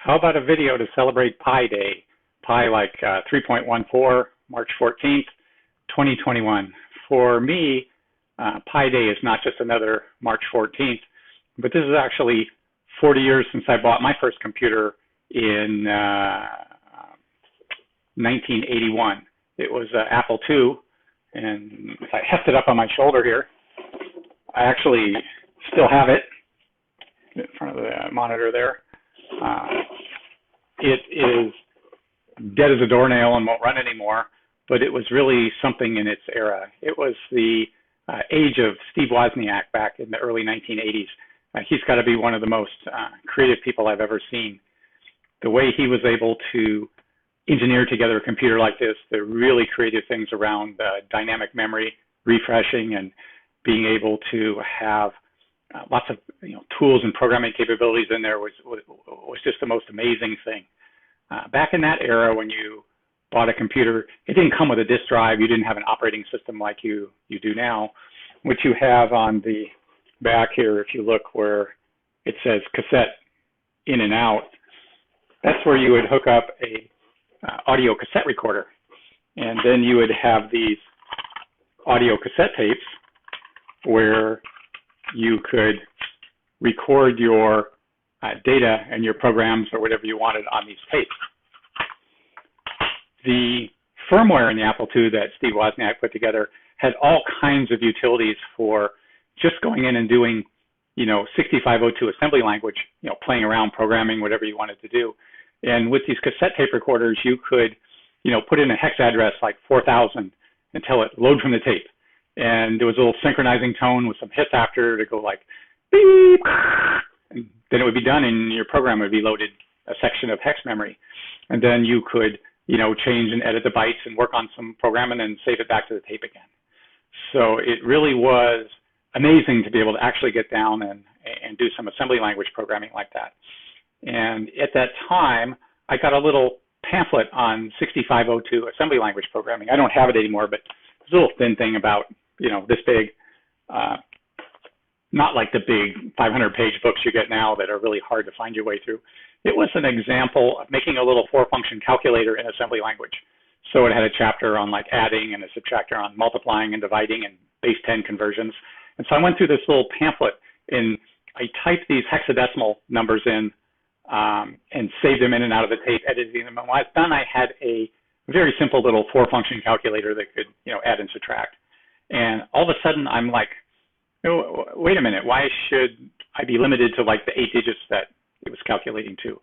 How about a video to celebrate Pi Day? Pi like 3.14, March 14th, 2021. For me, Pi Day is not just another March 14th, but this is actually 40 years since I bought my first computer in 1981. It was Apple II, and if I heft it up on my shoulder here, I actually still have it in front of the monitor there. It is dead as a doornail and won't run anymore, but it was really something in its era. It was the age of Steve Wozniak back in the early 1980s. He's got to be one of the most creative people I've ever seen. The way he was able to engineer together a computer like this, the really creative things around dynamic memory, refreshing, and being able to have lots of tools and programming capabilities in there was just the most amazing thing. Back in that era, when you bought a computer, it didn't come with a disk drive. You didn't have an operating system like you do now. What you have on the back here, if you look where it says cassette in and out, that's where you would hook up a audio cassette recorder, and then you would have these audio cassette tapes where you could record your data and your programs or whatever you wanted on these tapes. The firmware in the Apple II that Steve Wozniak put together had all kinds of utilities for just going in and doing, 6502 assembly language, playing around, programming, whatever you wanted to do. And with these cassette tape recorders, you could, put in a hex address like 4000 and tell it load from the tape. And there was a little synchronizing tone with some hits after to go like beep, and then it would be done, and your program would be loaded a section of hex memory. And then you could, change and edit the bytes and work on some programming and save it back to the tape again. So it really was amazing to be able to actually get down and do some assembly language programming like that. And at that time, I got a little pamphlet on 6502 assembly language programming. I don't have it anymore, but it's a little thin thing about, this big, not like the big 500-page books you get now that are really hard to find your way through. It was an example of making a little four-function calculator in assembly language. So it had a chapter on like adding and a subtractor on multiplying and dividing and base 10 conversions. And so I went through this little pamphlet and I typed these hexadecimal numbers in and saved them in and out of the tape, editing them. And when I was done, I had a very simple little four-function calculator that could, add and subtract. And all of a sudden, I'm like, oh, wait a minute, why should I be limited to like the 8 digits that it was calculating to?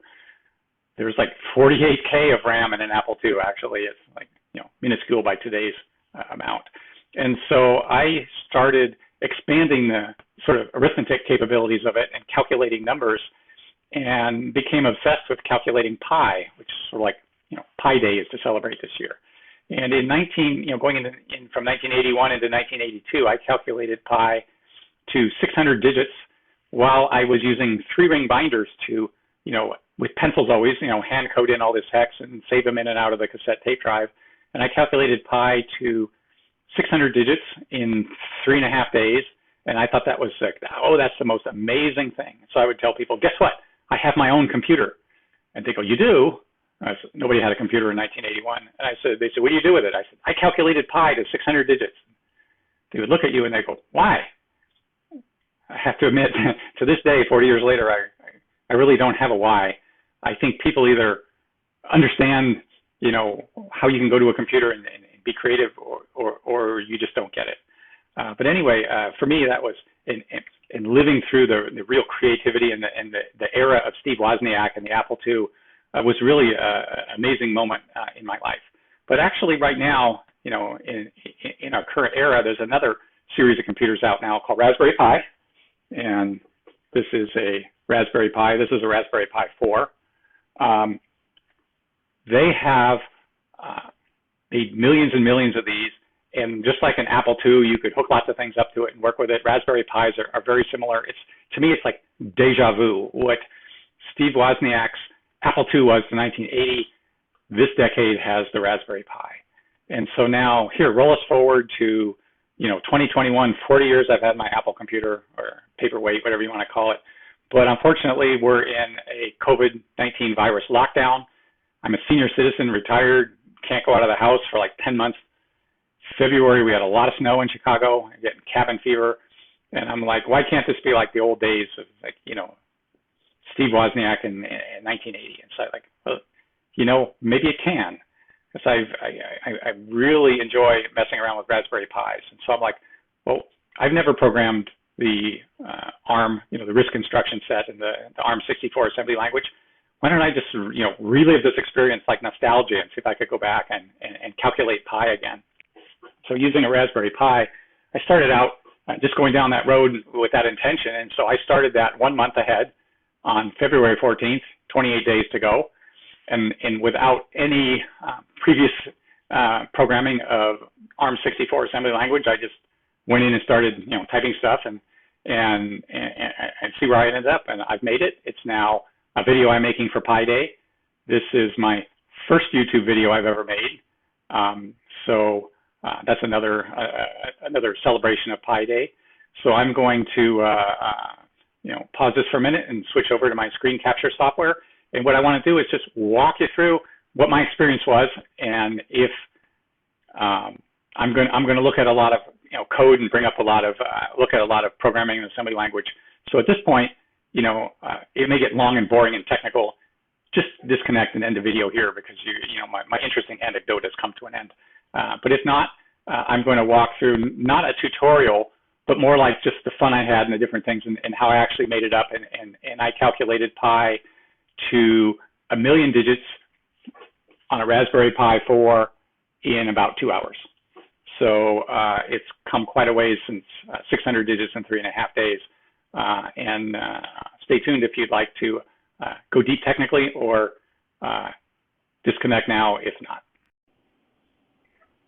There was like 48K of RAM in an Apple II, actually. It's like, minuscule by today's amount. And so I started expanding the sort of arithmetic capabilities of it and calculating numbers, and became obsessed with calculating pi, which is sort of like, Pi Day is to celebrate this year. And in going from 1981 into 1982, I calculated pi to 600 digits while I was using 3-ring binders to, with pencils always, hand code in all this hex and save them in and out of the cassette tape drive. And I calculated pi to 600 digits in 3.5 days. And I thought that was like, oh, that's the most amazing thing. So I would tell people, guess what? I have my own computer. And they go, you do? I said, nobody had a computer in 1981. And they said, what do you do with it? I said, I calculated pi to 600 digits. They would look at you and they go, why? I have to admit, to this day, 40 years later, I really don't have a why. I think people either understand, how you can go to a computer and be creative, or you just don't get it. But anyway, for me, that was in living through the real creativity and the era of Steve Wozniak and the Apple II was really an amazing moment in my life. But actually, right now, in our current era, there's another series of computers out now called Raspberry Pi. And this is a Raspberry Pi. This is a Raspberry Pi 4. They have made millions and millions of these. And just like an Apple II, you could hook lots of things up to it and work with it. Raspberry Pis are very similar. To me, it's like deja vu. What Steve Wozniak's Apple II was in 1980, this decade has the Raspberry Pi. And so now, roll us forward to 2021, 40 years I've had my Apple computer, or paperweight, whatever you want to call it. But unfortunately, we're in a COVID-19 virus lockdown. I'm a senior citizen, retired, can't go out of the house for like 10 months. February, we had a lot of snow in Chicago, I'm getting cabin fever. And I'm like, why can't this be like the old days of, like, you know, Steve Wozniak in 1980? And so like, well, you know, maybe it can. Because I really enjoy messing around with Raspberry Pis. And so I'm like, well, I've never programmed the ARM, you know, the RISC instruction set and the ARM64 assembly language. Why don't I just, you know, relive this experience like nostalgia and see if I could go back and calculate pi again. So using a Raspberry Pi, I started out just going down that road with that intention. And so I started that 1 month ahead on February 14th, 28 days to go. And without any previous programming of ARM64 assembly language, I just went in and started, you know, typing stuff and see where I ended up. And I've made it. It's now a video I'm making for Pi Day. This is my first YouTube video I've ever made. So that's another celebration of Pi Day. So I'm going to you know, pause this for a minute and switch over to my screen capture software. And what I want to do is just walk you through what my experience was, and if I'm going to look at a lot of, you know, code and bring up a lot of look at a lot of programming and assembly language. So at this point, you know, it may get long and boring and technical. Just disconnect and end the video here, because you know, my interesting anecdote has come to an end. But if not, I'm going to walk through not a tutorial, but more like just the fun I had and the different things and how I actually made it up. And I calculated pi to 1 million digits on a Raspberry Pi 4 in about 2 hours. So it's come quite a ways since 600 digits in 3.5 days. And stay tuned if you'd like to go deep technically, or disconnect now if not.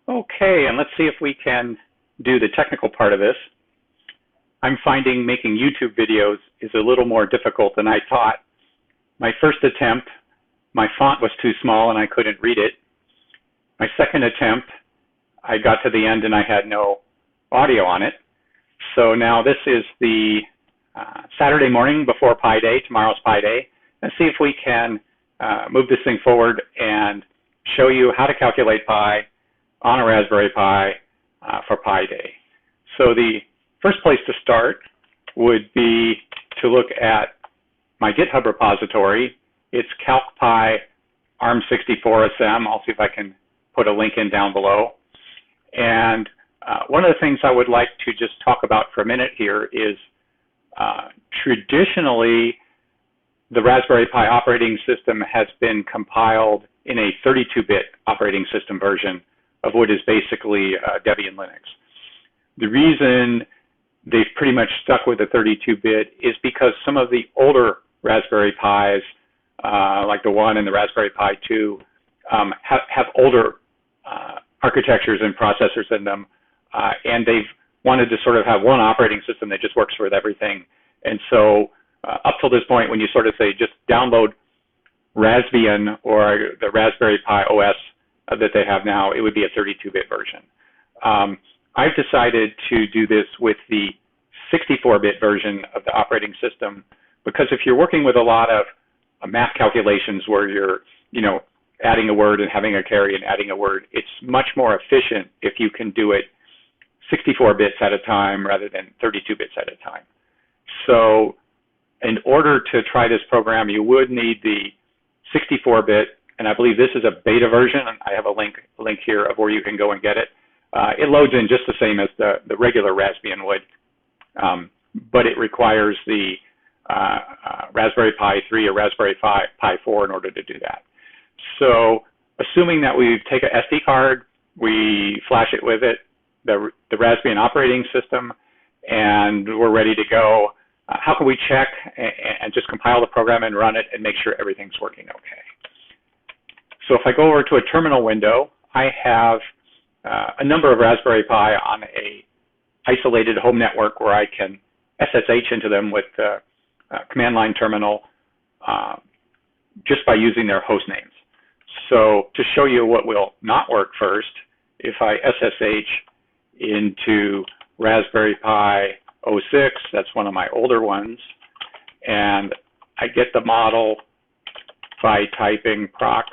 Okay, and let's see if we can do the technical part of this. I'm finding making YouTube videos is a little more difficult than I thought. My first attempt, my font was too small and I couldn't read it. My second attempt, I got to the end and I had no audio on it. So now this is the Saturday morning before Pi Day. Tomorrow's Pi Day. Let's see if we can move this thing forward and show you how to calculate pi on a Raspberry Pi for Pi Day. So the first place to start would be to look at my GitHub repository. It's CalcPi ARM64SM. I'll see if I can put a link in down below. And one of the things I would like to just talk about for a minute here is traditionally the Raspberry Pi operating system has been compiled in a 32-bit operating system version of what is basically Debian Linux. The reason they've pretty much stuck with the 32-bit is because some of the older Raspberry Pis, like the one and the Raspberry Pi 2, have older architectures and processors in them, and they've wanted to sort of have one operating system that just works with everything. And so up till this point, when you sort of say just download Raspbian or the Raspberry Pi OS that they have now, it would be a 32-bit version. I've decided to do this with the 64-bit version of the operating system, because if you're working with a lot of math calculations where you're, you know, adding a word and having a carry and adding a word, it's much more efficient if you can do it 64 bits at a time rather than 32 bits at a time. So in order to try this program, you would need the 64-bit, and I believe this is a beta version. I have a link here of where you can go and get it. It loads in just the same as the regular Raspbian would, but it requires the Raspberry Pi 3 or Raspberry Pi 4 in order to do that. So assuming that we take a SD card, we flash it with it, the Raspbian operating system, and we're ready to go, how can we check and just compile the program and run it and make sure everything's working okay? So if I go over to a terminal window, I have a number of Raspberry Pi on a isolated home network where I can SSH into them with the command line terminal just by using their host names. So to show you what will not work first, if I SSH into Raspberry Pi 06, that's one of my older ones, And I get the model by typing proc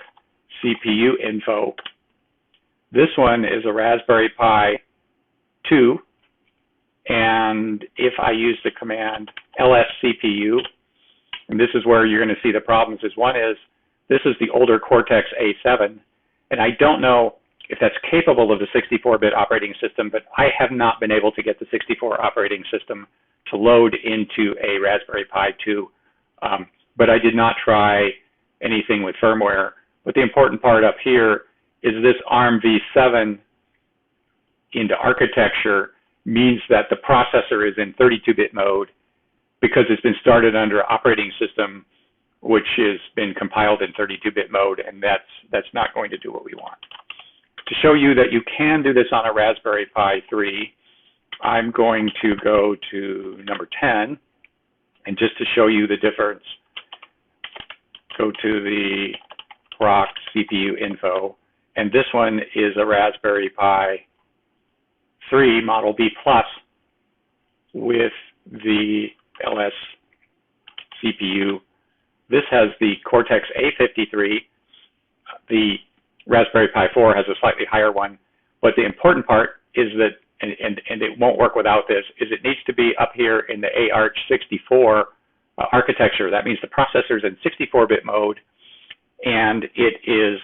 CPU info. This one is a Raspberry Pi 2, and if I use the command lscpu, and this is where you're going to see the problems, is one is, this is the older Cortex A7, and I don't know if that's capable of the 64-bit operating system, but I have not been able to get the 64 operating system to load into a Raspberry Pi 2, but I did not try anything with firmware. But the important part up here is this ARM v7 into architecture means that the processor is in 32-bit mode because it's been started under an operating system which has been compiled in 32-bit mode, and that's not going to do what we want. To show you that you can do this on a Raspberry Pi 3, I'm going to go to number 10, and just to show you the difference, go to the proc CPU info, and this one is a Raspberry Pi 3 Model B Plus with the LS CPU. This has the Cortex A53. The Raspberry Pi 4 has a slightly higher one, but the important part is that, and it won't work without this, is it needs to be up here in the AArch64 architecture. That means the processor is in 64-bit mode, and it is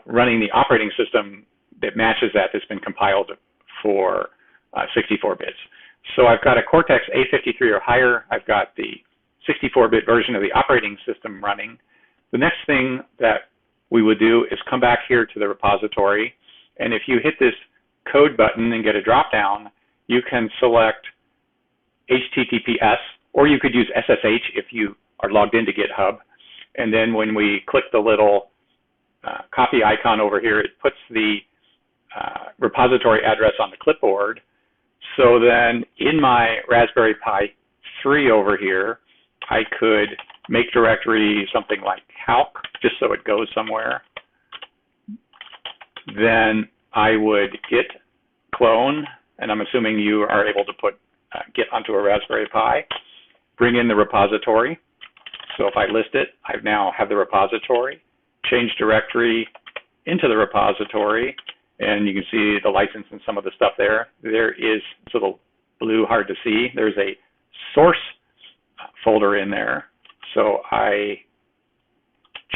running the operating system that matches that, that's been compiled for 64 bits. So I've got a Cortex A53 or higher. I've got the 64-bit version of the operating system running. The next thing that we would do is come back here to the repository, and if you hit this code button and get a drop-down, you can select HTTPS, or you could use SSH if you are logged into GitHub. And then when we click the little copy icon over here, it puts the repository address on the clipboard. So then in my Raspberry Pi 3 over here, I could make directory something like calc, just so it goes somewhere. Then I would git clone, and I'm assuming you are able to put git onto a Raspberry Pi, bring in the repository. So if I list it, I now have the repository, change directory into the repository, and you can see the license and some of the stuff there. There is, it's a little blue, hard to see. There's a source folder in there. So I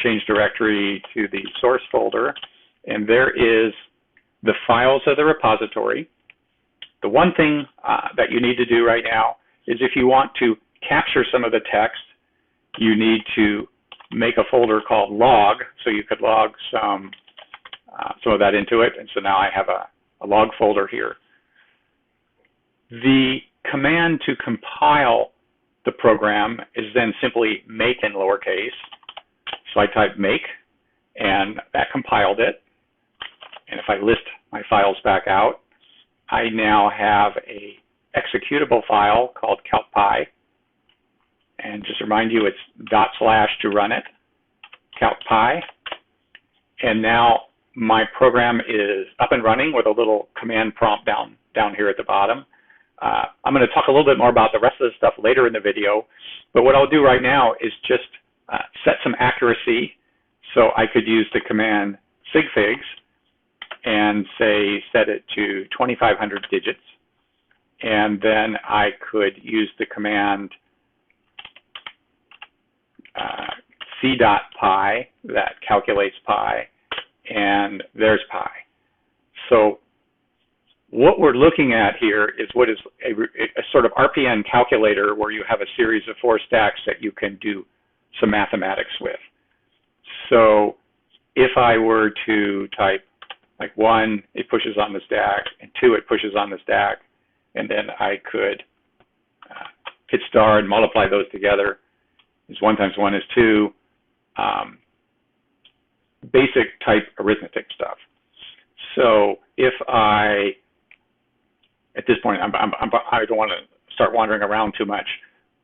change directory to the source folder, and there is the files of the repository. The one thing that you need to do right now is if you want to capture some of the text, you need to make a folder called log, so you could log some of that into it. And so now I have a log folder here. The command to compile the program is then simply make in lowercase. So I type make, and that compiled it. And if I list my files back out, I now have a executable file called calcpy. And just to remind you, it's / to run it, calcpy. And now my program is up and running with a little command prompt down here at the bottom. I'm going to talk a little bit more about the rest of the stuff later in the video, but what I'll do right now is just set some accuracy. So I could use the command sigfigs and say set it to 2500 digits, and then I could use the command c.pi that calculates pi, and there's pi. So what we're looking at here is what is a sort of RPN calculator where you have a series of 4 stacks that you can do some mathematics with. So if I were to type like 1, it pushes on the stack, and 2, it pushes on the stack, and then I could hit star and multiply those together. Is 1 times 1 is 2. Basic type arithmetic stuff. So if I, at this point, I don't want to start wandering around too much,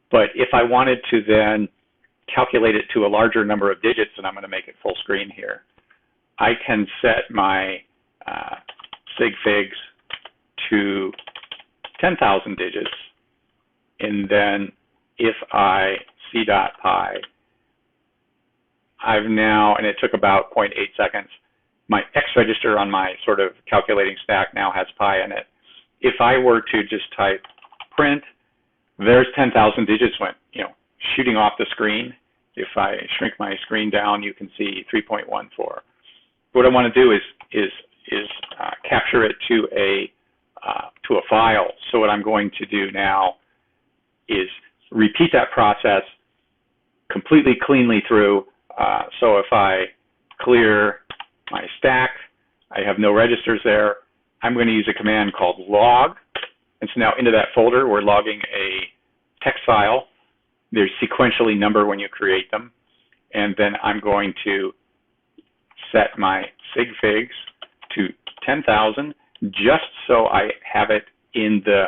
but if I wanted to then calculate it to a larger number of digits, and I'm going to make it full screen here, I can set my sig figs to 10,000 digits, and then if I c.pi, I've now, and it took about 0.8 seconds, my X register on my sort of calculating stack now has pi in it. If I were to just type print, there's 10,000 digits went, shooting off the screen. If I shrink my screen down, you can see 3.14. What I want to do is capture it to a file. So what I'm going to do now is repeat that process completely cleanly through. So if I clear my stack, I have no registers there. I'm going to use a command called log. And so now into that folder, we're logging a text file. They're sequentially numbered when you create them. And then I'm going to set my sig figs to 10,000 just so I have it in the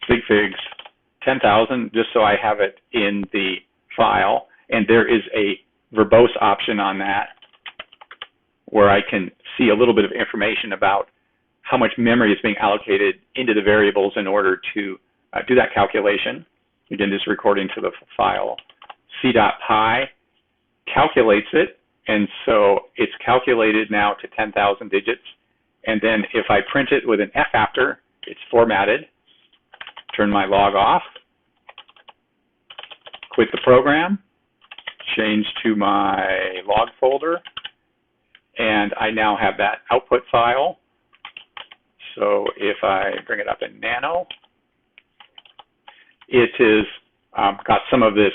sig figs 10,000 just so I have it in the file. And there is a verbose option on that where I can see a little bit of information about how much memory is being allocated into the variables in order to do that calculation. Again, just recording to the file. C.pi calculates it, and so it's calculated now to 10,000 digits. And then if I print it with an F after, it's formatted. Turn my log off, quit the program, change to my log folder, and I now have that output file. So if I bring it up in Nano, it is got some of this,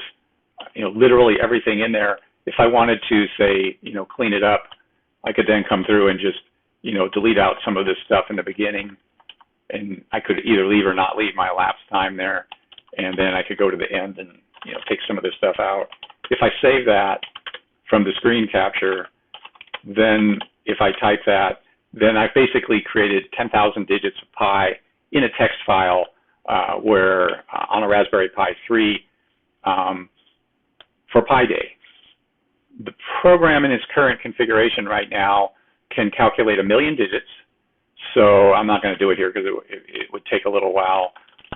literally everything in there. If I wanted to say, clean it up, I could then come through and just, delete out some of this stuff in the beginning, and I could either leave or not leave my elapsed time there, and then I could go to the end and, take some of this stuff out. If I save that from the screen capture, then if I type that, then I've basically created 10,000 digits of pi in a text file where on a Raspberry Pi 3 for Pi Day. The program in its current configuration right now can calculate 1 million digits. So I'm not going to do it here because it would take a little while.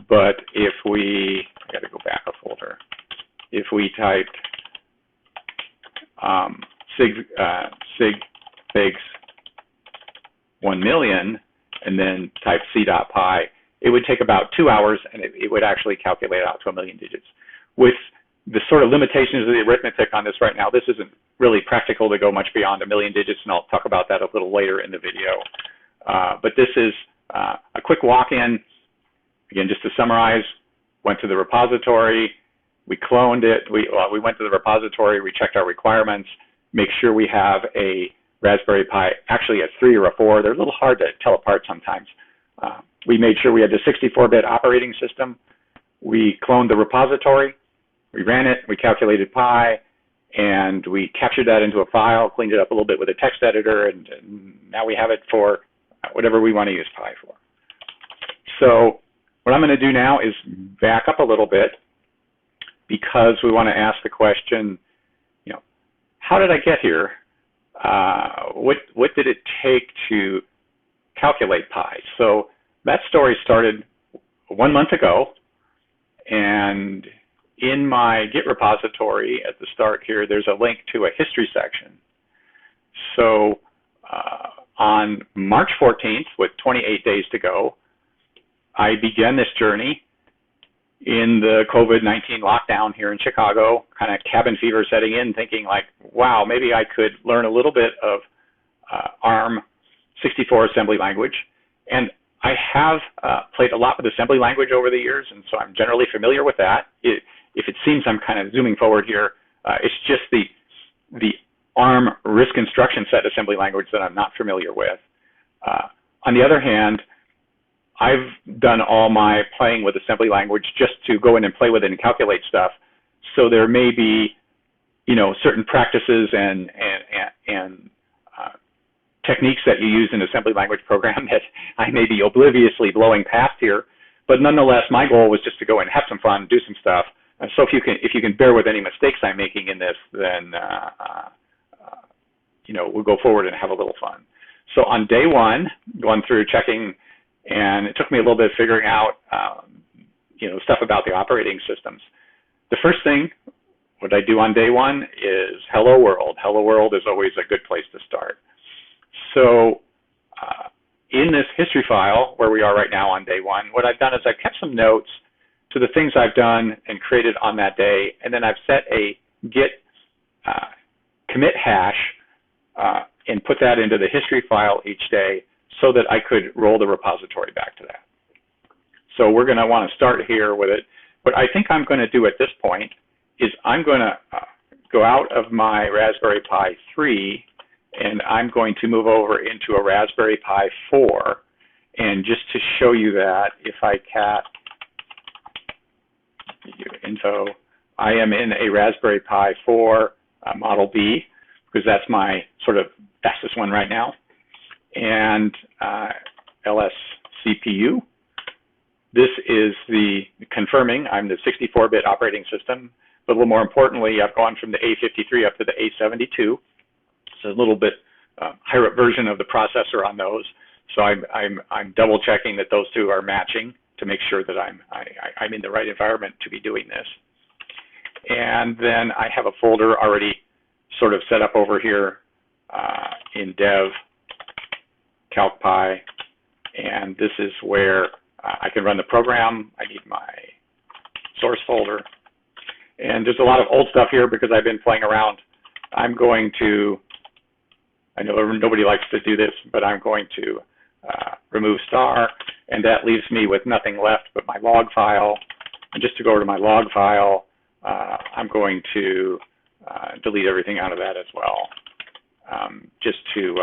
But if we, I got to go back a folder. If we typed sig figs 1 million and then type c.pi, it would take about 2 hours and it would actually calculate out to 1 million digits. With the sort of limitations of the arithmetic on this right now, this isn't really practical to go much beyond 1 million digits, and I'll talk about that a little later in the video. But this is a quick walk-in. Again, just to summarize, went to the repository, we cloned it, we went to the repository, we checked our requirements, make sure we have a Raspberry Pi, actually a 3 or a 4. They're a little hard to tell apart sometimes. We made sure we had the 64-bit operating system. We cloned the repository, we ran it, we calculated pi, and we captured that into a file, cleaned it up a little bit with a text editor, and now we have it for whatever we want to use pi for. So what I'm going to do now is back up a little bit because we want to ask the question, how did I get here? What did it take to calculate pi? So that story started 1 month ago, and in my Git repository at the start here, there's a link to a history section. So on March 14th, with 28 days to go, I began this journey in the COVID-19 lockdown here in Chicago, kind of cabin fever setting in, thinking like, wow, maybe I could learn a little bit of ARM64 assembly language. And I have played a lot with assembly language over the years, and so I'm generally familiar with that. If it seems I'm kind of zooming forward here, it's just the ARM RISC instruction set assembly language that I'm not familiar with. On the other hand, I've done all my playing with assembly language just to go in and play with it and calculate stuff. So there may be, certain practices and techniques that you use in assembly language program that I may be obliviously blowing past here. But nonetheless, my goal was just to go and have some fun, do some stuff. And so if you can bear with any mistakes I'm making in this, then we'll go forward and have a little fun. So on day one, going through checking, and it took me a little bit of figuring out, stuff about the operating systems. The first thing, what I do on day one is hello world. Hello world is always a good place to start. So in this history file where we are right now on day one, what I've done is I've kept some notes to the things I've done and created on that day, and then I've set a git commit hash and put that into the history file each day so that I could roll the repository back to that. So we're going to want to start here with it. What I think I'm going to do at this point is I'm going to go out of my Raspberry Pi 3 and I'm going to move over into a Raspberry Pi 4. And just to show you that, if I cat info, I am in a Raspberry Pi 4 Model B, because that's my sort of fastest one right now, and LS CPU. This is the confirming I'm the 64-bit operating system, but a little more importantly, I've gone from the A53 up to the A72. It's a little bit higher up version of the processor on those, so I'm double checking that those two are matching to make sure that I'm in the right environment to be doing this. And then I have a folder already sort of set up over here in dev CalcPy, and this is where I can run the program. I need my source folder, and there's a lot of old stuff here because I've been playing around. I'm going to, I know nobody likes to do this, but I'm going to remove star, and that leaves me with nothing left but my log file. And just to go over to my log file, I'm going to delete everything out of that as well, just to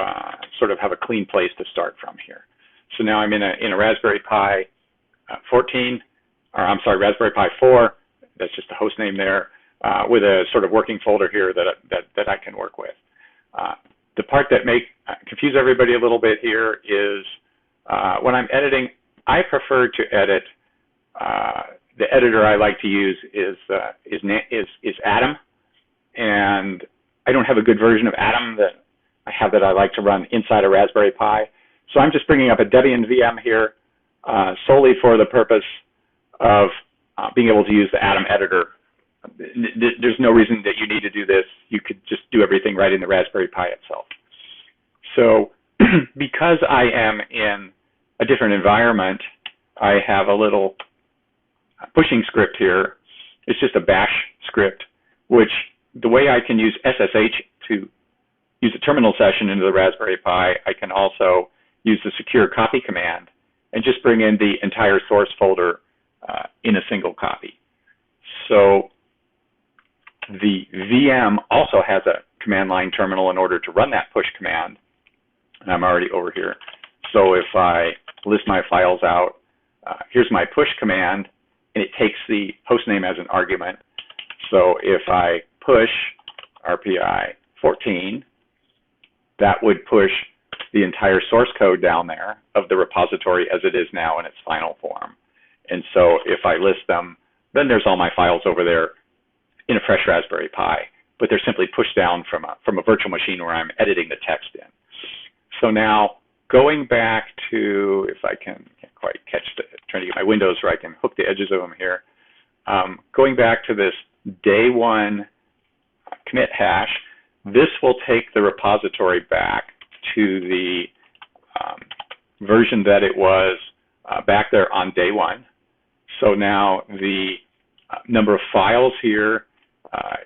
sort of have a clean place to start from here. So now I'm in a Raspberry Pi 14, or I'm sorry, Raspberry Pi 4. That's just the host name there, with a sort of working folder here that I can work with. The part that may confuse everybody a little bit here is when I'm editing, I prefer to edit. The editor I like to use is Atom, and I don't have a good version of Atom that I like to run inside a Raspberry Pi. So I'm just bringing up a Debian VM here solely for the purpose of being able to use the Atom editor. There's no reason that you need to do this. You could just do everything right in the Raspberry Pi itself. So because I am in a different environment, I have a little pushing script here. It's just a bash script, which the way I can use SSH to use a terminal session into the Raspberry Pi, I can also use the secure copy command and just bring in the entire source folder in a single copy. So the VM also has a command line terminal in order to run that push command, and I'm already over here. So if I list my files out, here's my push command, and it takes the hostname as an argument. So if I push RPI 14, that would push the entire source code down there of the repository as it is now in its final form. And so if I list them, then there's all my files over there in a fresh Raspberry Pi, but they're simply pushed down from a virtual machine where I'm editing the text in. So now going back to, if I can't quite catch trying to get my windows where I can hook the edges of them here. Going back to this day one commit hash, this will take the repository back to the version that it was back there on day one. So now the number of files here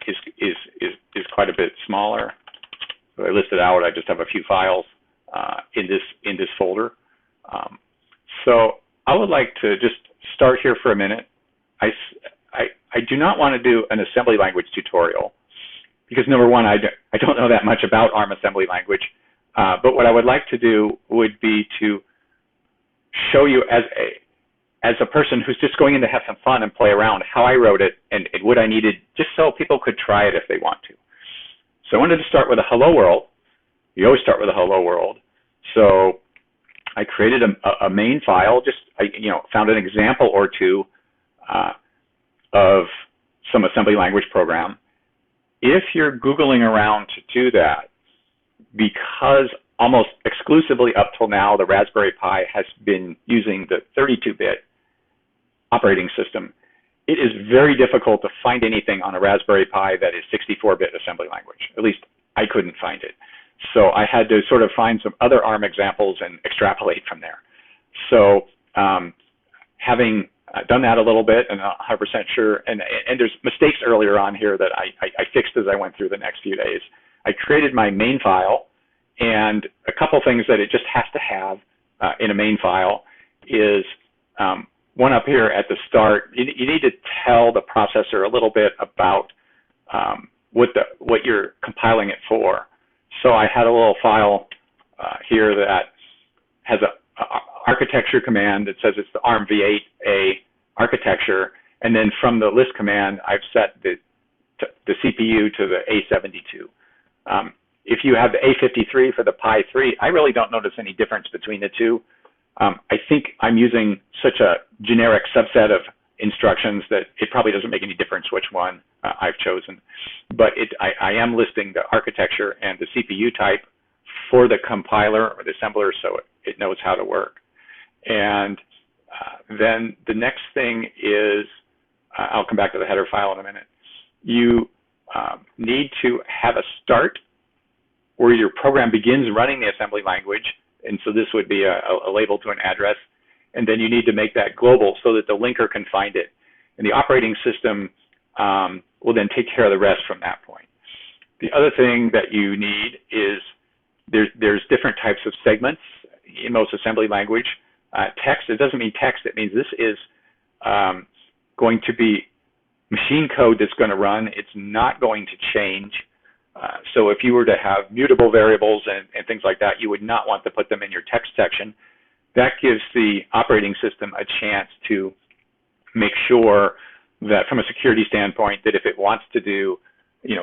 is quite a bit smaller. So I listed out, I just have a few files in this folder. So I would like to just start here for a minute. I do not want to do an assembly language tutorial because number one, I don't know that much about ARM assembly language. But what I would like to do would be to show you as a person who's just going in to have some fun and play around how I wrote it and what I needed, just so people could try it if they want to. So I wanted to start with a hello world. You always start with a hello world. So I created a main file, found an example or two of some assembly language program. If you're Googling around to do that, because almost exclusively up till now the Raspberry Pi has been using the 32-bit operating system, it is very difficult to find anything on a Raspberry Pi that is 64-bit assembly language. At least I couldn't find it. So I had to sort of find some other ARM examples and extrapolate from there. So having done that a little bit and not 100% sure, and there's mistakes earlier on here that I fixed as I went through the next few days. I created my main file, and a couple things that it just has to have in a main file is one up here at the start. You need to tell the processor a little bit about what you're compiling it for. So I had a little file here that has a architecture command that says it's the ARM v8A architecture, and then from the list command, I've set the CPU to the A72. If you have the A53 for the Pi 3, I really don't notice any difference between the two. I think I'm using such a generic subset of instructions that it probably doesn't make any difference which one I've chosen. But I am listing the architecture and the CPU type for the compiler or the assembler so it knows how to work. And then the next thing is, I'll come back to the header file in a minute. You need to have a start where your program begins running the assembly language. And so this would be a label to an address. And then you need to make that global so that the linker can find it. And the operating system will then take care of the rest from that point. The other thing that you need is there's different types of segments in most assembly language. Text, it doesn't mean text, it means this is going to be machine code that's going to run. It's not going to change. So if you were to have mutable variables and things like that, you would not want to put them in your text section. That gives the operating system a chance to make sure that from a security standpoint, that if it wants to do,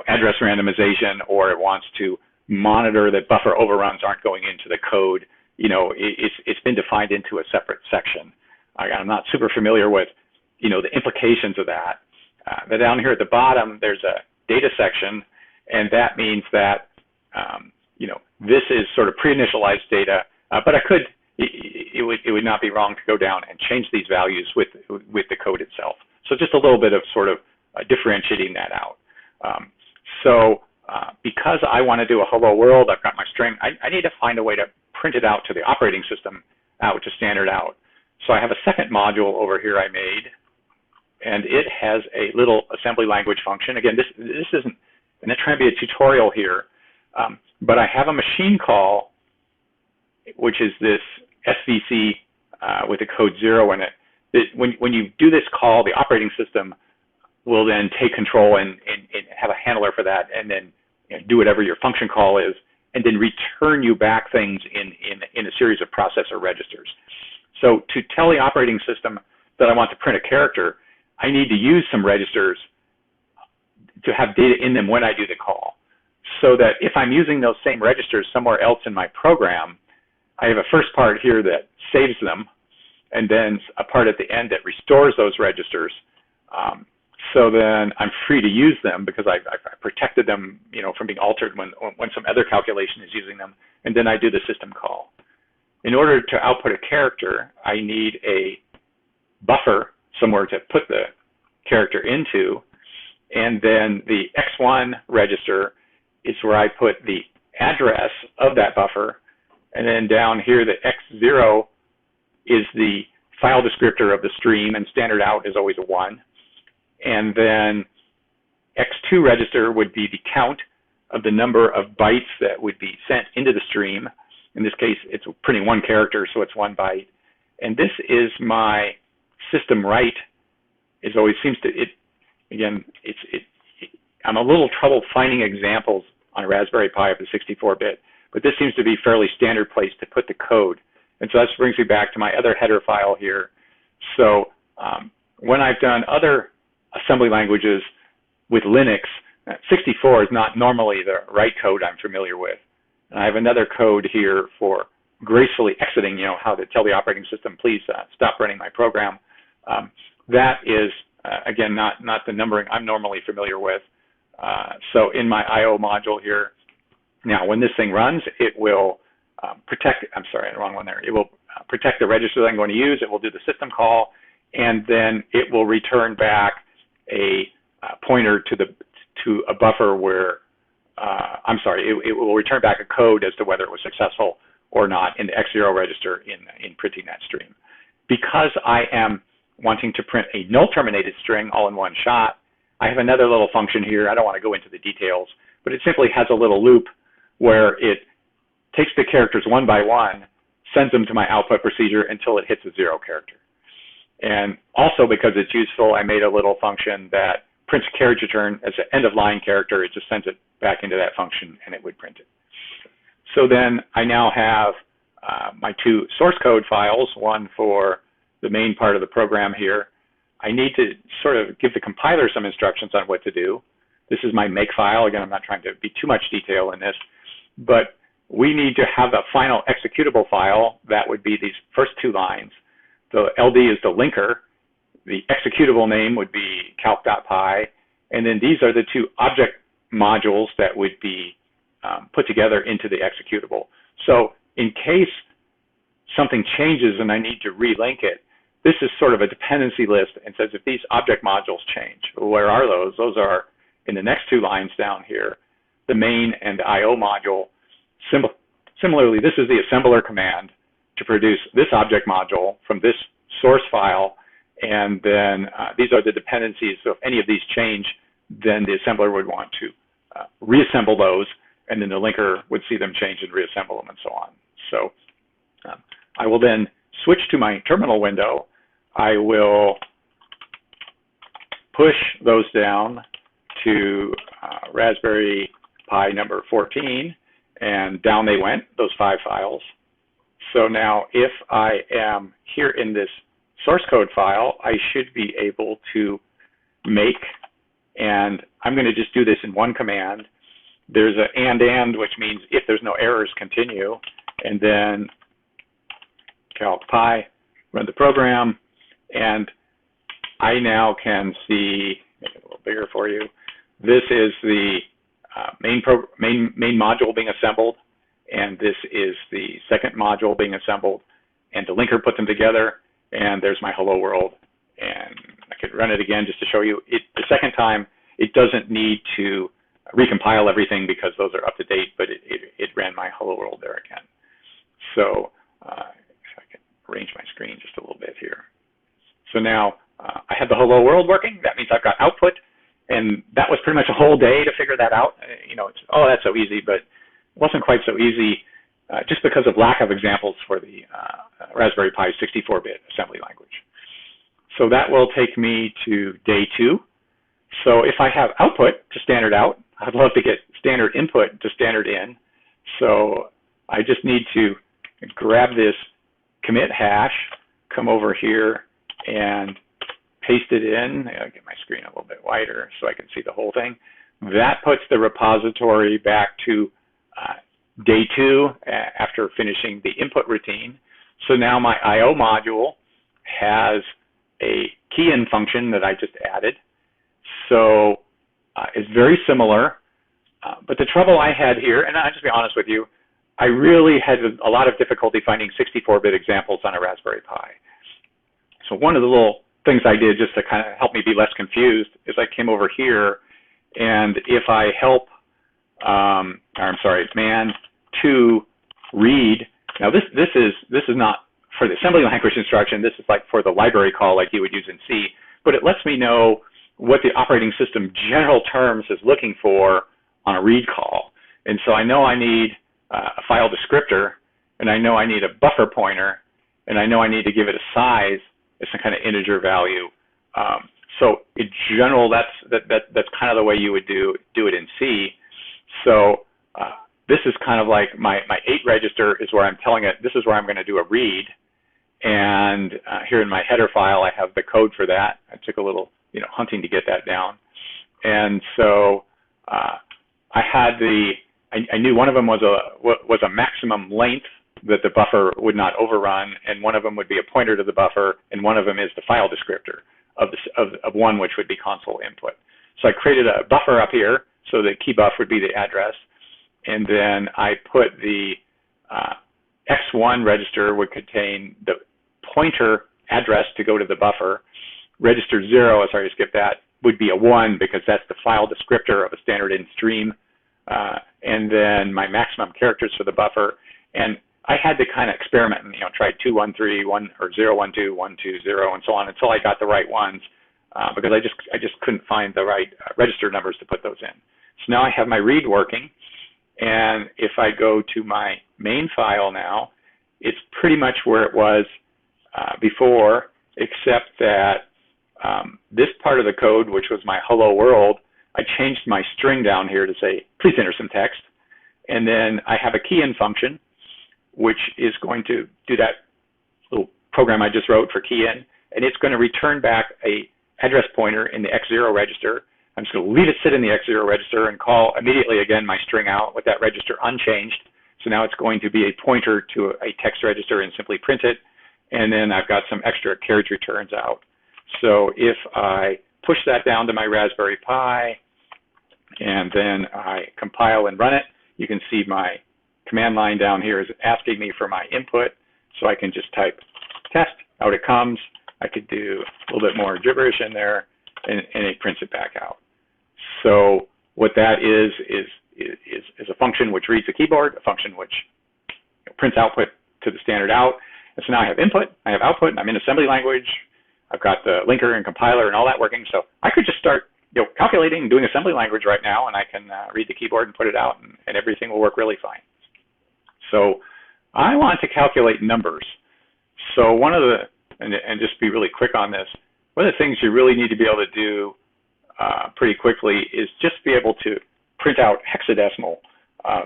address randomization, or it wants to monitor that buffer overruns aren't going into the code, it's been defined into a separate section. I'm not super familiar with, the implications of that. But down here at the bottom, there's a data section, and that means that, this is sort of pre-initialized data, but it would not be wrong to go down and change these values with the code itself. So just a little bit of sort of differentiating that out. Because I want to do a hello world, I've got my string, I need to find a way to print it out to the operating system, out to standard out. So I have a second module over here I made, and it has a little assembly language function. Again, this isn't going to try to be a tutorial here, but I have a machine call, which is this SVC with the code 0 in it. When you do this call, the operating system will then take control and have a handler for that, and then do whatever your function call is, and then return you back things in a series of processor registers. So to tell the operating system that I want to print a character, I need to use some registers to have data in them when I do the call. So that if I'm using those same registers somewhere else in my program, I have a first part here that saves them, and then a part at the end that restores those registers. So then I'm free to use them because I protected them, from being altered when some other calculation is using them, and then I do the system call. In order to output a character, I need a buffer somewhere to put the character into, and then the X1 register is where I put the address of that buffer, and then down here the X0 is the file descriptor of the stream, and standard out is always a 1. And then X2 register would be the count of the number of bytes that would be sent into the stream. In this case, it's printing one character, so it's 1 byte. And this is my system write. It always seems to, I'm a little trouble finding examples on a Raspberry Pi of the 64-bit, but this seems to be a fairly standard place to put the code. And so that brings me back to my other header file here. So when I've done other assembly languages with Linux, 64 is not normally the write code I'm familiar with. And I have another code here for gracefully exiting, how to tell the operating system, please stop running my program. That is, again, not the numbering I'm normally familiar with. So in my I/O module here, now when this thing runs, it will protect, I'm sorry, the wrong one there. It will protect the register that I'm going to use. It will do the system call, and then it will return back a pointer to a buffer where, I'm sorry, it will return back a code as to whether it was successful or not in the X0 register in printing that stream. Because I am wanting to print a null terminated string all in one shot, I have another little function here. I don't want to go into the details, but it simply has a little loop where it takes the characters one by one, sends them to my output procedure until it hits a 0 character. And also, because it's useful, I made a little function that prints carriage return as an end of line character. It just sends it back into that function and it would print it. So then I now have my two source code files, one for the main part of the program here. I need to sort of give the compiler some instructions on what to do. This is my make file. Again, I'm not trying to be too much detail in this, but we need to have a final executable file. That would be these first two lines. The LD is the linker. The executable name would be calc.py. And then these are the two object modules that would be put together into the executable. So in case something changes and I need to relink it, this is sort of a dependency list and says if these object modules change, where are those? Those are in the next two lines down here, the main and the IO module. Similarly, this is the assembler command to produce this object module from this source file, and then these are the dependencies. So if any of these change, then the assembler would want to reassemble those, and then the linker would see them change and reassemble them and so on. So I will then switch to my terminal window. I will push those down to Raspberry Pi number 14, and down they went, those 5 files. So now if I am here in this source code file, I should be able to make, and I'm going to just do this in one command. There's an and, which means if there's no errors, continue, and then calc pi, run the program, and I now can see, make it a little bigger for you. This is the main module being assembled, and this is the second module being assembled, and the linker put them together, and there's my hello world. And I could run it again just to show you. The second time, it doesn't need to recompile everything because those are up to date, but it ran my hello world there again. So if I can arrange my screen just a little bit here. So now I have the hello world working. That means I've got output, and that was pretty much a whole day to figure that out. You know, it's, oh, that's so easy, but it wasn't quite so easy just because of lack of examples for the Raspberry Pi 64-bit assembly language. So that will take me to day 2. So if I have output to standard out, I'd love to get standard input to standard in. So I just need to grab this commit hash, come over here and paste it in. I'll get my screen a little bit wider so I can see the whole thing. That puts the repository back to day 2 after finishing the input routine. So now my IO module has a key-in function that I just added. So it's very similar, but the trouble I had here, and I'll just be honest with you, I really had a lot of difficulty finding 64-bit examples on a Raspberry Pi. So one of the little things I did just to kind of help me be less confused is I came over here, and if I help, man to read. Now this is not for the assembly language instruction. This is like for the library call like you would use in C, but it lets me know what the operating system general terms is looking for on a read call. And so I know I need a file descriptor, and I know I need a buffer pointer, and I know I need to give it a size. It's some kind of integer value. So in general, that's kind of the way you would do it in C. So this is kind of like my 8 register is where I'm telling it this is where I'm going to do a read. And here in my header file, I have the code for that. I took a little hunting to get that down. And so I knew one of them was a maximum length that the buffer would not overrun, and one of them would be a pointer to the buffer, and one of them is the file descriptor of one, which would be console input. So I created a buffer up here, so the key buff would be the address, and then I put the X1 register would contain the pointer address to go to the buffer. Register 0, sorry to skip that, would be a 1 because that's the file descriptor of a standard in stream. And then my maximum characters for the buffer. And I had to kind of experiment and try 213, 1 or 012, 120, and so on until I got the right ones because I just couldn't find the right register numbers to put those in. So now I have my read working, and if I go to my main file now, it's pretty much where it was before, except that this part of the code, which was my hello world, I changed my string down here to say, please enter some text. And then I have a key-in function, which is going to do that little program I just wrote for key-in, and it's going to return back a address pointer in the X0 register. I'm just going to leave it sit in the X0 register and call immediately again my string out with that register unchanged. So now it's going to be a pointer to a text register and simply print it. And then I've got some extra carriage returns out. So if I push that down to my Raspberry Pi and then I compile and run it, you can see my command line down here is asking me for my input. So I can just type test, out it comes. I could do a little bit more gibberish in there, and it prints it back out. So what that is a function which reads the keyboard, a function which prints output to the standard out. And so now I have input, I have output, and I'm in assembly language. I've got the linker and compiler and all that working. So I could just start calculating and doing assembly language right now, and I can read the keyboard and put it out, and everything will work really fine. So I want to calculate numbers. So one of the, and just be really quick on this, one of the things you really need to be able to do pretty quickly is just be able to print out hexadecimal,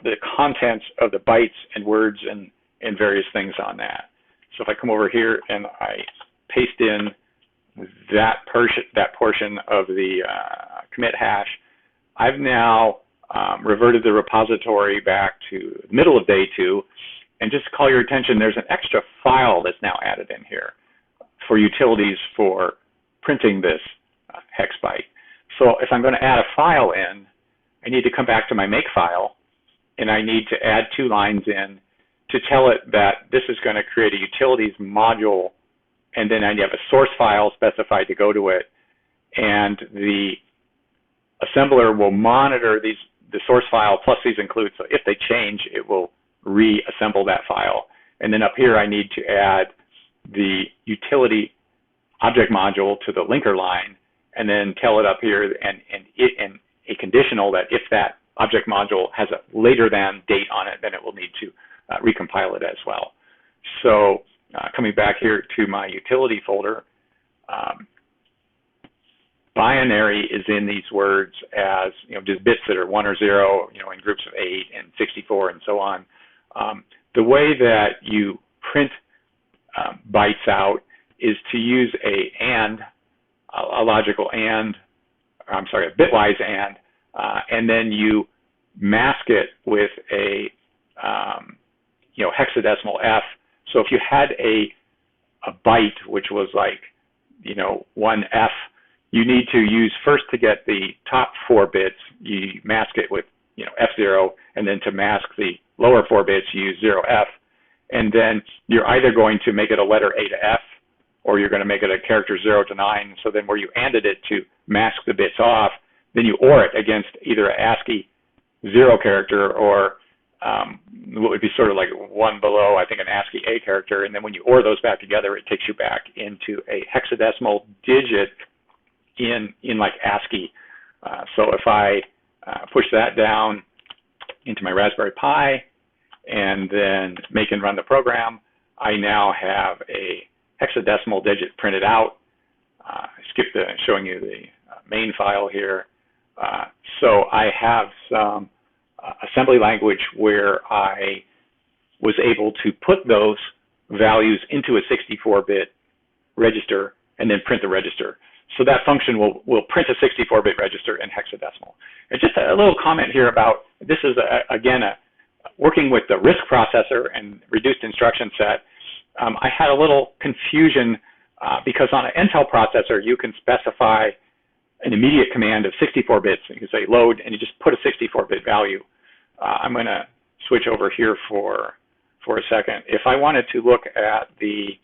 the contents of the bytes and words and various things on that. So if I come over here and I paste in that portion of the commit hash, I've now reverted the repository back to the middle of day 2, and just call your attention, there's an extra file that's now added in here for utilities for printing this hex byte. So if I'm going to add a file in, I need to come back to my make file, and I need to add 2 lines in to tell it that this is going to create a utilities module, and then I have a source file specified to go to it, and the assembler will monitor the source file plus these includes, so if they change, it will reassemble that file. And then up here, I need to add the utility object module to the linker line, and then tell it up here and a conditional that if that object module has a later than date on it, then it will need to recompile it as well. So coming back here to my utility folder, binary is in these words as just bits that are 1 or 0, in groups of 8 and 64 and so on. The way that you print bytes out is to use a logical and, I'm sorry, a bitwise and then you mask it with a hexadecimal F. So if you had a byte which was like 1F, you need to use first to get the top 4 bits, you mask it with F0, and then to mask the lower 4 bits, you use 0F, and then you're either going to make it a letter A to F, or you're going to make it a character 0 to 9. So then where you ANDed it to mask the bits off, then you OR it against either an ASCII 0 character or what would be sort of like one below, I think, an ASCII A character. And then when you OR those back together, it takes you back into a hexadecimal digit in like ASCII. So if I push that down into my Raspberry Pi and then make and run the program, I now have a hexadecimal digit printed out. I skipped showing you the main file here. So I have some assembly language where I was able to put those values into a 64-bit register and then print the register. So that function will print a 64-bit register in hexadecimal. And just a little comment here about, this is, again, working with the RISC processor and reduced instruction set. I had a little confusion because on an Intel processor, you can specify an immediate command of 64 bits. You can say load, and you just put a 64-bit value. I'm going to switch over here for a second. If I wanted to look at the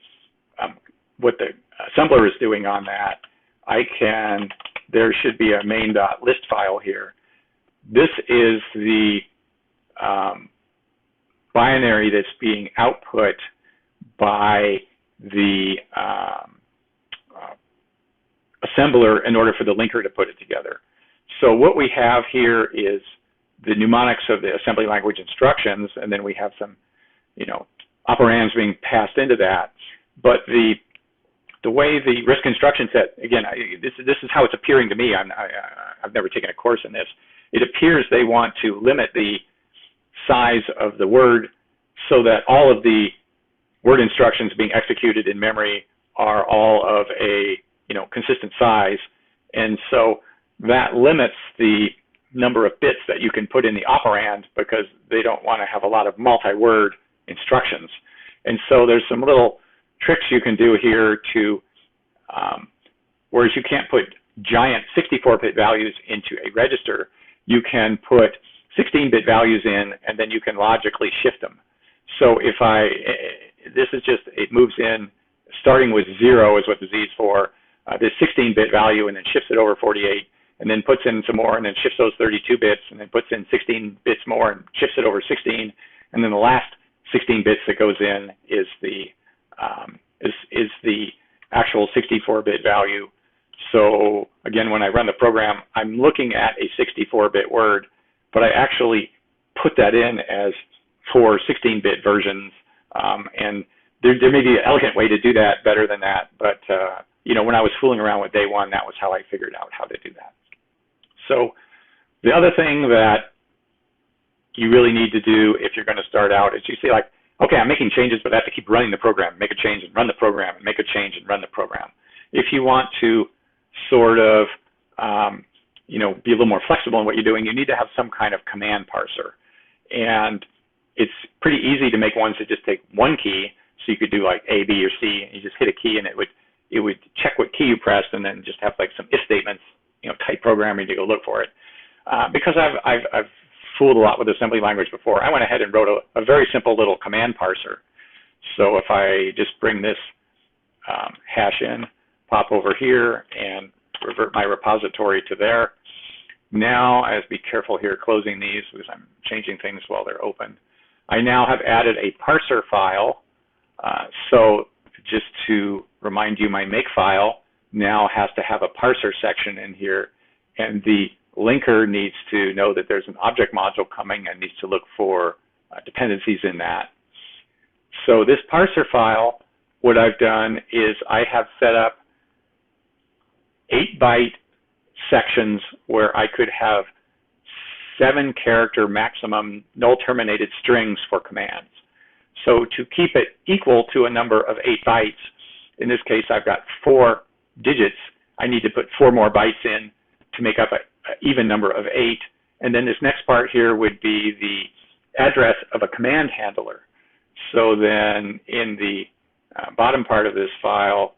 what the assembler is doing on that, there should be a main.list file here. This is the binary that's being output by the assembler in order for the linker to put it together. So what we have here is the mnemonics of the assembly language instructions, and then we have some, operands being passed into that. But the way the RISC instruction set, again, this is how it's appearing to me. I've never taken a course in this. It appears they want to limit the size of the word so that all of the word instructions being executed in memory are all of a consistent size, and so that limits the number of bits that you can put in the operand because they don't want to have a lot of multi-word instructions. And so there's some little tricks you can do here to, whereas you can't put giant 64-bit values into a register, you can put 16-bit values in, and then you can logically shift them. So if this is just, it moves in, starting with 0 is what the Z is for, this 16-bit value, and then shifts it over 48, and then puts in some more, and then shifts those 32 bits, and then puts in 16 bits more, and shifts it over 16, and then the last 16 bits that goes in is the actual 64-bit value. So again, when I run the program, I'm looking at a 64-bit word, but I actually put that in as 4 16-bit versions, and there may be an elegant way to do that better than that, but when I was fooling around with day one, that was how I figured out how to do that. So the other thing that you really need to do if you're going to start out is you say, like, okay, I'm making changes, but I have to keep running the program, make a change and run the program, and make a change and run the program. If you want to sort of be a little more flexible in what you're doing, you need to have some kind of command parser. And it's pretty easy to make ones that just take one key, so you could do like A, B, or C, and you just hit a key, and it would check what key you pressed, and then just have like some if statements, type programming to go look for it. Because I've fooled a lot with assembly language before, I went ahead and wrote a very simple little command parser. So if I just bring this hash in, pop over here, and revert my repository to there. Now, I have to be careful here closing these because I'm changing things while they're open. I now have added a parser file. So just to remind you, my makefile now has to have a parser section in here, and the linker needs to know that there's an object module coming and needs to look for dependencies in that. So this parser file, what I've done is I have set up 8-byte sections where I could have 7-character maximum null-terminated strings for commands. So to keep it equal to a number of 8 bytes, in this case I've got 4 digits, I need to put 4 more bytes in to make up an even number of 8. And then this next part here would be the address of a command handler. So then in the bottom part of this file,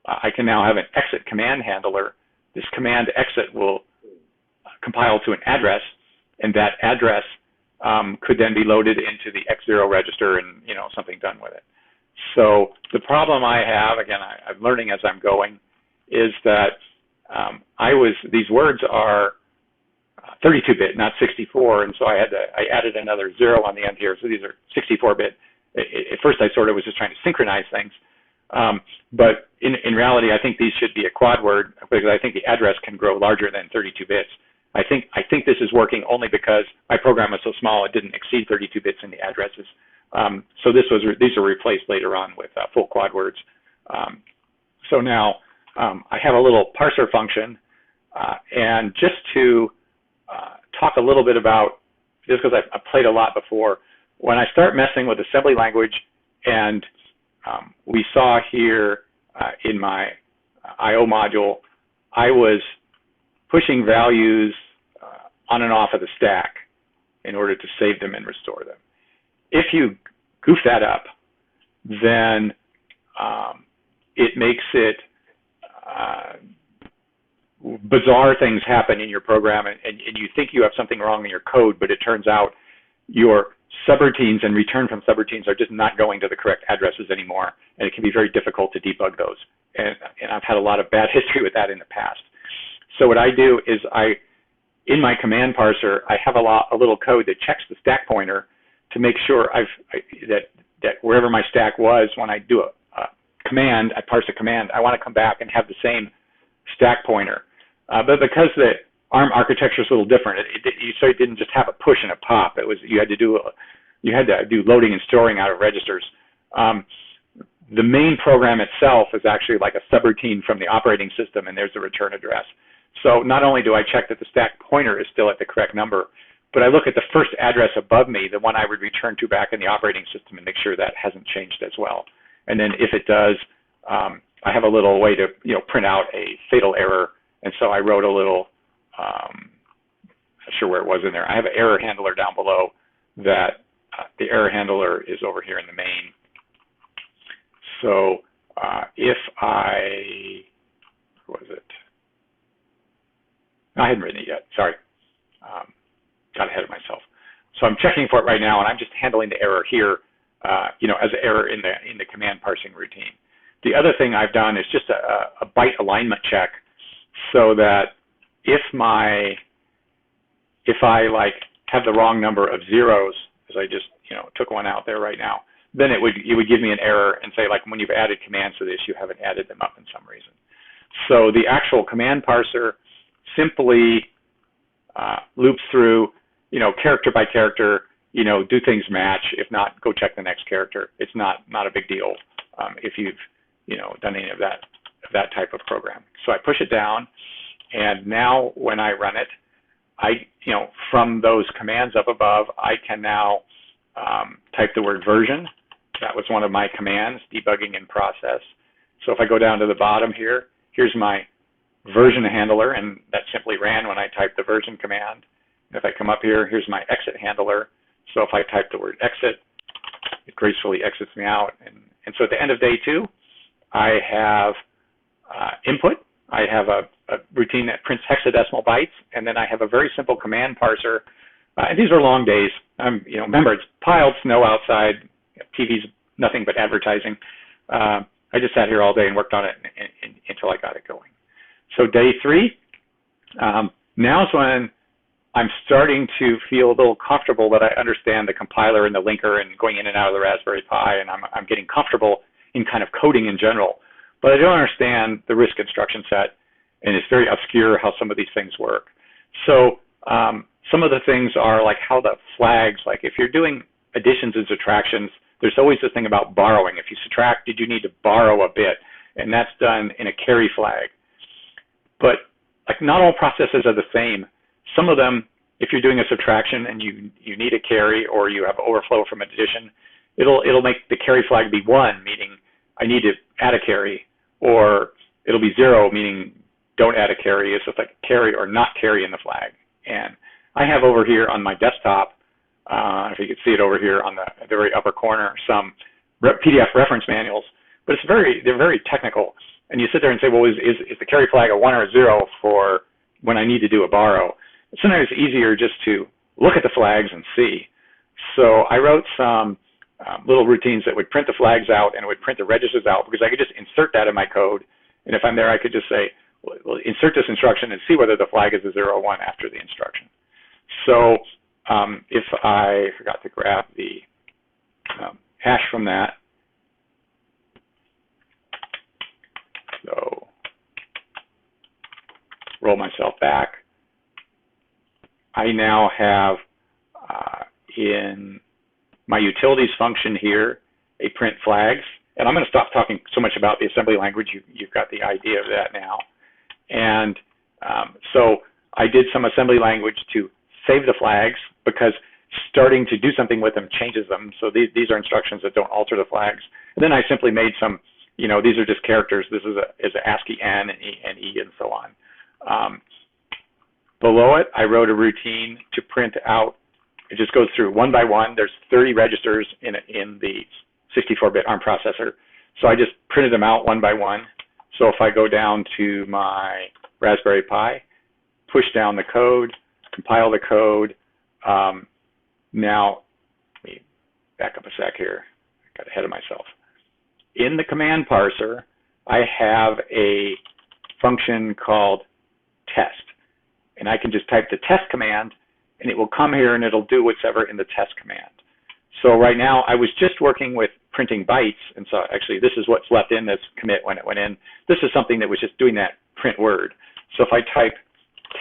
I can now have an exit command handler. This command exit will compile to an address, and that address could then be loaded into the X0 register and something done with it. So the problem I have, again, I'm learning as I'm going, is that these words are 32-bit, not 64, and so I added another 0 on the end here. So these are 64-bit. At first, I sort of was just trying to synchronize things, but in reality, I think these should be a quad word because I think the address can grow larger than 32 bits. I think this is working only because my program is so small it didn't exceed 32 bits in the addresses. So these are replaced later on with full quad words. So now I have a little parser function, and just to talk a little bit about this, because I've played a lot before, when I start messing with assembly language, and we saw here in my I/O module, I was pushing values on and off of the stack in order to save them and restore them. If you goof that up, then it makes it bizarre things happen in your program, and you think you have something wrong in your code, but it turns out you're subroutines and return from subroutines are just not going to the correct addresses anymore, and it can be very difficult to debug those. And I've had a lot of bad history with that in the past. So what I do is in my command parser, I have a little code that checks the stack pointer to make sure that wherever my stack was, when I do a command, I parse a command, I want to come back and have the same stack pointer. But because the ARM architecture is a little different, so it didn't just have a push and a pop. It was you had to do loading and storing out of registers. The main program itself is actually like a subroutine from the operating system, and there's the return address. So not only do I check that the stack pointer is still at the correct number, but I look at the first address above me, the one I would return to back in the operating system, and make sure that hasn't changed as well. And then if it does, I have a little way to print out a fatal error. And so I wrote a little, not sure where it was in there. I have an error handler down below that the error handler is over here in the main. So if where was it? I hadn't written it yet, sorry. Got ahead of myself. So I'm checking for it right now, and I'm just handling the error here, as an error in the command parsing routine. The other thing I've done is just a byte alignment check, so that if I like have the wrong number of zeros, as I just took one out there right now, then it would give me an error and say, like, when you've added commands to this, you haven't added them up in some reason. So the actual command parser simply loops through, character by character, do things match. If not, go check the next character. It's not a big deal if you've done any of that type of program. So I push it down, and now when I run it, from those commands up above, I can now type the word version. That was one of my commands, debugging in process. So if I go down to the bottom here, here's my version handler, and that simply ran when I typed the version command. If I come up here, here's my exit handler. So if I type the word exit, it gracefully exits me out. And so at the end of day 2, I have input. I have a routine that prints hexadecimal bytes, and then I have a very simple command parser. And these are long days. Remember, it's piled snow outside. TV's nothing but advertising. I just sat here all day and worked on it until I got it going. So day 3, now is when I'm starting to feel a little comfortable that I understand the compiler and the linker and going in and out of the Raspberry Pi, and I'm getting comfortable in kind of coding in general. But I don't understand the RISC instruction set, and it's very obscure how some of these things work. So some of the things are like how the flags, like if you're doing additions and subtractions, there's always this thing about borrowing. If you subtract, did you need to borrow a bit? And that's done in a carry flag. But like not all processes are the same. Some of them, if you're doing a subtraction and you need a carry or you have overflow from addition, it'll make the carry flag be 1, meaning I need to add a carry, or it'll be 0, meaning don't add a carry. It's just like carry or not carry in the flag. And I have over here on my desktop, if you can see it over here on the very upper corner, some PDF reference manuals, but they're very technical. And you sit there and say, well, is the carry flag a 1 or a 0 for when I need to do a borrow? Sometimes it's easier just to look at the flags and see. So I wrote some little routines that would print the flags out and it would print the registers out, because I could just insert that in my code. And if I'm there, I could just say, well, insert this instruction and see whether the flag is a 0 or 1 after the instruction. So if I forgot to grab the hash from that, so roll myself back, I now have in my utilities function here a print flags. And I'm going to stop talking so much about the assembly language. You've got the idea of that now. And so I did some assembly language to save the flags, because starting to do something with them changes them. So these are instructions that don't alter the flags. And then I simply made some, these are just characters. This is an ASCII N and E and so on. Below it, I wrote a routine to print out. It just goes through one by one. There's 30 registers in the 64-bit ARM processor. So I just printed them out one by one. So if I go down to my Raspberry Pi, push down the code, compile the code. Now, let me back up a sec here. I got ahead of myself. In the command parser, I have a function called test. And I can just type the test command, and it will come here and it'll do whatever in the test command. So right now, I was just working with printing bytes, and so actually this is what's left in this commit when it went in. This is something that was just doing that print word. So if I type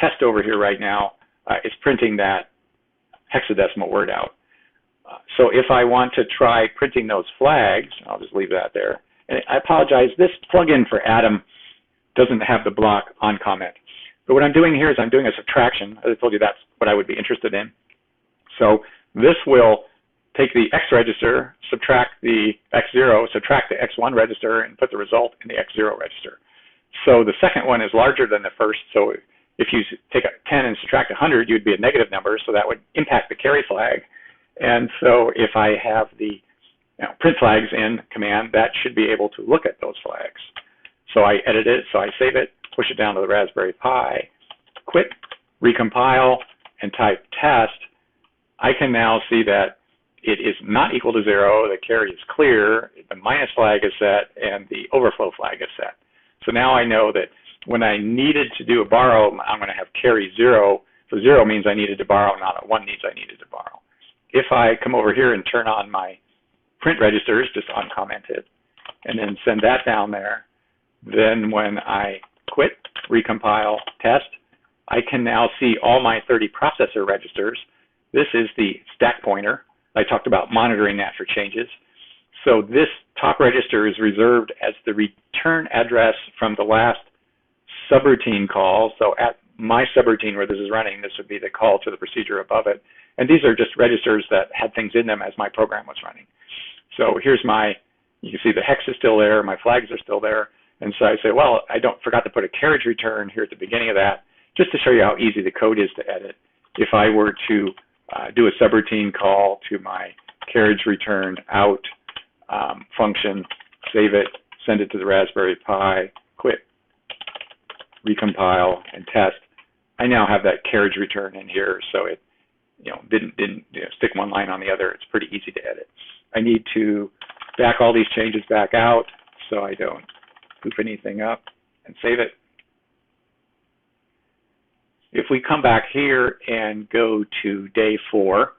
test over here right now, it's printing that hexadecimal word out. So if I want to try printing those flags, I'll just leave that there. And I apologize, this plugin for Atom doesn't have the block on comment. But what I'm doing here is I'm doing a subtraction. As I told you, that's what I would be interested in. So this will take the X register, subtract the X0, subtract the X1 register, and put the result in the X0 register. So the second one is larger than the first. So if you take a 10 and subtract 100, you'd be a negative number. So that would impact the carry flag. And so if I have the print flags in command, that should be able to look at those flags. So I edit it, so I save it, push it down to the Raspberry Pi, quit, recompile, and type test. I can now see that it is not equal to 0, the carry is clear, the minus flag is set, and the overflow flag is set. So now I know that when I needed to do a borrow, I'm going to have carry 0. So 0 means I needed to borrow, not a 1 means I needed to borrow. If I come over here and turn on my print registers, just uncommented, and then send that down there, then when I quit, recompile, test, I can now see all my 30 processor registers. This is the stack pointer. I talked about monitoring that for changes. So this top register is reserved as the return address from the last subroutine call. So at my subroutine where this is running, this would be the call to the procedure above it. And these are just registers that had things in them as my program was running. So here's my, you can see the hex is still there, my flags are still there. And so I say, well, I forgot to put a carriage return here at the beginning of that, just to show you how easy the code is to edit. If I were to do a subroutine call to my carriage return out function, save it, send it to the Raspberry Pi, quit, recompile, and test, I now have that carriage return in here, so it didn't stick one line on the other. It's pretty easy to edit. I need to back all these changes back out so I don't goof anything up, and save it. If we come back here and go to day 4,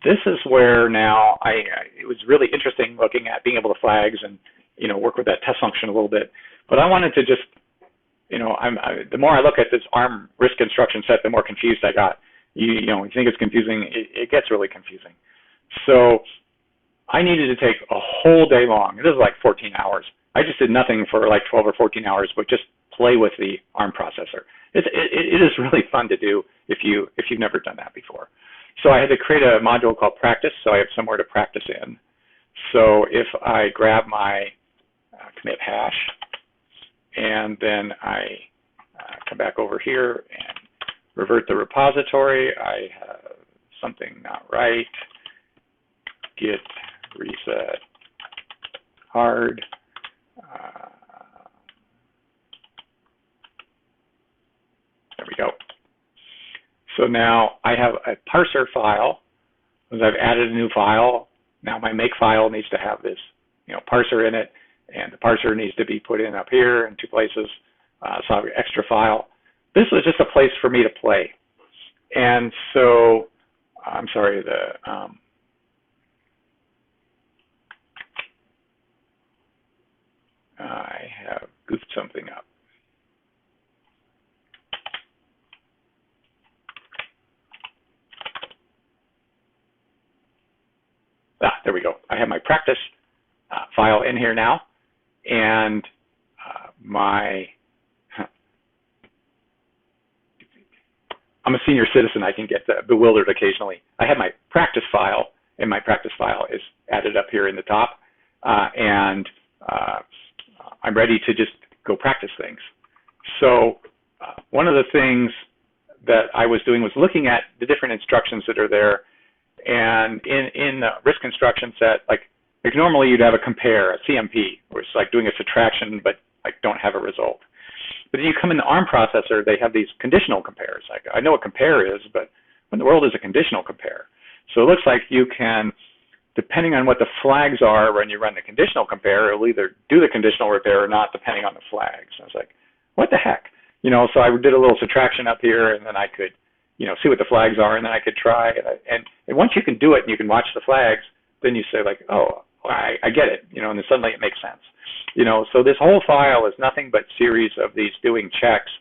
this is where now it was really interesting looking at being able to flags and work with that test function a little bit. But I wanted to just the more I look at this ARM RISC instruction set, the more confused I got. You think it's confusing, it gets really confusing. So I needed to take a whole day long. This is like 14 hours. I just did nothing for like 12 or 14 hours, but just play with the ARM processor. It is really fun to do if you've never done that before. So I had to create a module called practice, so I have somewhere to practice in. So if I grab my commit hash, and then I come back over here and revert the repository, I have something not right, git reset hard. There we go. So now I have a parser file, because I've added a new file. Now my make file needs to have this parser in it, and the parser needs to be put in up here in 2 places. So I have an extra file. This was just a place for me to play. And so, I'm sorry, I have goofed something up. There we go. I have my practice file in here now, and I'm a senior citizen. I can get bewildered occasionally. I have my practice file, and my practice file is added up here in the top, and I'm ready to just go practice things. So one of the things that I was doing was looking at the different instructions that are there. And in the RISC instruction set, like normally you'd have a compare, a CMP, where it's like doing a subtraction but like don't have a result. But then you come in the ARM processor, they have these conditional compares. Like I know what compare is, but what in the world is a conditional compare? So it looks like you can depending on what the flags are when you run the conditional compare, it'll either do the conditional repair or not, depending on the flags. I was like, what the heck? You know, so I did a little subtraction up here, and then I could, you know, see what the flags are, and then I could try. And once you can do it and you can watch the flags, then you say like, oh, I get it, you know, and then suddenly it makes sense. You know, so this whole file is nothing but series of these doing checks.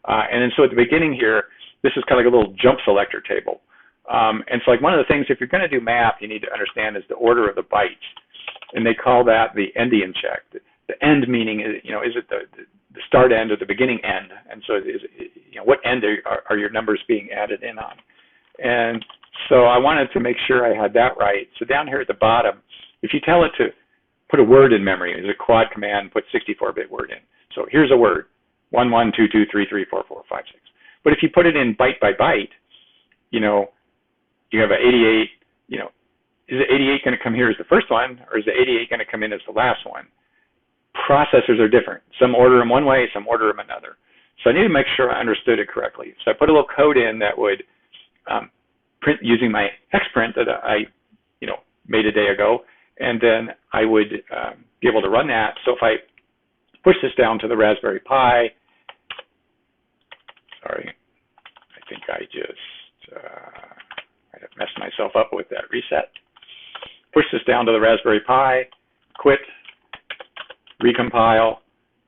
And then so at the beginning here, this is kind of like a little jump selector table. And so like one of the things, if you're going to do math, you need to understand is the order of the bytes. And they call that the endian check. The end meaning is, you know, is it the start end or the beginning end? And so is, you know, what end are your numbers being added in on? And so I wanted to make sure I had that right. So down here at the bottom, if you tell it to put a word in memory, there's a quad command, put 64-bit word in. So here's a word, 1, 1, 2, 2, 3, 3, 4, 4, 5, 6. But if you put it in byte by byte, you know, you have an 88, you know, is the 88 going to come here as the first one, or is the 88 going to come in as the last one? Processors are different. Some order them one way, some order them another. So I need to make sure I understood it correctly. So I put a little code in that would print using my xprint that I, you know, made a day ago, and then I would be able to run that. So if I push this down to the Raspberry Pi, sorry, I think I just I messed myself up with that reset. Push this down to the Raspberry Pi, quit, recompile,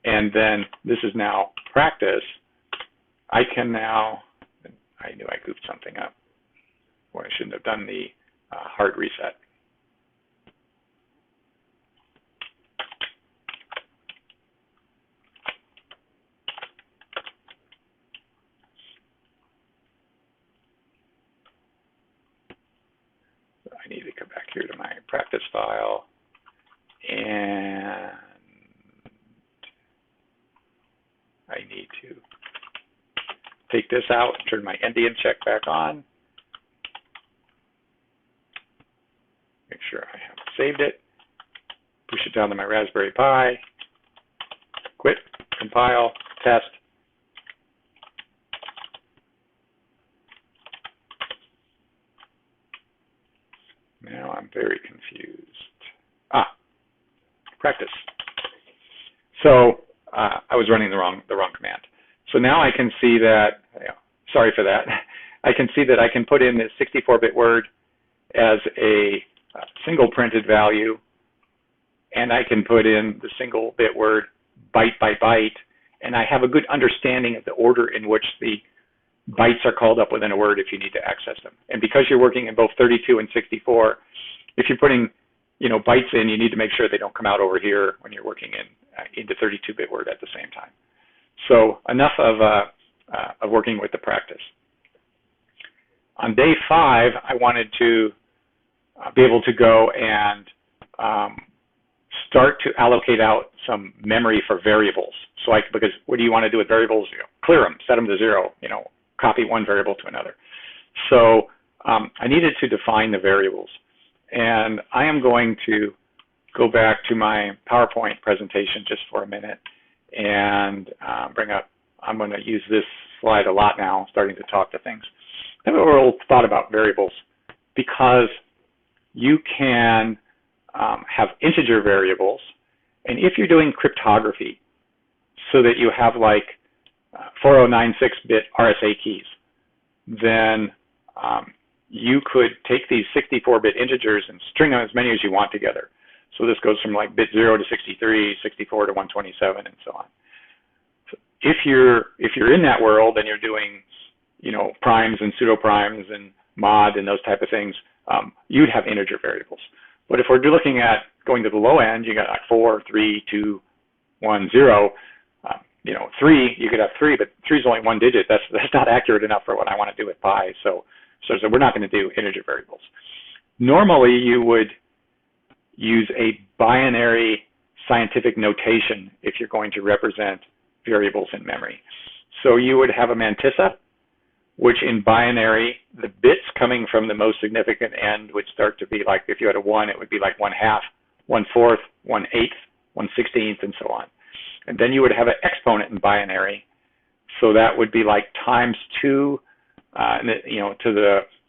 and then this is now practice. I can now, I knew I goofed something up, or I shouldn't have done the hard reset. I need to come back here to my practice file, and I need to take this out, turn my endian check back on, make sure I have saved it, push it down to my Raspberry Pi, quit, compile, test. Now I'm very confused. Practice. So I was running the wrong command. So now I can see that, sorry for that, I can see that I can put in this 64-bit word as a single printed value, and I can put in the single bit word byte by byte, and I have a good understanding of the order in which the bytes are called up within a word if you need to access them. And because you're working in both 32 and 64, if you're putting, you know, bytes in, you need to make sure they don't come out over here when you're working into 32-bit word at the same time. So enough of working with the practice. On day 5, I wanted to be able to go and start to allocate out some memory for variables. So because what do you want to do with variables? You know, clear them, set them to 0, you know, copy one variable to another. So I needed to define the variables. And I am going to go back to my PowerPoint presentation just for a minute and bring up, I'm going to use this slide a lot now, starting to talk to things. I have a little thought about variables because you can have integer variables. And if you're doing cryptography so that you have like 4096-bit RSA keys, then you could take these 64-bit integers and string them as many as you want together. So this goes from like bit 0 to 63, 64 to 127, and so on. So if you're in that world and you're doing, you know, primes and pseudo primes and mod and those type of things, you'd have integer variables. But if we're looking at going to the low end, you got like 4, 3, 2, 1, 0. You know, 3, you could have 3, but 3 is only one digit. That's not accurate enough for what I want to do with pi. So we're not going to do integer variables. Normally, you would use a binary scientific notation if you're going to represent variables in memory. So you would have a mantissa, which in binary, the bits coming from the most significant end would start to be like, if you had a 1, it would be like 1/2, 1/4, 1/8, 1/16, and so on. And then you would have an exponent in binary. So that would be like times 2, you know,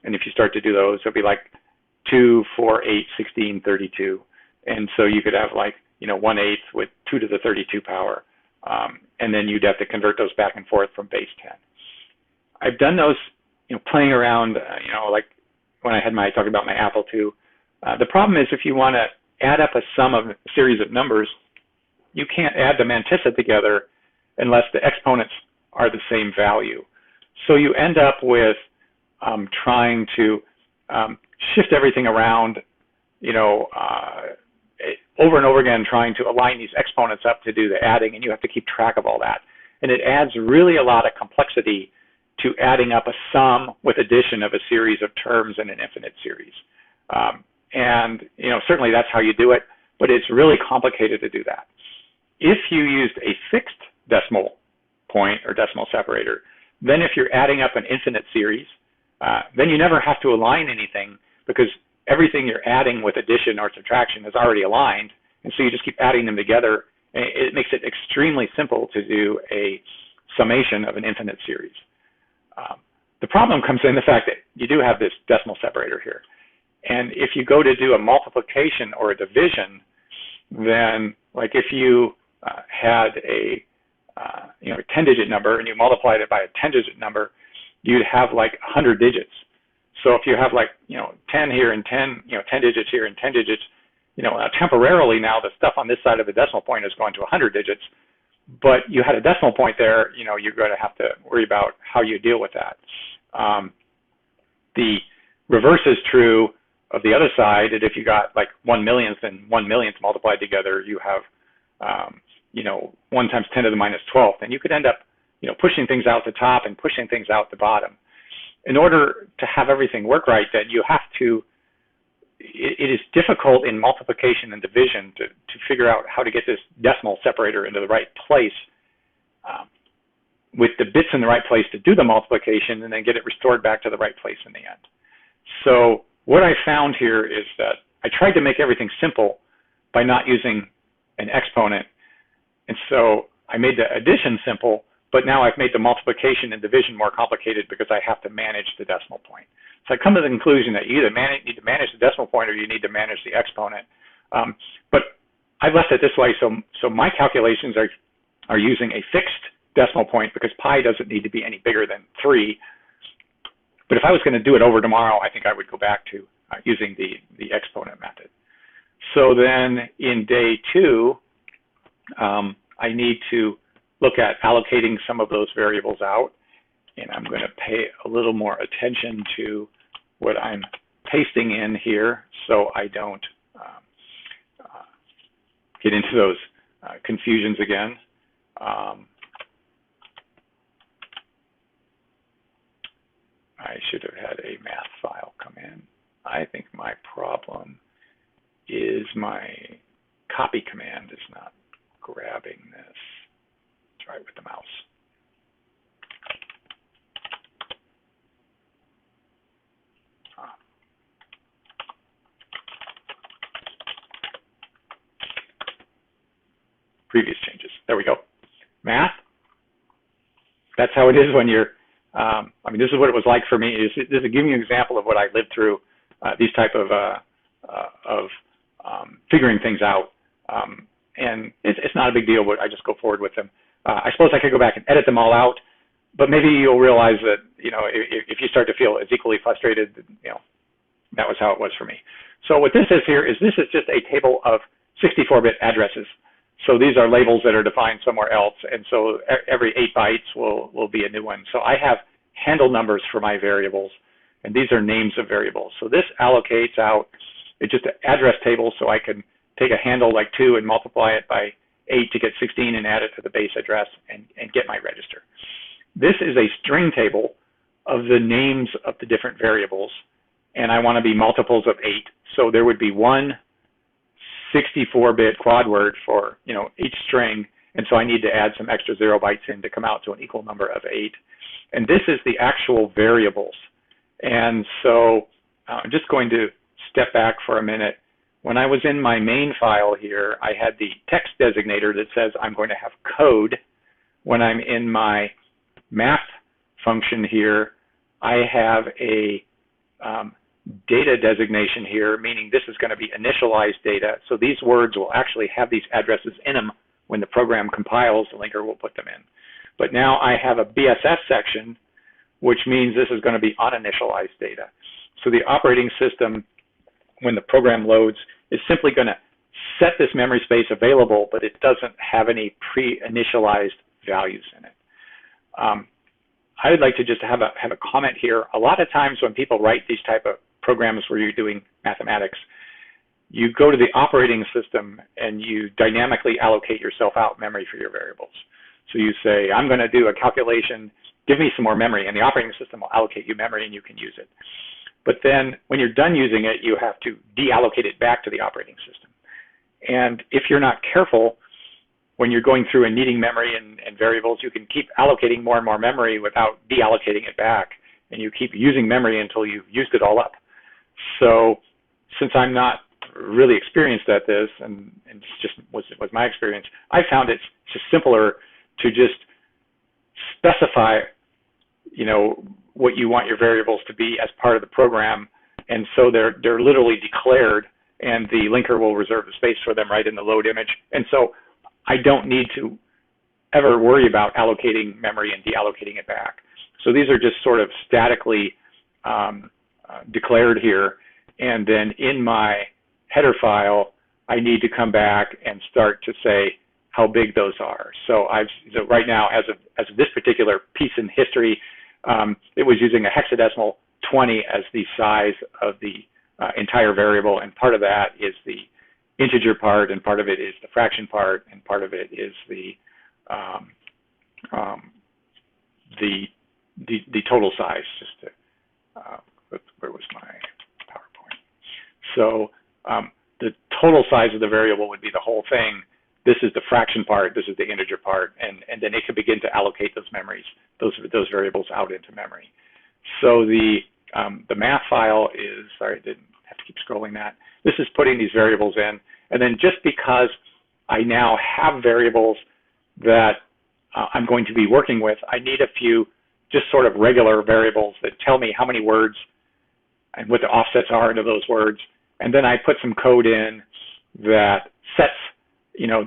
and if you start to do those, it'll be like 2, 4, 8, 16, 32. And so you could have like, 1/8 with 2 to the 32 power. And then you'd have to convert those back and forth from base 10. I've done those, playing around, like when I talked about my Apple II. The problem is if you want to add up a sum of a series of numbers, you can't add the mantissa together unless the exponents are the same value. So you end up with trying to shift everything around, over and over again, trying to align these exponents up to do the adding, and you have to keep track of all that. And it adds really a lot of complexity to adding up a sum with addition of a series of terms in an infinite series. And certainly that's how you do it, but it's really complicated to do that. If you used a fixed decimal point or decimal separator, then if you're adding up an infinite series, then you never have to align anything because everything you're adding with addition or subtraction is already aligned, and so you just keep adding them together, and it makes it extremely simple to do a summation of an infinite series. The problem comes in the fact that you do have this decimal separator here, and if you go to do a multiplication or a division, then like if you had a 10-digit number and you multiplied it by a 10-digit number, you'd have like 100 digits. So if you have like 10 here and 10 digits here and 10 digits, temporarily now the stuff on this side of the decimal point is going to 100 digits, but you had a decimal point there, you're going to have to worry about how you deal with that. The reverse is true of the other side, that if you got like 1/millionth and 1/millionth multiplied together, you have 1 times 10 to the minus 12th, and you could end up pushing things out the top and pushing things out the bottom. In order to have everything work right, then you have to, it is difficult in multiplication and division to figure out how to get this decimal separator into the right place with the bits in the right place to do the multiplication and then get it restored back to the right place in the end. So what I found here is that I tried to make everything simple by not using an exponent, and so I made the addition simple, but now I've made the multiplication and division more complicated because I have to manage the decimal point. So I come to the conclusion that you either need to manage the decimal point or you need to manage the exponent. But I left it this way, so my calculations are using a fixed decimal point because pi doesn't need to be any bigger than 3. But if I was going to do it over tomorrow, I think I would go back to using the exponent method. So then in day 2, I need to look at allocating some of those variables out, and I'm going to pay a little more attention to what I'm pasting in here so I don't get into those confusions again. I should have had a math file come in. I think my problem is my copy command is not grabbing this. Try it with the mouse. Previous changes. There we go. Math. That's how it is when you're, this is what it was like for me. This is giving you an example of what I lived through, these type of figuring things out. And it's not a big deal, but I just go forward with them. I suppose I could go back and edit them all out, but maybe you'll realize that, if you start to feel as equally frustrated, that was how it was for me. So what this is here is this is just a table of 64-bit addresses. So these are labels that are defined somewhere else, and so every 8 bytes will be a new one. So I have handle numbers for my variables, and these are names of variables. So this allocates out, it's just an address table, so I can take a handle like 2 and multiply it by 8 to get 16 and add it to the base address and get my register. This is a string table of the names of the different variables, and I want to be multiples of 8. So there would be one 64-bit quad word for each string, and so I need to add some extra 0 bytes in to come out to an equal number of 8. And this is the actual variables. And so I'm just going to step back for a minute. When I was in my main file here, I had the text designator that says I'm going to have code. When I'm in my math function here, I have a data designation here, meaning this is going to be initialized data. So these words will actually have these addresses in them. When the program compiles, the linker will put them in. But now I have a BSS section, which means this is going to be uninitialized data. So the operating system, when the program loads, is simply going to set this memory space available, but it doesn't have any pre-initialized values in it. I would like to just have a comment here. A lot of times when people write these type of programs where you're doing mathematics, you go to the operating system and you dynamically allocate yourself out memory for your variables. So you say, I'm going to do a calculation, give me some more memory, and the operating system will allocate you memory and you can use it. But then when you're done using it, you have to deallocate it back to the operating system. And if you're not careful, when you're going through and needing memory and variables, you can keep allocating more and more memory without deallocating it back. And you keep using memory until you've used it all up. So since I'm not really experienced at this, and it just was my experience, I found it's just simpler to just specify, what you want your variables to be as part of the program. And so they're literally declared, and the linker will reserve the space for them right in the load image. And so I don't need to ever worry about allocating memory and deallocating it back. So these are just sort of statically declared here. And then in my header file, I need to come back and start to say how big those are. So right now, as of this particular piece in history, it was using a hexadecimal 20 as the size of the entire variable, and part of that is the integer part, and part of it is the fraction part, and part of it is the total size. Just to, where was my PowerPoint? So the total size of the variable would be the whole thing. This is the fraction part, this is the integer part, and then it can begin to allocate those memories, those variables out into memory. So the math file is, sorry, I didn't have to keep scrolling that. This is putting these variables in, and then just because I now have variables that I'm going to be working with, I need a few just sort of regular variables that tell me how many words and what the offsets are into those words, and then I put some code in that sets,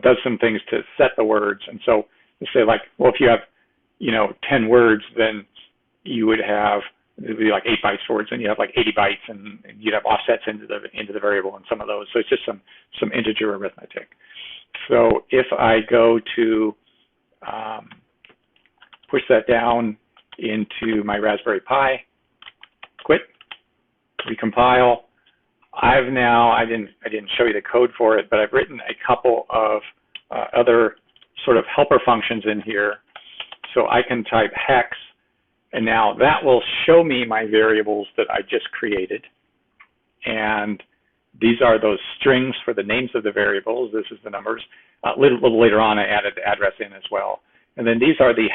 does some things to set the words. And so let's say, like, well, if you have 10 words, then you would have, it would be like 8 bytes for words, and you have like 80 bytes, and you'd have offsets into the variable in some of those. So it's just some integer arithmetic. So if I go to push that down into my Raspberry Pi, quit, recompile, I didn't show you the code for it, but I've written a couple of other sort of helper functions in here. So I can type hex, and now that will show me my variables that I just created. And these are those strings for the names of the variables. This is the numbers. A little later on, I added the address in as well. And then these are the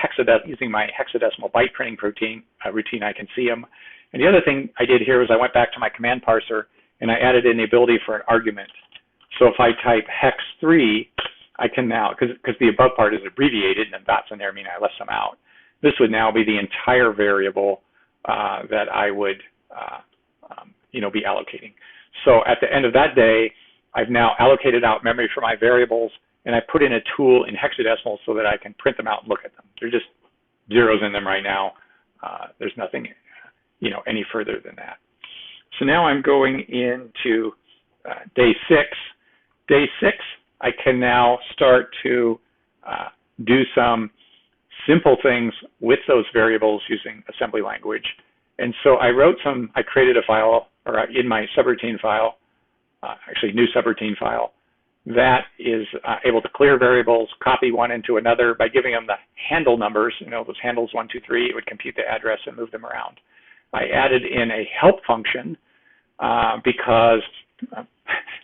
using my hexadecimal byte printing routine, I can see them. And the other thing I did here is I went back to my command parser, and I added in the ability for an argument. So if I type hex 3, I can now, because the above part is abbreviated and dots in there mean I left some out, this would now be the entire variable that I would be allocating. So at the end of that day, I've now allocated out memory for my variables, and I put in a tool in hexadecimal so that I can print them out and look at them. They're just zeros in them right now. There's nothing any further than that. So now I'm going into day 6. Day 6, I can now start to do some simple things with those variables using assembly language. And so I created a file, or in my subroutine file, actually new subroutine file, that is able to clear variables, copy one into another by giving them the handle numbers, those handles 1, 2, 3, it would compute the address and move them around. I added in a help function because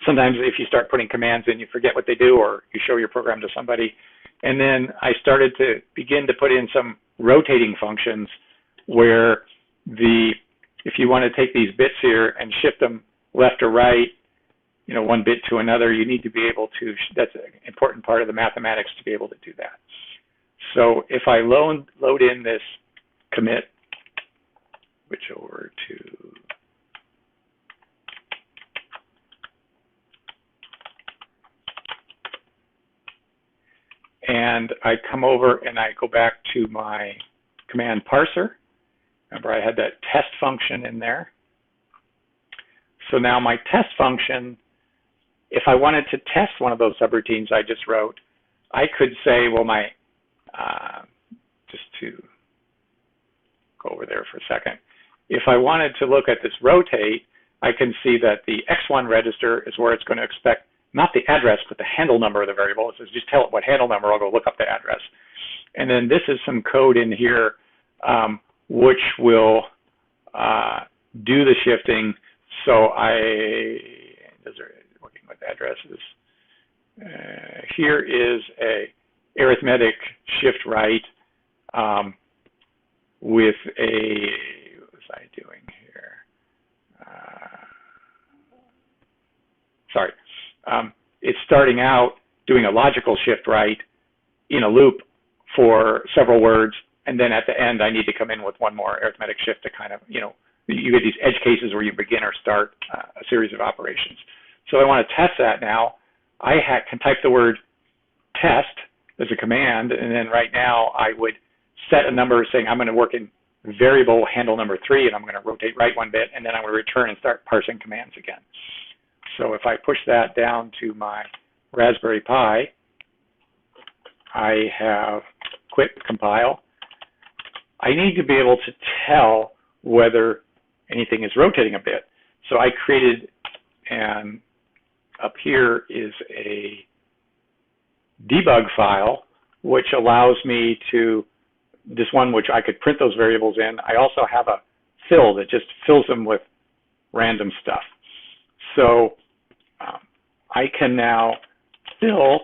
sometimes if you start putting commands in, you forget what they do, or you show your program to somebody. And then I started to begin to put in some rotating functions where if you want to take these bits here and shift them left or right, one bit to another, you need to be able to, that's an important part of the mathematics to be able to do that. So if I load in this commit, switch over to and I come over and I go back to my command parser. Remember, I had that test function in there. So now my test function, if I wanted to test one of those subroutines I just wrote, I could say, well, just to go over there for a second, if I wanted to look at this rotate, I can see that the X1 register is where it's going to expect not the address, but the handle number of the variable. It says just tell it what handle number, I'll go look up the address. And then this is some code in here which will do the shifting. So those are working with addresses. Here is a arithmetic shift right with a, what was I doing here? Sorry. It's starting out doing a logical shift right in a loop for several words, and then at the end I need to come in with one more arithmetic shift to kind of, you get these edge cases where you begin or start a series of operations. So I want to test that now. I can type the word test as a command, and then right now I would set a number saying I'm going to work in variable handle number 3, and I'm going to rotate right one bit, and then I'm going to return and start parsing commands again. So if I push that down to my Raspberry Pi, I have quit compile. I need to be able to tell whether anything is rotating a bit. So I created, and up here is a debug file, which allows me to, this one which I could print those variables in. I also have a fill that just fills them with random stuff. So I can now fill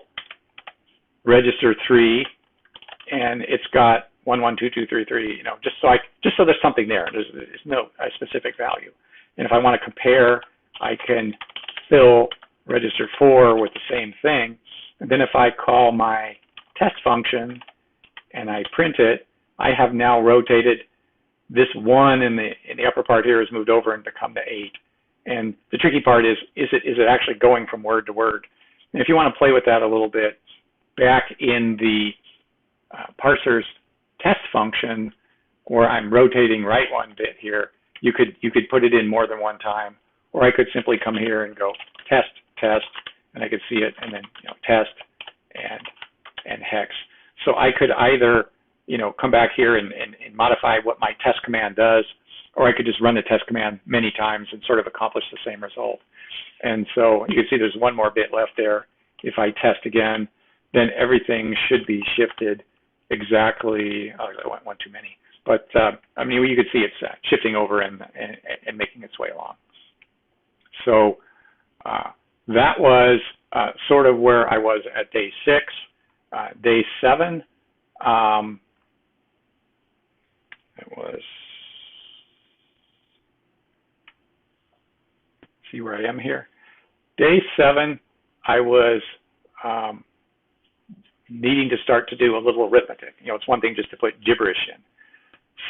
register 3, and it's got 1, 1, 2, 2, 3, 3. Just so there's something there. There's no specific value. And if I want to compare, I can fill register 4 with the same thing. And then if I call my test function and I print it, I have now rotated this 1 in the upper part here has moved over and become the 8. And the tricky part is it actually going from word to word? And if you want to play with that a little bit, back in the parser's test function, where I'm rotating right one bit here, you could put it in more than one time, or I could simply come here and go test, test, and I could see it, and then test and hex. So I could either come back here and modify what my test command does, or I could just run the test command many times and sort of accomplish the same result. And so you can see there's one more bit left there. If I test again, then everything should be shifted exactly. Oh, I went one too many. But I mean, you could see it's shifting over and making its way along. So that was sort of where I was at day 6. Day 7, it was, see where I am here. Day 7, I was needing to start to do a little arithmetic. It's one thing just to put gibberish in.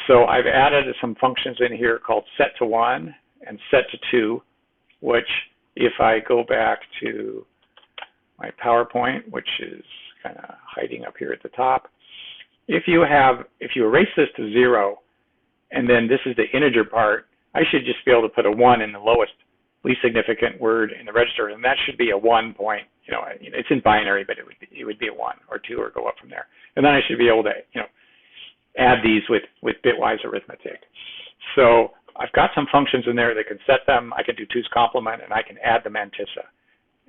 So I've added some functions in here called set to 1 and set to 2, which if I go back to my PowerPoint, which is kind of hiding up here at the top, if you erase this to 0, and then this is the integer part, I should just be able to put a 1 in the lowest, least significant word in the register, and that should be a 1 point. It's in binary, but it would be a 1 or 2 or go up from there. And then I should be able to, add these with bitwise arithmetic. So I've got some functions in there that can set them. I can do 2's complement, and I can add the mantissa.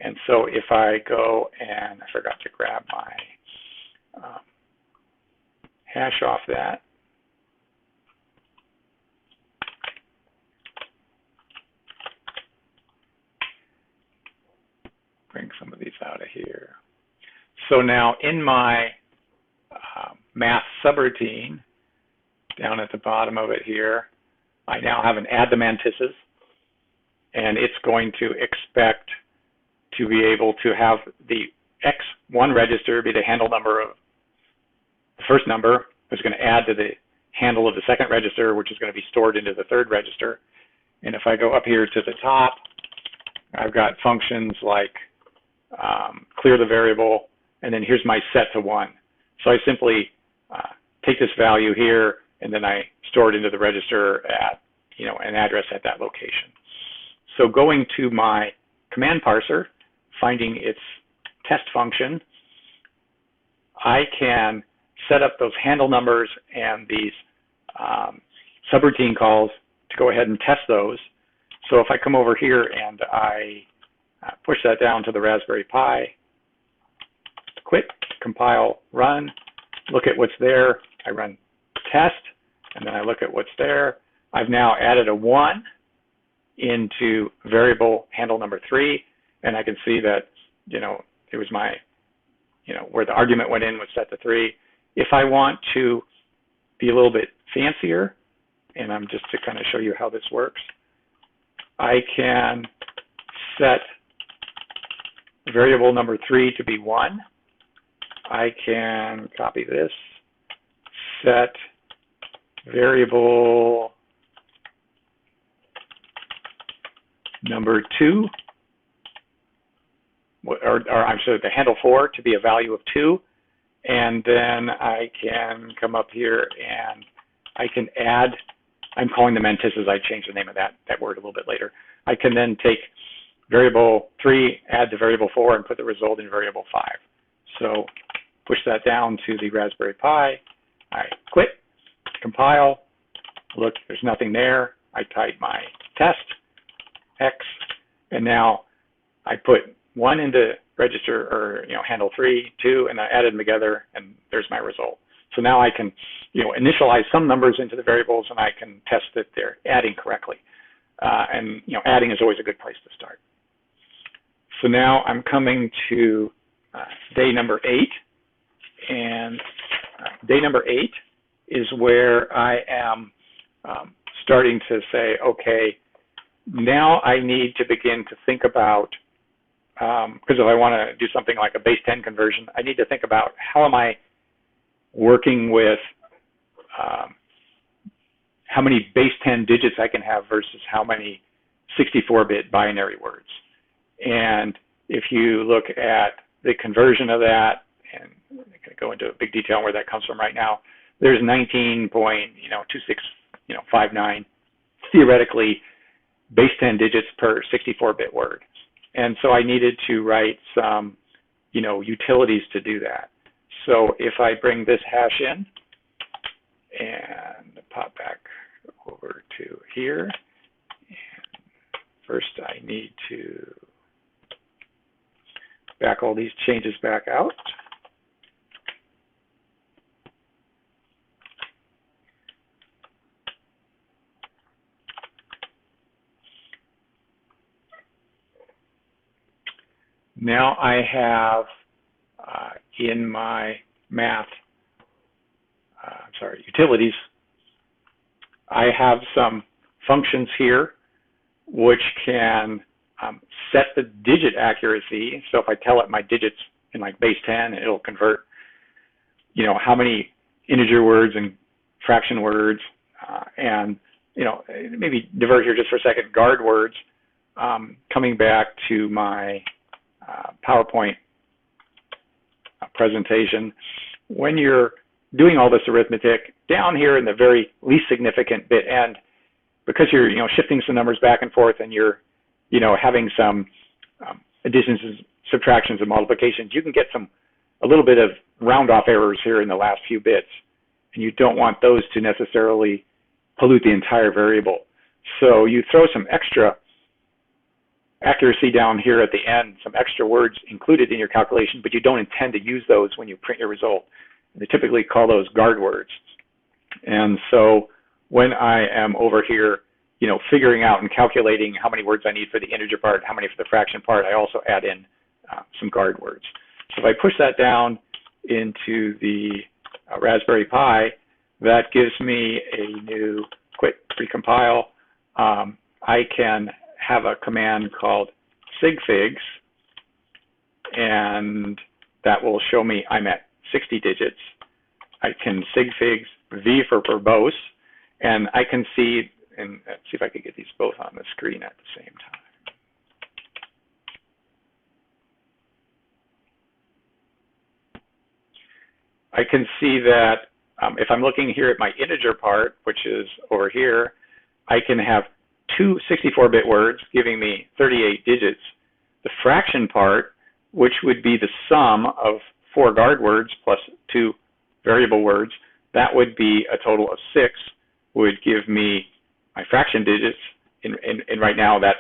And so if I go and I forgot to grab my hash off that. Bring some of these out of here. So now in my math subroutine, down at the bottom of it here, I now have an add the mantissas, and it's going to expect to be able to have the X1 register be the handle number of the first number, which is going to add to the handle of the second register, which is going to be stored into the third register. And if I go up here to the top, I've got functions like clear the variable and then here's my set to 1. So I simply take this value here, and then I store it into the register at an address at that location. So going to my command parser, finding its test function, I can set up those handle numbers and these subroutine calls to go ahead and test those. So if I come over here and I push that down to the Raspberry Pi, quit, compile, run, look at what's there, I run test, and then I look at what's there. I've now added a 1 into variable handle number 3, and I can see that, it was my, where the argument went in was set to 3. If I want to be a little bit fancier, and I'm just to kind of show you how this works, I can set variable number 3 to be 1. I can copy this, set variable number 2, or I'm sorry, the handle 4 to be a value of 2, and then I can come up here and I can add, I'm calling them mantisses, I changed the name of that word a little bit later. I can then take variable 3, add to variable 4, and put the result in variable 5. So push that down to the Raspberry Pi, I quit, compile, look, there's nothing there. I type my test, X, and now I put 1 into register, or handle 3, 2, and I added them together, and there's my result. So now I can initialize some numbers into the variables, and I can test that they're adding correctly. And adding is always a good place to start. So now I'm coming to day number 8, and day number 8 is where I am starting to say, okay, now I need to begin to think about, because if I want to do something like a base 10 conversion, I need to think about how am I working with how many base 10 digits I can have versus how many 64-bit binary words. And if you look at the conversion of that, and I'm going to go into big detail on where that comes from right now, there's 19.2659 theoretically base 10 digits per 64-bit word. And so I needed to write some, utilities to do that. So if I bring this hash in and pop back over to here, and first I need to back all these changes back out. Now I have in my math, utilities, I have some functions here which can set the digit accuracy. So if I tell it my digits in like base 10, it'll convert, how many integer words and fraction words, and, maybe divert here just for a second, guard words, coming back to my PowerPoint presentation. When you're doing all this arithmetic, down here in the very least significant bit end, because you're shifting some numbers back and forth, and you're having some additions and subtractions and multiplications, you can get a little bit of round off errors here in the last few bits, and you don't want those to necessarily pollute the entire variable. So you throw some extra accuracy down here at the end, some extra words included in your calculation, but you don't intend to use those when you print your result. They typically call those guard words. And so when I am over here, figuring out and calculating how many words I need for the integer part, how many for the fraction part, I also add in some guard words. So if I push that down into the Raspberry Pi, that gives me a new quit recompile. I can have a command called sigfigs, and that will show me I'm at 60 digits. I can sigfigs V for verbose, and I can see, and let's see if I could get these both on the screen at the same time. I can see that if I'm looking here at my integer part, which is over here, I can have two 64-bit words giving me 38 digits. The fraction part, which would be the sum of 4 guard words plus 2 variable words, that would be a total of 6, would give me my fraction digits. And right now, that's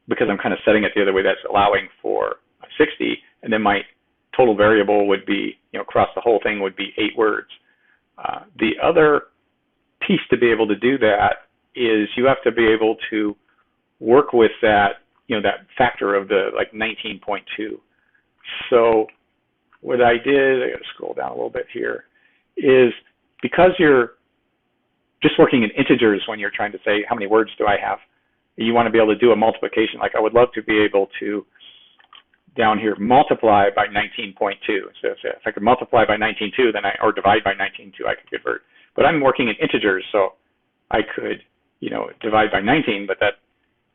because I'm kind of setting it the other way, that's allowing for 60. And then my total variable would be, across the whole thing would be 8 words. The other piece to be able to do that is you have to be able to work with that, that factor of the 19.2. So what I did, I got to scroll down a little bit here, is because you're just working in integers when you're trying to say how many words do I have, you want to be able to do a multiplication. Like I would love to be able to, down here, multiply by 19.2. So if I could multiply by 19.2, then or divide by 19.2, I could convert. But I'm working in integers, so I could, divide by 19, but that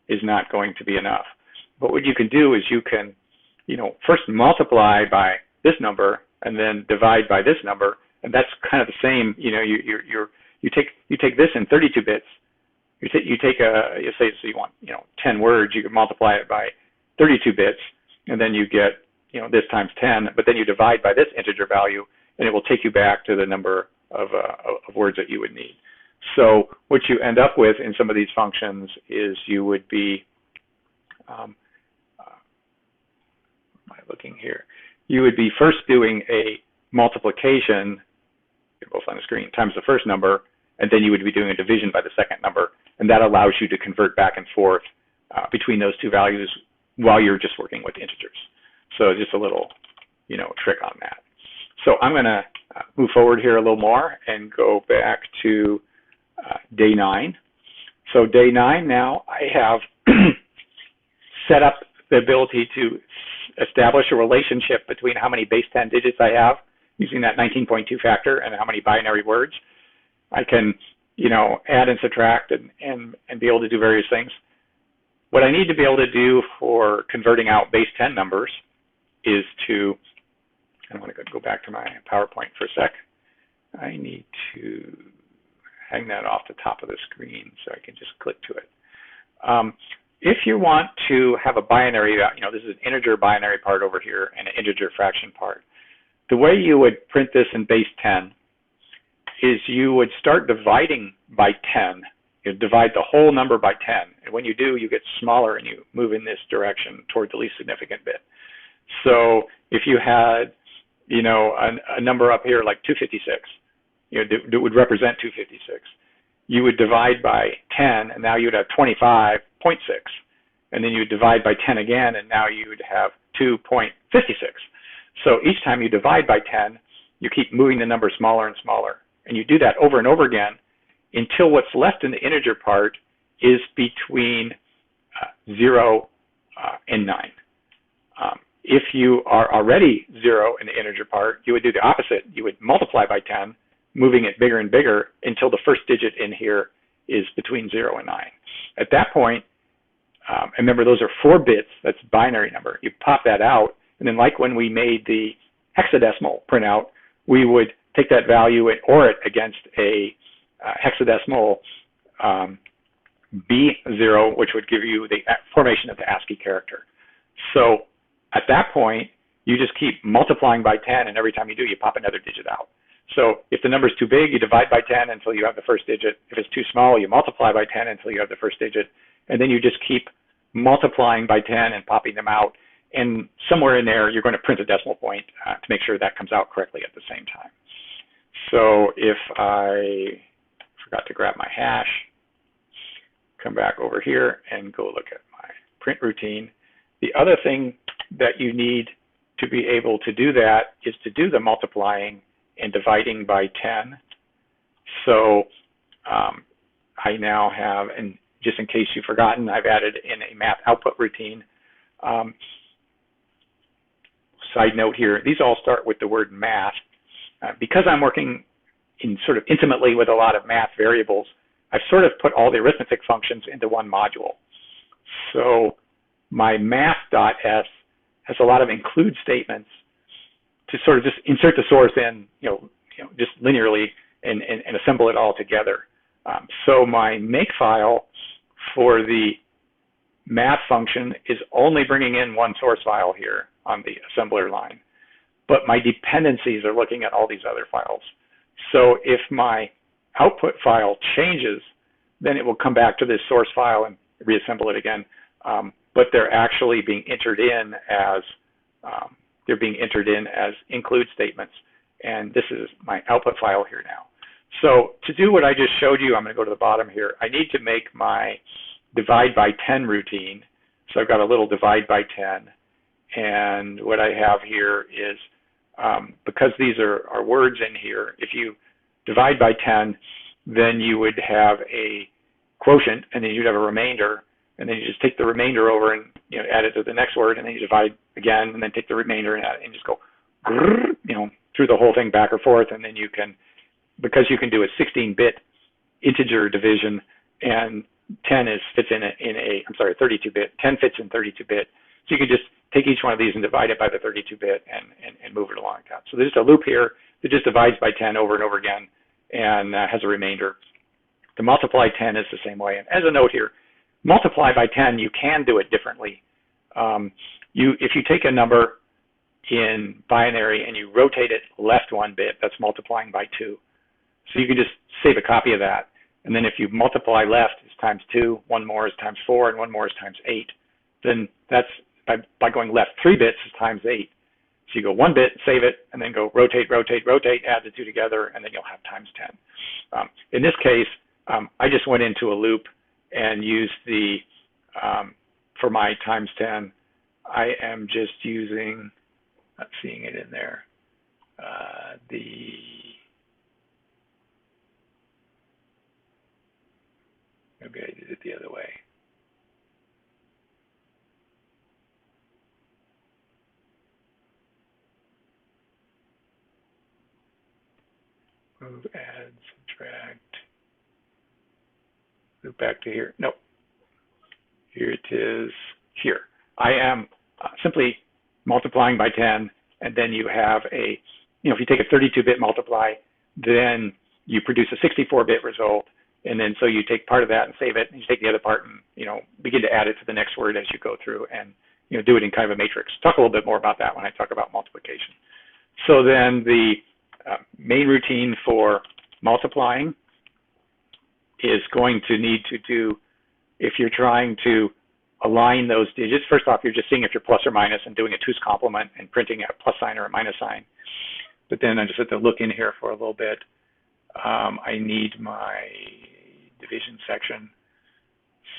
is not going to be enough. But what you can do is you can, first multiply by this number and then divide by this number, and that's kind of the same. You take this in 32 bits. You say so you want 10 words, you can multiply it by 32 bits, and then you get this times 10. But then you divide by this integer value, and it will take you back to the number of words that you would need. So what you end up with in some of these functions is you would be, am I looking here? You would be first doing a multiplication, both on the screen, times the first number, and then you would be doing a division by the second number, and that allows you to convert back and forth between those two values while you're just working with integers. So just a little, trick on that. So I'm going to move forward here a little more and go back to day 9. So day 9 now, I have set up the ability to establish a relationship between how many base 10 digits I have using that 19.2 factor and how many binary words. I can, add and subtract and be able to do various things. What I need to be able to do for converting out base 10 numbers is to, I want to go back to my PowerPoint for a sec. I need to hang that off the top of the screen so I can just click to it. If you want to have a binary, this is an integer binary part over here and an integer fraction part. The way you would print this in base 10 is you would start dividing by 10. You divide the whole number by 10. And when you do, you get smaller and you move in this direction toward the least significant bit. So if you had, a number up here like 256, that would represent 256. You would divide by 10, and now you would have 25.6. And then you would divide by 10 again, and now you would have 2.56. So each time you divide by 10, you keep moving the number smaller and smaller. And you do that over and over again until what's left in the integer part is between 0 and 9. If you are already 0 in the integer part, you would do the opposite. You would multiply by 10, moving it bigger and bigger until the first digit in here is between 0 and 9. At that point, remember those are 4 bits, that's binary number. You pop that out, and then like when we made the hexadecimal printout, we would take that value and OR it against a hexadecimal B0, which would give you the formation of the ASCII character. So at that point, you just keep multiplying by 10, and every time you do, you pop another digit out. So if the number is too big, you divide by 10 until you have the first digit. If it's too small, you multiply by 10 until you have the first digit. And then you just keep multiplying by 10 and popping them out. And somewhere in there, you're going to print a decimal point to make sure that comes out correctly at the same time. So if I forgot to grab my hash, come back over here and go look at my print routine. The other thing that you need to be able to do that is to do the multiplying and dividing by 10. So I now have, and just in case you've forgotten, I've added in a math output routine. Side note here, these all start with the word math. Because I'm working in sort of intimately with a lot of math variables, I've sort of put all the arithmetic functions into one module. So my math.s has a lot of include statements to sort of just insert the source in, just linearly and assemble it all together. So my make file for the math function is only bringing in one source file here on the assembler line, but my dependencies are looking at all these other files. So if my output file changes, then it will come back to this source file and reassemble it again. But they're actually being entered in as include statements, and this is my output file here now. So to do what I just showed you, I'm going to go to the bottom here. I need to make my divide by 10 routine. So I've got a little divide by 10, and what I have here is, because these are words in here, if you divide by 10, then you would have a quotient, and then you'd have a remainder, and then you just take the remainder over and add it to the next word, and then you divide again, and then take the remainder and add it, and just go through the whole thing back and forth, and then you can, because you can do a 16-bit integer division, and 10 fits in a 32-bit. 10 fits in 32-bit. So you can just take each one of these and divide it by the 32-bit and move it along like that. So there's just a loop here that just divides by 10 over and over again and has a remainder. The multiply 10 is the same way. And as a note here, multiply by 10, you can do it differently. If you take a number in binary and you rotate it left 1 bit, that's multiplying by 2. So you can just save a copy of that. And then if you multiply left is times 2, 1 more is times 4, and 1 more is times 8. Then that's by going left 3 bits is times 8. So you go 1 bit, save it, and then go rotate, rotate, rotate, add the 2 together, and then you'll have times 10. In this case, I just went into a loop and used the, for my times 10, I am just using, not seeing it in there, maybe I did it the other way. Move, add, subtract, move back to here. Nope. Here it is here. I am simply multiplying by 10, and then you have a, if you take a 32-bit multiply, then you produce a 64-bit result. And then so you take part of that and save it, and you take the other part and begin to add it to the next word as you go through, and do it in kind of a matrix. Talk a little bit more about that when I talk about multiplication. So then the main routine for multiplying is going to need to do, if you're trying to align those digits, first off, you're just seeing if you're plus or minus and doing a 2's complement and printing a plus sign or a minus sign. But then I just have to look in here for a little bit. I need my division section.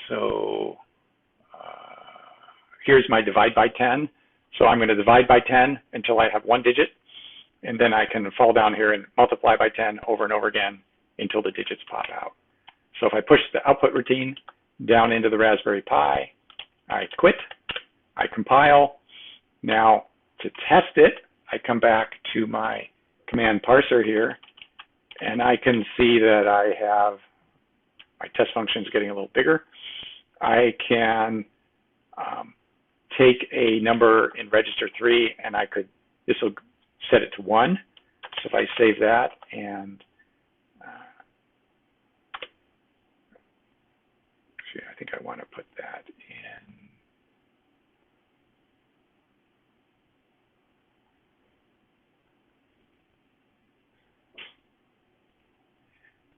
So here's my divide by 10. So I'm going to divide by 10 until I have 1 digit, and then I can fall down here and multiply by 10 over and over again until the digits pop out. So if I push the output routine down into the Raspberry Pi, I quit, I compile. Now to test it, I come back to my command parser here, and I can see that I have my test functions getting a little bigger. I can take a number in register 3, and this will set it to 1. So if I save that and actually, I think I want to put that in.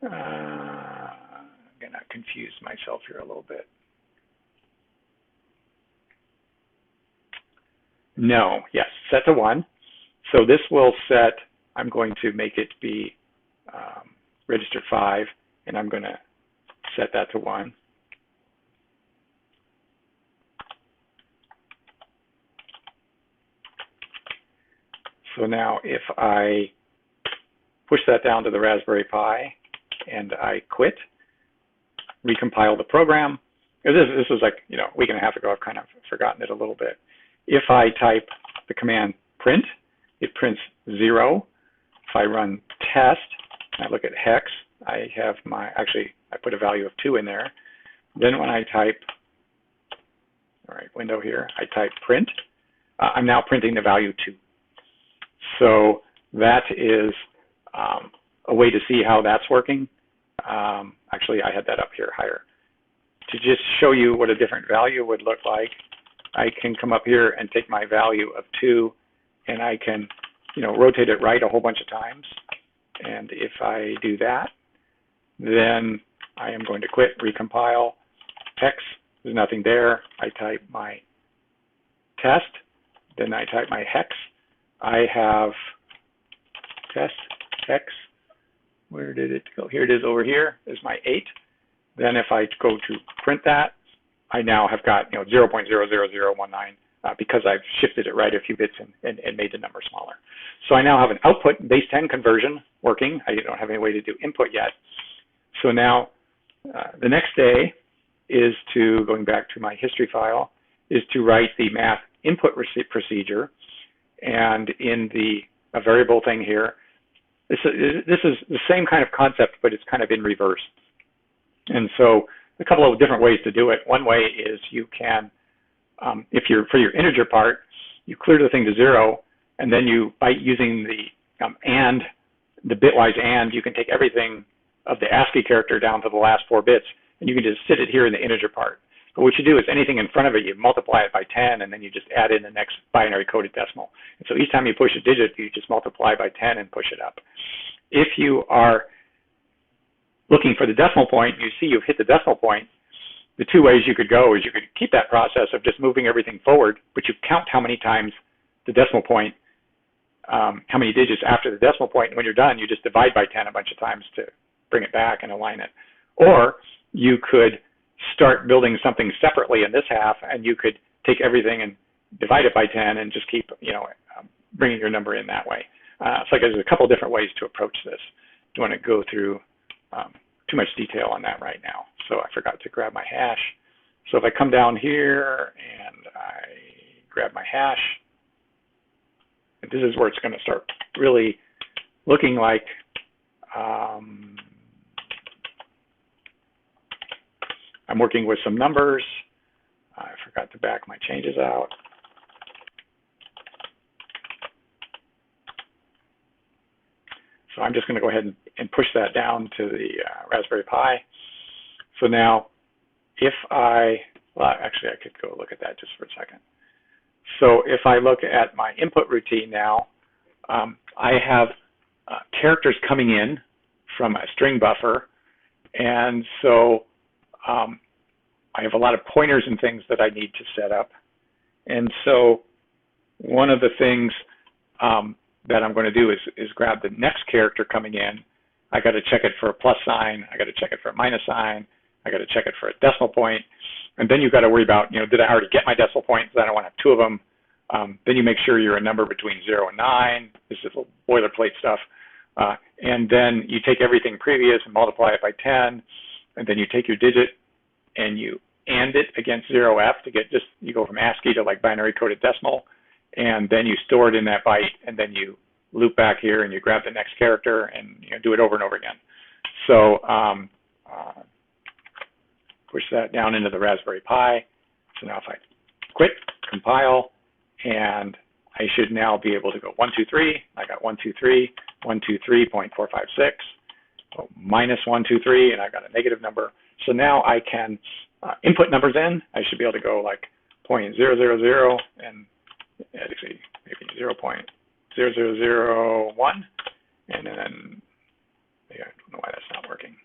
I'm going to confuse myself here a little bit. No, yes, set to 1. So this will set, I'm going to make it be register 5, and I'm going to set that to 1. So now if I push that down to the Raspberry Pi and I quit, recompile the program. This was like, a week and a half ago. I've kind of forgotten it a little bit. If I type the command print, it prints 0. If I run test, and I look at hex, I have I put a value of 2 in there. Then when I type, window here, I type print, I'm now printing the value 2. So that is a way to see how that's working. Actually, I had that up here higher. To just show you what a different value would look like, I can come up here and take my value of 2, and I can, rotate it right a whole bunch of times. And if I do that, then I am going to quit, recompile, hex, there's nothing there. I type my test, then I type my hex. I have test, hex, where did it go? Here it is over here, is my 8. Then if I go to print that, I now have got 0.00019 because I've shifted it right a few bits and made the number smaller. So I now have an output base 10 conversion working. I don't have any way to do input yet. So now the next day is to, going back to my history file, is to write the math input procedure. And in the variable thing here, this is the same kind of concept, but it's kind of in reverse. And so a couple of different ways to do it. One way is you can, for your integer part, you clear the thing to 0, and then you, by using the bitwise AND, you can take everything of the ASCII character down to the last 4 bits, and you can just sit it here in the integer part. But what you do is anything in front of it, you multiply it by 10, and then you just add in the next binary coded decimal. And so each time you push a digit, you just multiply by 10 and push it up. If you are looking for the decimal point, you see you've hit the decimal point, the 2 ways you could go is you could keep that process of just moving everything forward, but you count how many times the decimal point, how many digits after the decimal point, and when you're done, you just divide by 10 a bunch of times to bring it back and align it. Or you could start building something separately in this half, and you could take everything and divide it by 10 and just keep, bringing your number in that way. So there's a couple different ways to approach this. Don't want to go through too much detail on that right now. So I forgot to grab my hash. So if I come down here and I grab my hash, this is where it's going to start really looking like I'm working with some numbers. I forgot to back my changes out. So I'm just going to go ahead and push that down to the Raspberry Pi. So now if actually I could go look at that just for a second. So if I look at my input routine now, I have characters coming in from a string buffer. And so I have a lot of pointers and things that I need to set up. And so one of the things that I'm going to do is grab the next character coming in. I got to check it for a plus sign. I got to check it for a minus sign. I got to check it for a decimal point. And then you've got to worry about, did I already get my decimal points? I don't want to have 2 of them. Then you make sure you're a number between 0 and 9. This is little boilerplate stuff. And then you take everything previous and multiply it by 10. And then you take your digit and you AND it against 0f to get you go from ASCII to like binary coded decimal. And then you store it in that byte, and then you loop back here and you grab the next character and do it over and over again. So push that down into the Raspberry Pi. So now if I quit, compile, and I should now be able to go 1, 2, 3. I got 1, 2, 3, 1, 2, 3.456, minus 1, 2, 3, and I got a negative number. So now I can input numbers in. I should be able to go like 0.000 and actually maybe 0.0001, and then I don't know why that's not working.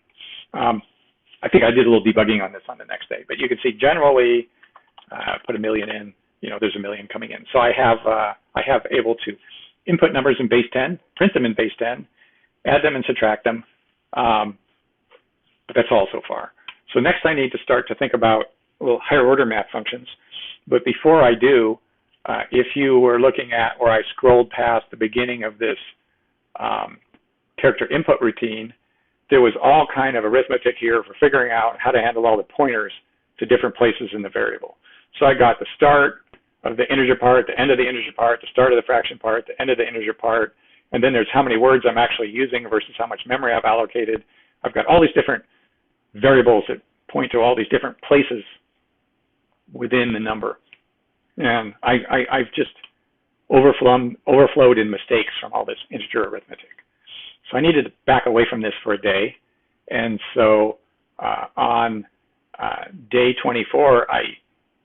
I think I did a little debugging on this on the next day, but you can see generally put a million in, there's a million coming in. So I have able to input numbers in base 10, print them in base 10, add them and subtract them, but that's all so far. So next I need to start to think about a little higher order math functions, but before I do, if you were looking at where I scrolled past the beginning of this character input routine, there was all kind of arithmetic here for figuring out how to handle all the pointers to different places in the variable. So I got the start of the integer part, the end of the integer part, the start of the fraction part, the end of the integer part, and then there's how many words I'm actually using versus how much memory I've allocated. I've got all these different variables that point to all these different places within the number. And I've just overflowed in mistakes from all this integer arithmetic. So I needed to back away from this for a day. And so on day 24, I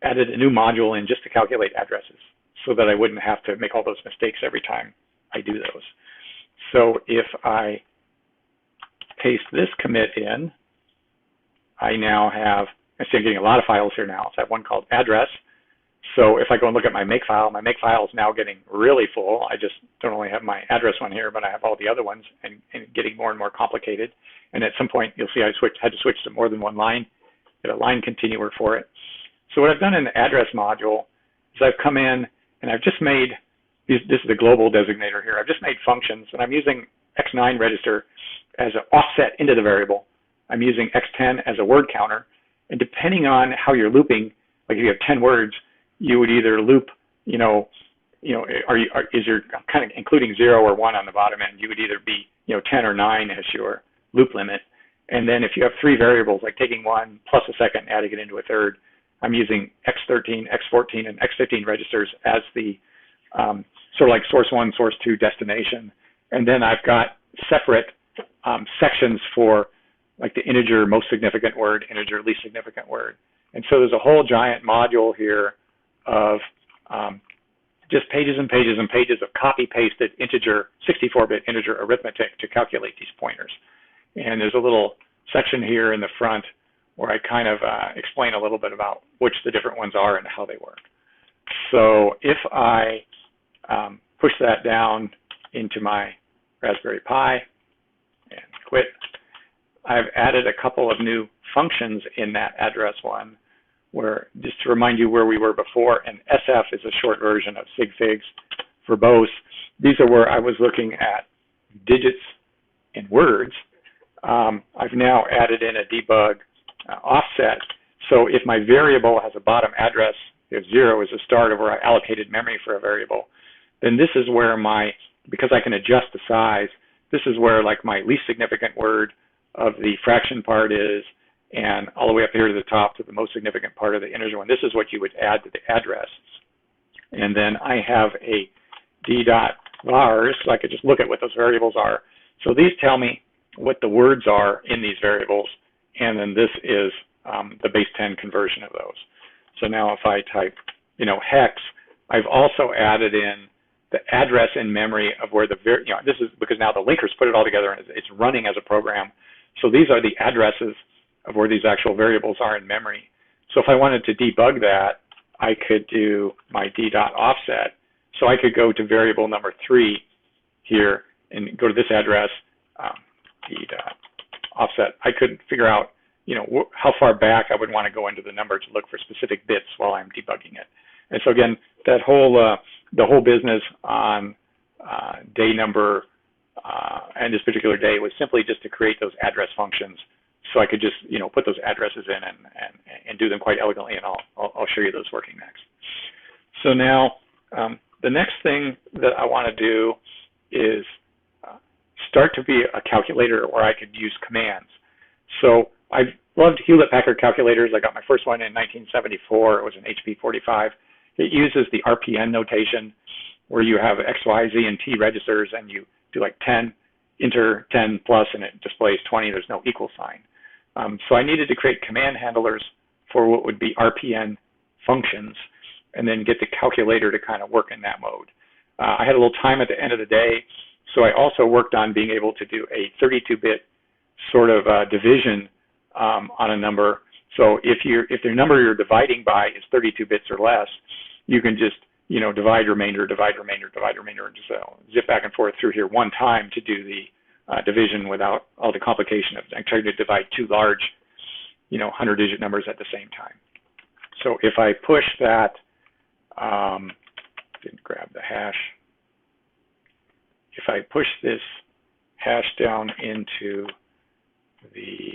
added a new module in just to calculate addresses so that I wouldn't have to make all those mistakes every time I do those. So if I paste this commit in, I now have, I see I'm getting a lot of files here now. So I have one called address. So if I go and look at my makefile is now getting really full. I just don't only have my address one here, but I have all the other ones and getting more and more complicated. And at some point, you'll see I had to switch to more than one line, get a line continuer for it. So what I've done in the address module is I've come in and I've just made, this is the global designator here, I've just made functions, and I'm using X9 register as an offset into the variable. I'm using X10 as a word counter, and depending on how you're looping, like if you have 10 words, you would either loop, is your kind of including 0 or 1 on the bottom end, you would either be 10 or 9 as your loop limit. And then if you have 3 variables, like taking 1 plus a second, adding it into a third, I'm using X13, X14, and X15 registers as the sort of like source 1, source 2, destination. And then I've got separate sections for like the integer most significant word, integer least significant word. And so there's a whole giant module here of just pages and pages and pages of copy-pasted integer, 64-bit integer arithmetic to calculate these pointers. And there's a little section here in the front where I kind of explain a little bit about which the different ones are and how they work. So if I push that down into my Raspberry Pi and quit, I've added a couple of new functions in that address one, where, just to remind you where we were before, and SF is a short version of sig figs verbose. These are where I was looking at digits in words. I've now added in a debug offset. So if my variable has a bottom address, if 0 is the start of where I allocated memory for a variable, then this is where because I can adjust the size, this is where like my least significant word of the fraction part is, and all the way up here to the top to the most significant part of the integer one. This is what you would add to the address. And then I have a d.vars, so I could just look at what those variables are. So these tell me what the words are in these variables, and then this is the base 10 conversion of those. So now if I type, hex, I've also added in the address in memory of where this is because now the linkers put it all together and it's running as a program. So these are the addresses of where these actual variables are in memory. So if I wanted to debug that, I could do my d.offset. So I could go to variable number 3 here and go to this address, d.offset. I could figure out, how far back I would want to go into the number to look for specific bits while I'm debugging it. And so again, that whole the whole business on day number and this particular day was simply just to create those address functions, so I could just put those addresses in and do them quite elegantly, and I'll show you those working next. So now the next thing that I want to do is start to be a calculator where I could use commands. So I've loved Hewlett-Packard calculators. I got my first one in 1974. It was an HP 45. It uses the RPN notation where you have X, Y, Z, and T registers, and you do like 10, enter 10 plus, and it displays 20. There's no equal sign. So I needed to create command handlers for what would be RPN functions, and then get the calculator to kind of work in that mode. I had a little time at the end of the day, so I also worked on being able to do a 32-bit sort of division on a number. So if the number you're dividing by is 32 bits or less, you can just divide remainder, divide remainder, divide remainder, and just zip back and forth through here one time to do the division without all the complication of trying to divide two large 100-digit numbers at the same time. So if I push that, didn't grab the hash. If I push this hash down into the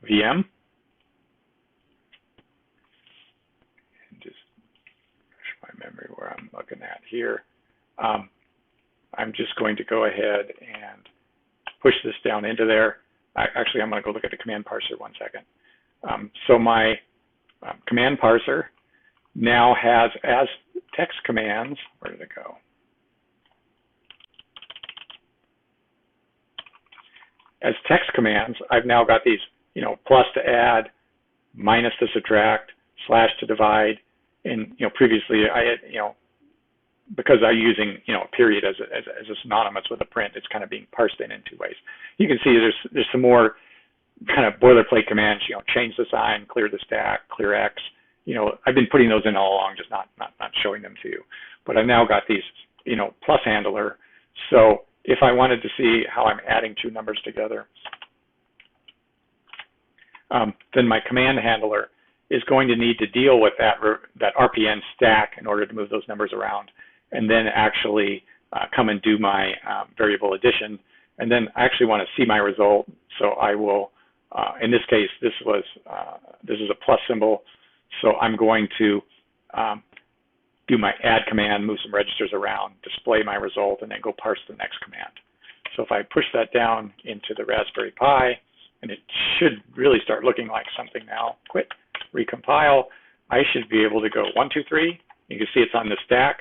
VM, and just refresh my memory where I'm looking at here, I'm just going to go ahead and push this down into there. Actually, I'm going to go look at the command parser 1 second. So my command parser now has as text commands, where did it go? as text commands, I've now got these, plus to add, minus to subtract, slash to divide, and previously I had, because I'm using a period as a synonymous with a print, it's kind of being parsed in two ways. You can see there's some more kind of boilerplate commands, change the sign, clear the stack, clear X. I've been putting those in all along, just not showing them to you. But I've now got these, plus handler. So if I wanted to see how I'm adding two numbers together, then my command handler is going to need to deal with that RPN stack in order to move those numbers around, and then actually come and do my variable addition. And then I actually want to see my result. So I will, in this case, this is a plus symbol. So I'm going to do my add command, move some registers around, display my result, and then go parse the next command. So if I push that down into the Raspberry Pi, and it should really start looking like something now, quit, recompile, I should be able to go 1, 2, 3. You can see it's on the stack.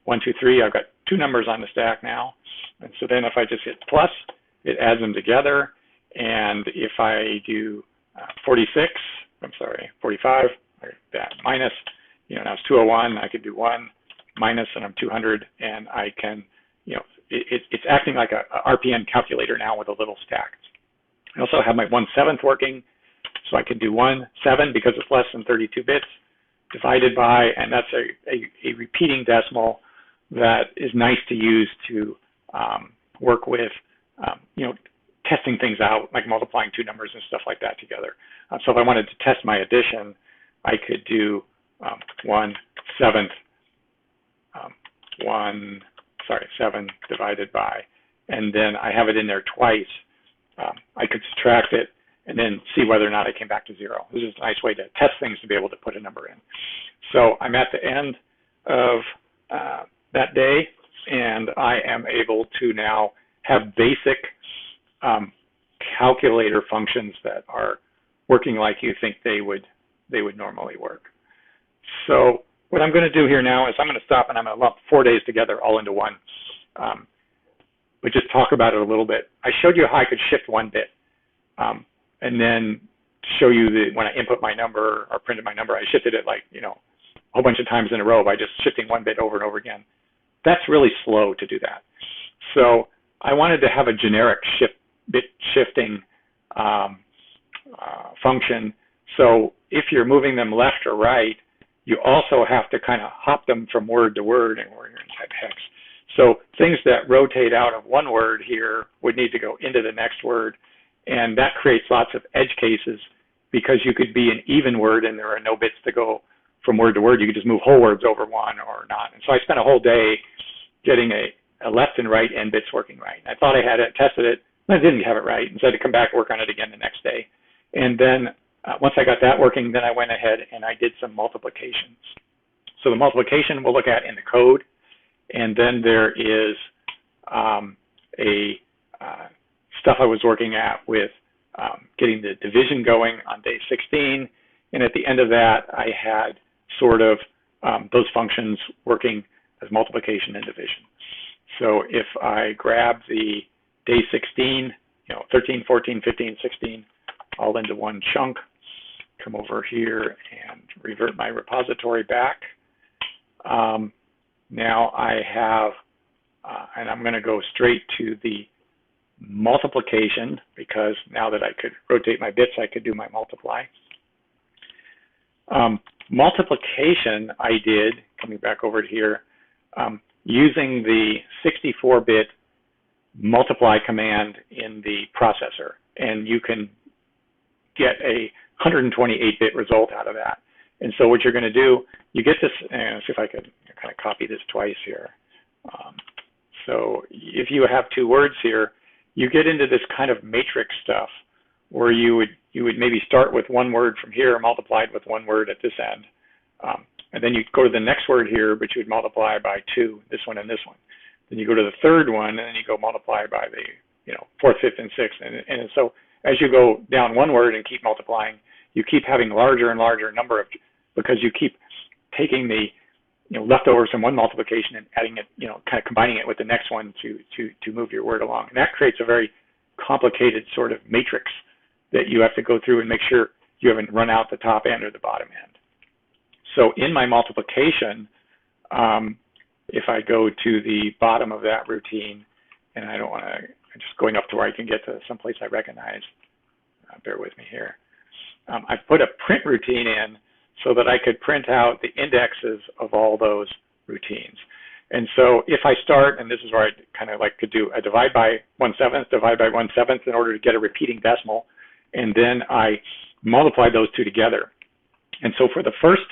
1, 2, 3, I've got two numbers on the stack now. And so then if I just hit plus, it adds them together. And if I do 45, or that minus, now it's 201, I could do 1 minus, and I'm 200, and I can, it's acting like a RPN calculator now with a little stack. I also have my 1/7 working, so I can do 1/7 because it's less than 32 bits divided by, and that's a repeating decimal that is nice to use to work with, testing things out, like multiplying two numbers and stuff like that together. So if I wanted to test my addition, I could do 1/7, 7 divided by, and then I have it in there twice. I could subtract it and then see whether or not I came back to 0. This is a nice way to test things, to be able to put a number in. So I'm at the end of that day, and I am able to now have basic calculator functions that are working like you think they would normally work. So what I'm going to do here now is I'm going to stop, and I'm going to lump 4 days together all into one. But just talk about it a little bit. I showed you how I could shift 1 bit, and then show you that when I input my number or printed my number, I shifted it like, a whole bunch of times in a row by just shifting 1 bit over and over again. That's really slow to do that. So I wanted to have a generic bit shifting function. So if you're moving them left or right, you also have to kind of hop them from word to word, and we're in type hex. So things that rotate out of one word here would need to go into the next word, and that creates lots of edge cases, because you could be an even word and there are no bits to go from word to word. You could just move whole words over one or not. And so I spent a whole day getting a left and right end bits working right. I thought I had it, tested it, and I didn't have it right, and so I had to come back and work on it again the next day. And then once I got that working, then I went ahead and I did some multiplication. So the multiplication we'll look at in the code, and then there is stuff I was working at with getting the division going on day 16, and at the end of that I had sort of those functions working as multiplication and division. So if I grab the day 16, 13, 14, 15, 16, all into one chunk, come over here and revert my repository back. Now I have, and I'm going to go straight to the multiplication, because now that I could rotate my bits, I could do my multiply. Multiplication I did, coming back over here, using the 64-bit multiply command in the processor, and you can get a 128-bit result out of that. And so what you're going to do, you get this, and see if I could kind of copy this twice here. So if you have two words here, you get into this kind of matrix stuff where you would maybe start with one word from here multiplied with one word at this end. And then you go to the next word here, but you would multiply by 2, this one and this one. Then you go to the third one, and then you go multiply by the fourth, fifth, and sixth. And so as you go down one word and keep multiplying, you keep having larger and larger number of, because you keep taking the leftovers from one multiplication and adding it, kind of combining it with the next one to move your word along. And that creates a very complicated sort of matrix that you have to go through and make sure you haven't run out the top end or the bottom end. So in my multiplication, if I go to the bottom of that routine, and I don't want to, I'm just going up to where I can get to someplace I recognize. Bear with me here. I've put a print routine in so that I could print out the indexes of all those routines. And so if I start, and this is where I kind of like to do a divide by 1/7, divide by 1/7 in order to get a repeating decimal, and then I multiply those two together. And so for the first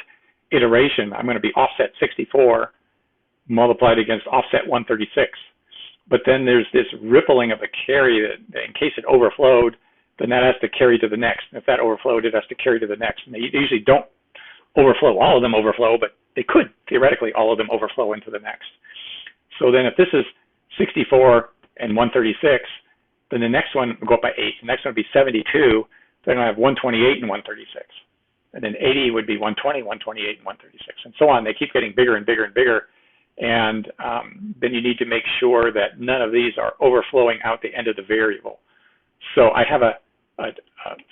iteration, I'm going to be offset 64 multiplied against offset 136. But then there's this rippling of a carry that in case it overflowed, then that has to carry to the next. And if that overflowed, it has to carry to the next. And they usually don't overflow. All of them overflow, but they could, theoretically, all of them overflow into the next. So then if this is 64 and 136, then the next one will go up by 8. The next one would be 72. Then I have 128 and 136. And then 80 would be 120, 128, and 136, and so on. They keep getting bigger and bigger and bigger. And then you need to make sure that none of these are overflowing out the end of the variable. So I have a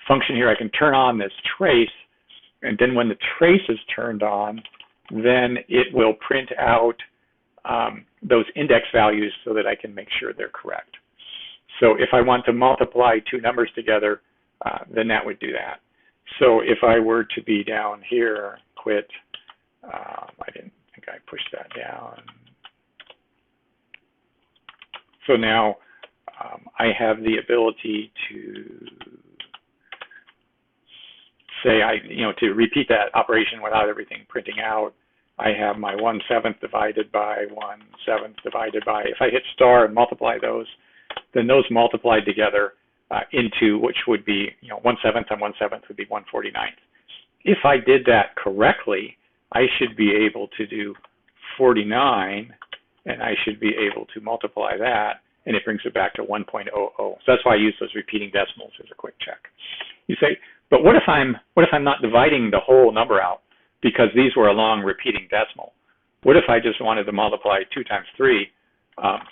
function here. I can turn on this trace, and then when the trace is turned on, then it will print out those index values so that I can make sure they're correct. So if I want to multiply two numbers together, then that would do that. So if I were to be down here, quit, I didn't think I pushed that down. So now I have the ability to say, to repeat that operation without everything printing out. I have my 1/7 divided by 1/7 divided by, if I hit star and multiply those, then those multiplied together into, which would be, 1/7 on 1/7 would be 1/49. If I did that correctly, I should be able to do 49, and I should be able to multiply that, and it brings it back to 1.00. So that's why I use those repeating decimals as a quick check. You say, but what if I'm not dividing the whole number out because these were a long repeating decimal? What if I just wanted to multiply 2 times 3?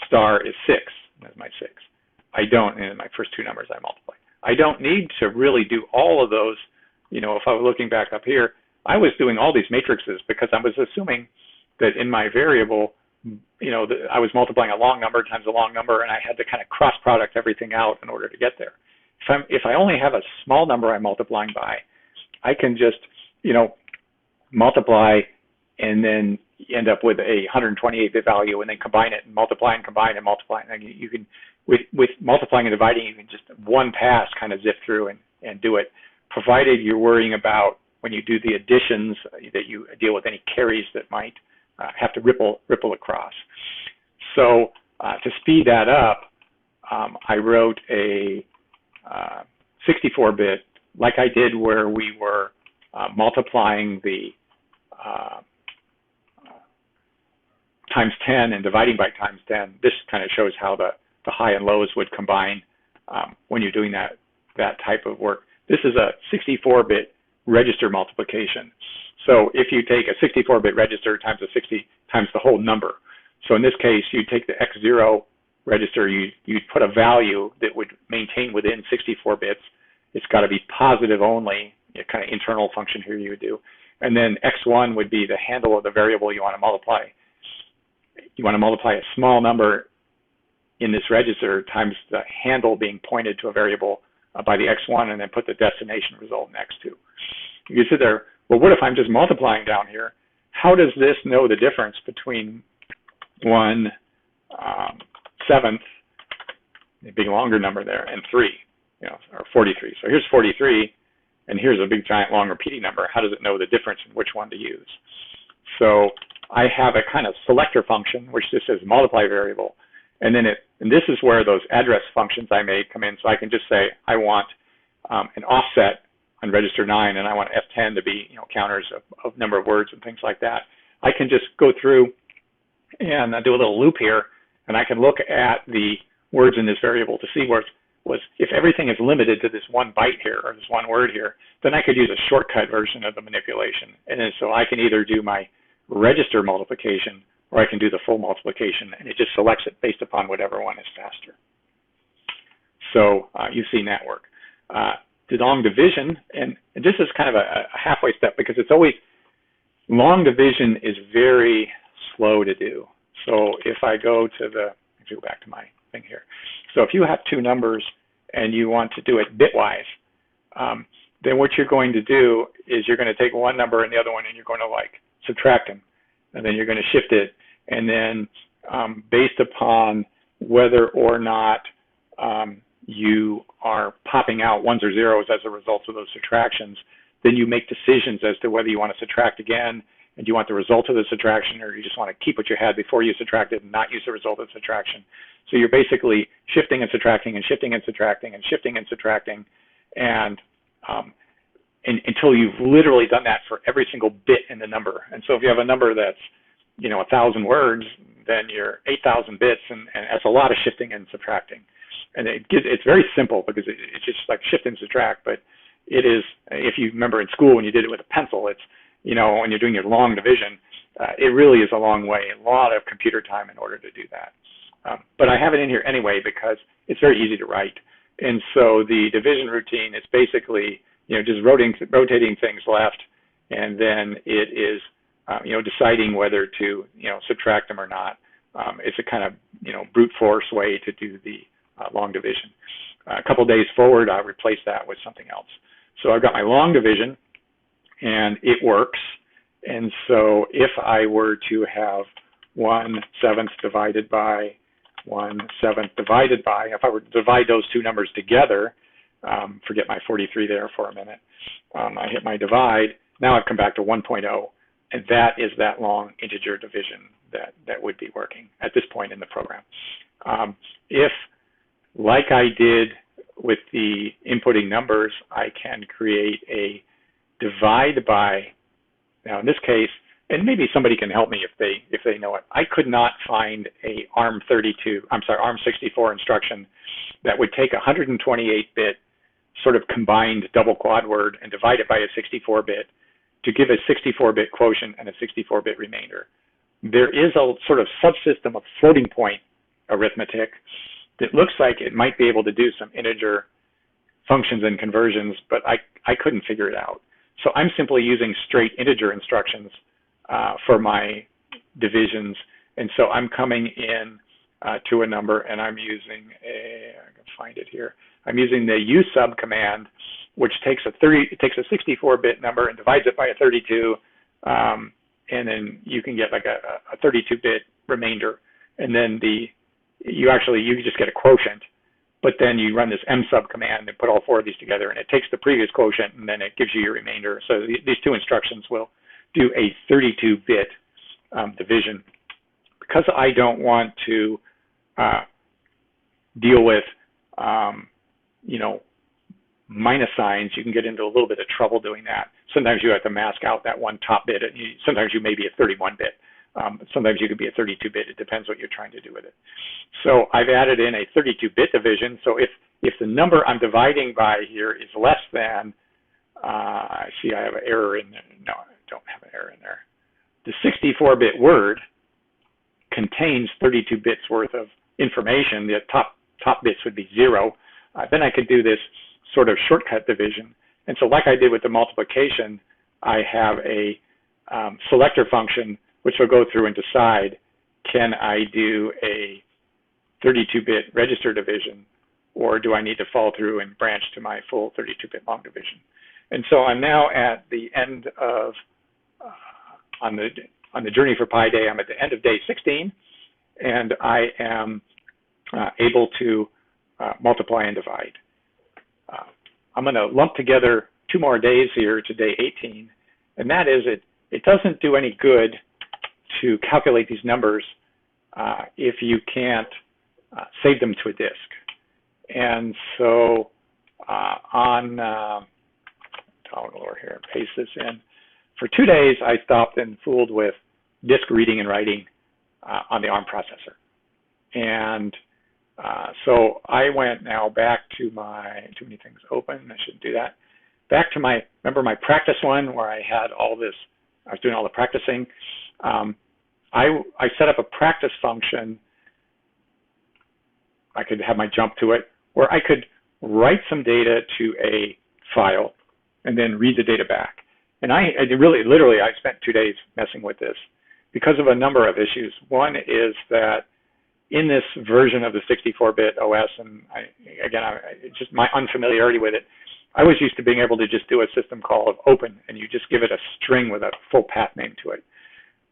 Star is 6. That's my 6. I don't, in my first two numbers I multiply. I don't need to really do all of those. If I was looking back up here, I was doing all these matrices because I was assuming that in my variable, I was multiplying a long number times a long number, and I had to kind of cross product everything out in order to get there. If I only have a small number I'm multiplying by, I can just, multiply and then end up with a 128-bit value, and then combine it and multiply and combine and multiply. And you can, with multiplying and dividing, you can just one pass kind of zip through and do it, provided you're worrying about when you do the additions that you deal with any carries that might have to ripple across. So to speed that up, I wrote a 64-bit, like I did where we were multiplying the times 10 and dividing by times 10. This kind of shows how the high and lows would combine when you're doing that type of work. This is a 64-bit register multiplication. So if you take a 64-bit register times a 60 times the whole number. So in this case, you take the X0 register, you'd put a value that would maintain within 64 bits. It's got to be positive only, a kind of internal function here you would do. And then X1 would be the handle of the variable you want to multiply. You want to multiply a small number in this register times the handle being pointed to a variable by the X1, and then put the destination result next to. You sit there, well, what if I'm just multiplying down here? How does this know the difference between 1/7, a big longer number there, and 3, or 43? So here's 43, and here's a big giant long repeating number. How does it know the difference in which one to use? So I have a kind of selector function, which just says multiply variable. And then and this is where those address functions I made come in. So I can just say I want an offset on register 9, and I want F10 to be counters of number of words and things like that. I can just go through and do a little loop here, and I can look at the words in this variable to see where if everything is limited to this one byte here or this one word here, then I could use a shortcut version of the manipulation. And then so I can either do my register multiplication or I can do the full multiplication, and it just selects it based upon whatever one is faster. So you've seen that work. The long division, and this is kind of a halfway step because it's always, long division is very slow to do. So if I go to let's go back to my thing here. So if you have two numbers and you want to do it bitwise, then what you're going to do is you're going to take one number and the other one and you're going to like subtract them. And then you're going to shift it. And then based upon whether or not you are popping out ones or zeros as a result of those subtractions, then you make decisions as to whether you want to subtract again, and do you want the result of the subtraction, or you just want to keep what you had before you subtracted and not use the result of the subtraction. So you're basically shifting and subtracting and shifting and subtracting and shifting and subtracting, and until you've literally done that for every single bit in the number. And so if you have a number that's 1,000 words, then you're 8,000 bits, and that's a lot of shifting and subtracting. And it's very simple because it's just like shift and subtract, but it is, if you remember in school when you did it with a pencil, it's, when you're doing your long division, it really is a long way, a lot of computer time in order to do that. But I have it in here anyway because it's very easy to write. And so the division routine is basically, just rotating things left, and then it is, deciding whether to, subtract them or not. It's a kind of, brute force way to do the long division. A couple days forward, I replace that with something else. So I've got my long division, and it works. And so if I were to have 1/7 divided by 1/7 divided by, if I were to divide those two numbers together, forget my 43 there for a minute, I hit my divide, now I've come back to 1.0, and that is that long integer division that would be working at this point in the program. If, like I did with the inputting numbers, I can create a divide by, now in this case, and maybe somebody can help me if they know it, I could not find a ARM64 instruction that would take a 128-bit sort of combined double quad word and divide it by a 64-bit to give a 64-bit quotient and a 64-bit remainder. There is a sort of subsystem of floating point arithmetic that looks like it might be able to do some integer functions and conversions, but I couldn't figure it out. So I'm simply using straight integer instructions for my divisions. And so I'm coming in to a number, and I'm using I can find it here. I'm using the usub command, which takes a 64-bit number and divides it by a 32, and then you can get like a 32-bit remainder. And then you just get a quotient, but then you run this msub command and put all four of these together, and it takes the previous quotient and then it gives you your remainder. So these two instructions will do a 32-bit division. Because I don't want to deal with minus signs, you can get into a little bit of trouble doing that. Sometimes you have to mask out that one top bit. Sometimes you may be a 31-bit. Sometimes you could be a 32-bit. It depends what you're trying to do with it. So I've added in a 32-bit division. So if the number I'm dividing by here is less than, I see I have an error in there. No, I don't have an error in there. The 64-bit word contains 32 bits worth of information. The top bits would be 0. Then I could do this sort of shortcut division. And so like I did with the multiplication, I have a selector function which will go through and decide, can I do a 32-bit register division, or do I need to fall through and branch to my full 32-bit long division? And so I'm now at the end of, on the journey for Pi Day, I'm at the end of day 16, and I am able to multiply and divide. I'm going to lump together 2 more days here to day 18, and that is it doesn't do any good to calculate these numbers if you can't save them to a disk. And so toggle over here, paste this in. For 2 days, I stopped and fooled with disk reading and writing on the ARM processor. And so I went now back to my, too many things open, I shouldn't do that. Back to my, remember my practice one where I had all this, I was doing all the practicing. I set up a practice function. I could have my jump to it where I could write some data to a file and then read the data back. And I really, literally, I spent 2 days messing with this because of a number of issues. One is that in this version of the 64-bit OS, and just my unfamiliarity with it, I was used to being able to just do a system call of open, and you just give it a string with a full path name to it.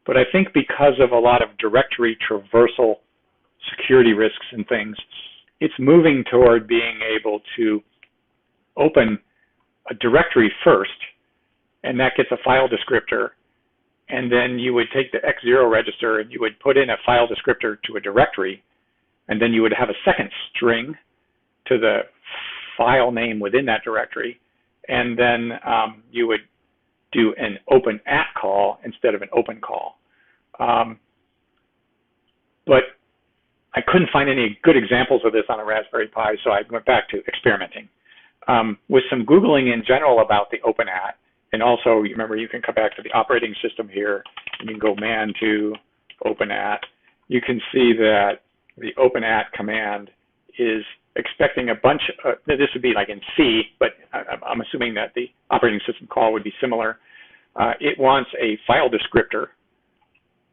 But I think because of a lot of directory traversal security risks and things, it's moving toward being able to open a directory first, and that gets a file descriptor, and then you would take the X0 register and you would put in a file descriptor to a directory, and then you would have a second string to the file name within that directory, and then you would do an open at call instead of an open call. But I couldn't find any good examples of this on a Raspberry Pi, so I went back to experimenting. With some Googling in general about the open at, and also, remember, you can come back to the operating system here, and you can go man to open at. You can see that the open at command is expecting a bunch of, this would be like in C, but I'm assuming that the operating system call would be similar. It wants a file descriptor,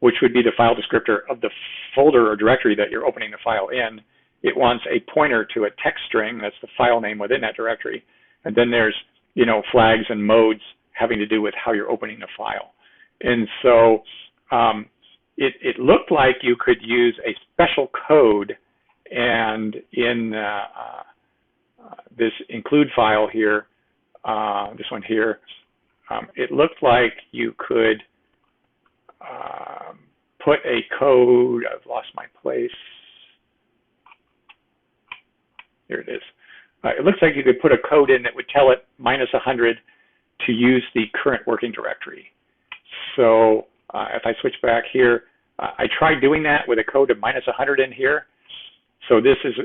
which would be the file descriptor of the folder or directory that you're opening the file in. It wants a pointer to a text string, that's the file name within that directory. And then there's, flags and modes having to do with how you're opening the file. And so it looked like you could use a special code, and in this include file here, this one here, it looked like you could put a code, I've lost my place. Here it is. It looks like you could put a code in that would tell it -100 to use the current working directory. So if I switch back here, I tried doing that with a code of -100 in here. So this is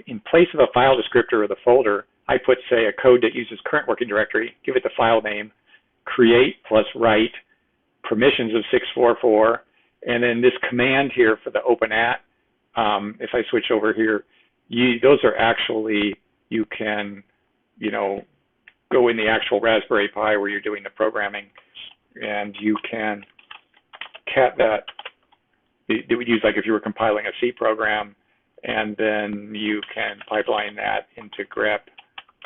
in place of a file descriptor of the folder, I put, say, a code that uses current working directory, give it the file name, create plus write, permissions of 644, and then this command here for the open at, if I switch over here, those are actually, you can, go in the actual Raspberry Pi where you're doing the programming, and you can cat that. It would use like if you were compiling a C program, and then you can pipeline that into grep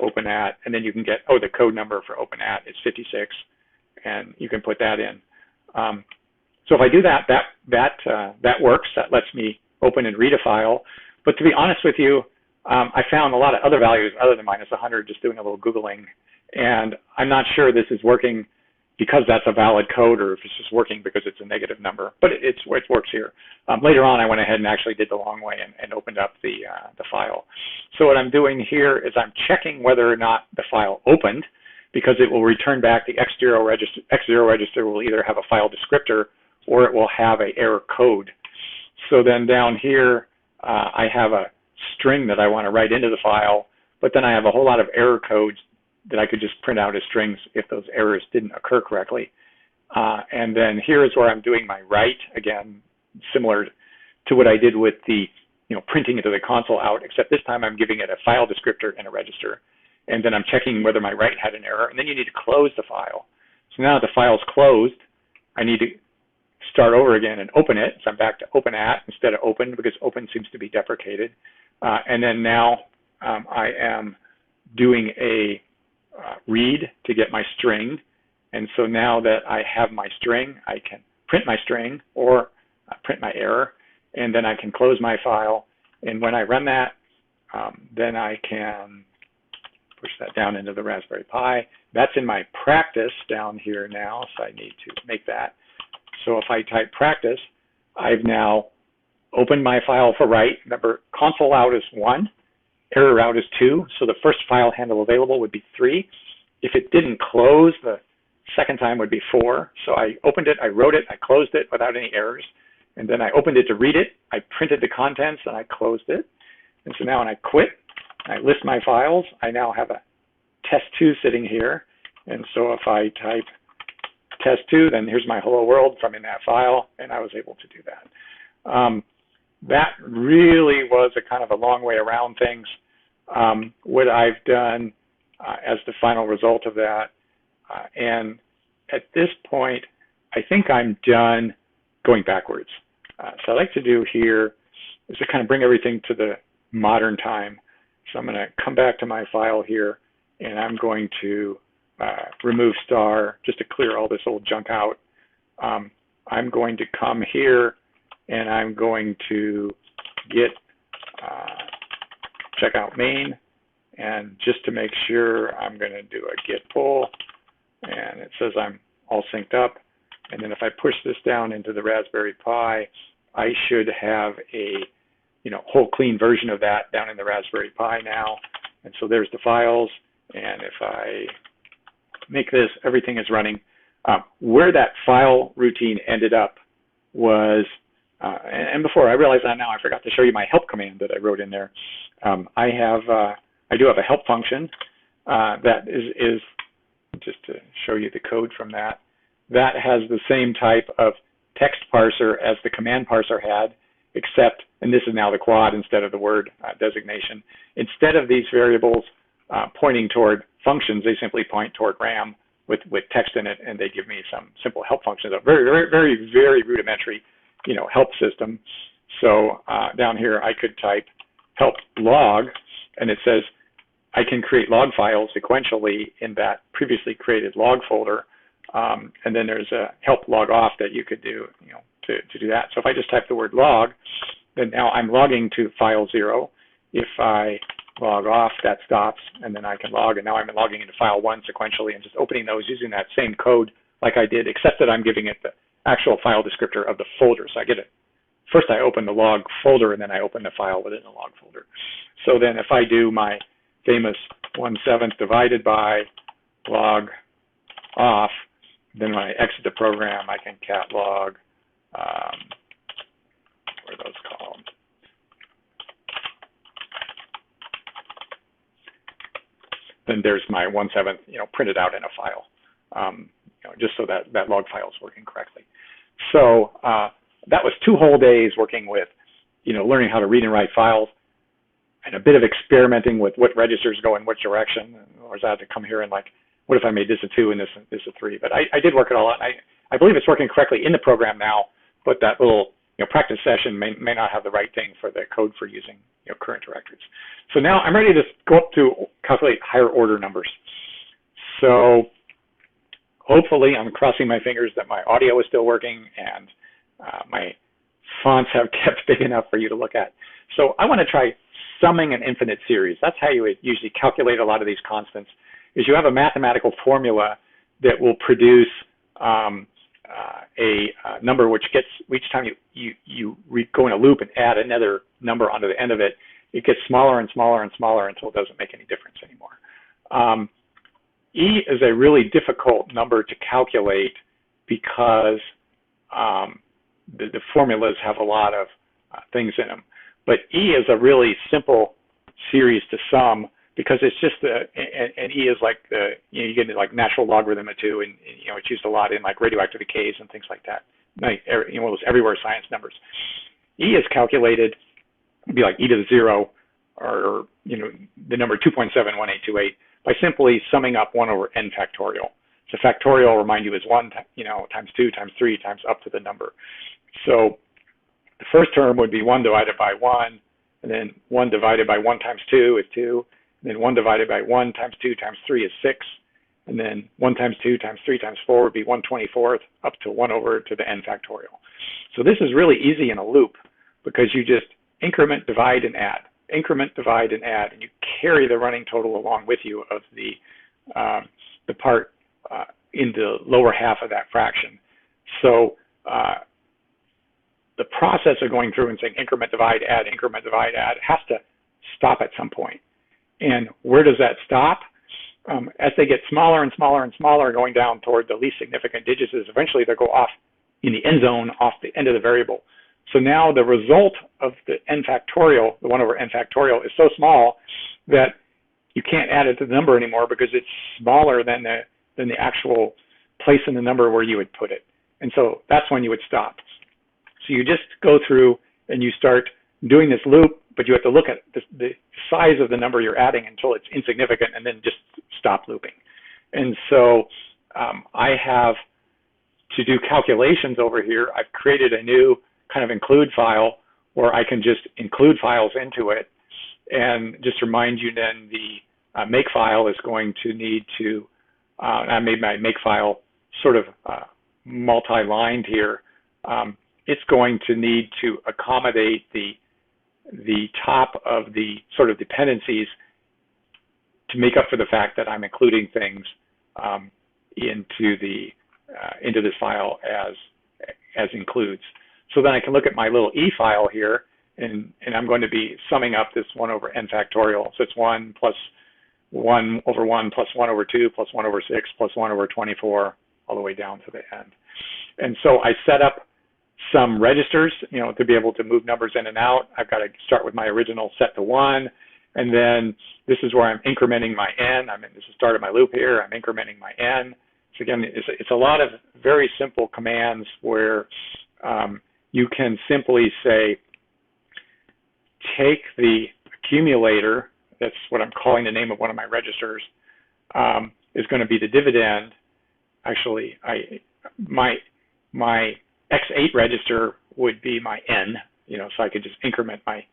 open at, and then you can get, the code number for open at is 56, and you can put that in. So if I do that, that works. That lets me open and read a file. But to be honest with you, I found a lot of other values other than -100 just doing a little Googling. And I'm not sure this is working because that's a valid code, or if it's just working because it's a negative number. But it works here. Later on, I went ahead and actually did the long way and opened up the file. So what I'm doing here is I'm checking whether or not the file opened, because it will return back the X0 register. X0 register will either have a file descriptor or it will have an error code. So then down here, I have a string that I want to write into the file, but then I have a whole lot of error codes that I could just print out as strings if those errors didn't occur correctly. And then here is where I'm doing my write, again, similar to what I did with the printing into the console out, except this time I'm giving it a file descriptor and a register. And then I'm checking whether my write had an error, and then you need to close the file. So now that the file's closed, I need to start over again and open it. So I'm back to open at instead of open, because open seems to be deprecated. And then now I am doing a read to get my string. And so now that I have my string, I can print my string or print my error, and then I can close my file. And when I run that, then I can push that down into the Raspberry Pi. That's in my practice down here now, so I need to make that. So if I type practice, I've now opened my file for write. Remember, console out is 1, error out is 2, so the first file handle available would be 3. If it didn't close, the second time would be 4. So I opened it, I wrote it, I closed it without any errors, and then I opened it to read it, I printed the contents, and I closed it. And so now when I quit, I list my files, I now have a test2 sitting here. And so if I type test2, then here's my hello world from in that file, and I was able to do that. That really was a kind of a long way around things. what I've done as the final result of that. And at this point, I think I'm done going backwards. So I'd like to do here is to kind of bring everything to the modern time. So I'm going to come back to my file here, and I'm going to remove star just to clear all this old junk out. I'm going to come here, and I'm going to git checkout main, and just to make sure, I'm going to do a git pull, and it says I'm all synced up. And then if I push this down into the Raspberry Pi, I should have a whole clean version of that down in the Raspberry Pi now. And so there's the files. And if I make this, everything is running. Where that file routine ended up was, and before I realize that now, I forgot to show you my help command that I wrote in there. I do have a help function that is just to show you the code from that. That has the same type of text parser as the command parser had, except, and this is now the quad instead of the word designation. Instead of these variables pointing toward functions, they simply point toward RAM with text in it, and they give me some simple help functions. A very, very, very, very rudimentary, help system. So down here, I could type help log, and it says I can create log files sequentially in that previously created log folder. And then there's a help log off that you could do, to do that. So if I just type the word log, then now I'm logging to file 0. If I log off, that stops, and then I can log, and now I'm logging into file 1 sequentially and just opening those using that same code like I did, except that I'm giving it the actual file descriptor of the folder. So I get it. First I open the log folder, and then I open the file within the log folder. So then if I do my famous 1/7 divided by log off, then when I exit the program, I can cat log, what are those called? Then there's my 1/7, printed out in a file, just so that that log file is working correctly. So that was 2 whole days working with, learning how to read and write files, and a bit of experimenting with what registers go in which direction. Or I had to come here and what if I made this a 2 and this a 3? But I did work it all out. I believe it's working correctly in the program now, but that little practice session may not have the right thing for the code for using current directories. So now I'm ready to go up to calculate higher order numbers. So hopefully I'm crossing my fingers that my audio is still working and my fonts have kept big enough for you to look at. So I want to try summing an infinite series. That's how you would usually calculate a lot of these constants, is you have a mathematical formula that will produce a number which gets, each time you go in a loop and add another number onto the end of it, it gets smaller and smaller and smaller until it doesn't make any difference anymore. E is a really difficult number to calculate because the formulas have a lot of things in them. But E is a really simple series to sum because it's just and E is like you get natural logarithm of 2, and it's used a lot in radioactive decays and things like that. Those everywhere science numbers. E is calculated to be like e to the 0, or the number 2.71828 by simply summing up 1 over n factorial. So factorial, I'll remind you, is 1 times 2 times 3 times up to the number. So the first term would be 1 divided by 1, and then 1 divided by 1 times 2 is 2, and then 1 divided by 1 times 2 times 3 is 6, and then 1 times 2 times 3 times 4 would be 1/24 up to 1 over to the n factorial. So this is really easy in a loop because you just increment, divide, and add. Increment, divide, and add, and you carry the running total along with you of the part in the lower half of that fraction. So the process of going through and saying increment, divide, add has to stop at some point. And where does that stop? As they get smaller and smaller and smaller, going down toward the least significant digits, is eventually they'll go off in the end zone, off the end of the variable. So now the result of the n factorial, the 1 over n factorial, is so small that you can't add it to the number anymore because it's smaller than the actual place in the number where you would put it. And so that's when you would stop. So you just go through and you start doing this loop but you have to look at the size of the number you're adding until it's insignificant and then just stop looping. And so I have to do calculations over here. I've created a new kind of include file where I can just include files into it. And just remind you then the make file is going to need to, I made my make file sort of multi-lined here. It's going to need to accommodate the top of the sort of dependencies to make up for the fact that I'm including things into this file as includes. So then I can look at my little E file here, and I'm going to be summing up this 1 over n factorial. So it's 1 plus 1 over 1 plus 1 over 2 plus 1 over 6 plus 1 over 24 all the way down to the end. And so I set up some registers, to be able to move numbers in and out. I've got to start with my original set to 1, and then this is where I'm incrementing my n. This is the start of my loop here. I'm incrementing my n. So again, it's a lot of very simple commands where you can simply say, take the accumulator, that's what I'm calling the name of one of my registers, is going to be the dividend. Actually, my X8 register would be my N, so I could just increment my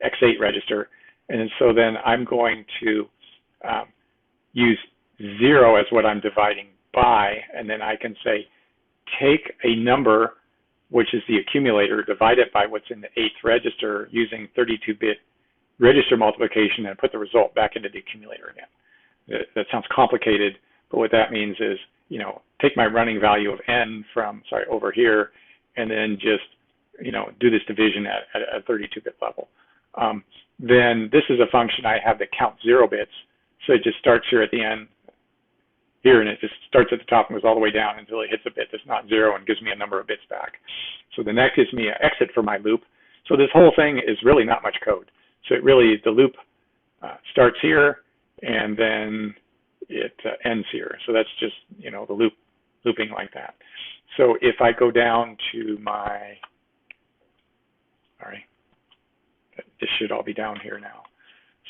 X8 register. And so then I'm going to use 0 as what I'm dividing by, and then I can say, take a number, which is the accumulator, divide it by what's in the 8th register using 32-bit register multiplication, and put the result back into the accumulator again. That sounds complicated, but what that means is, take my running value of n from, over here, and then just, do this division at a 32-bit level. Then this is a function I have that counts 0 bits. So it just starts here at the end here, and it just starts at the top and goes all the way down until it hits a bit that's not 0 and gives me a number of bits back. So then that gives me an exit for my loop. So this whole thing is really not much code. So the loop starts here, and then it ends here. So that's just, the looping like that. So if I go down to my, this should all be down here now.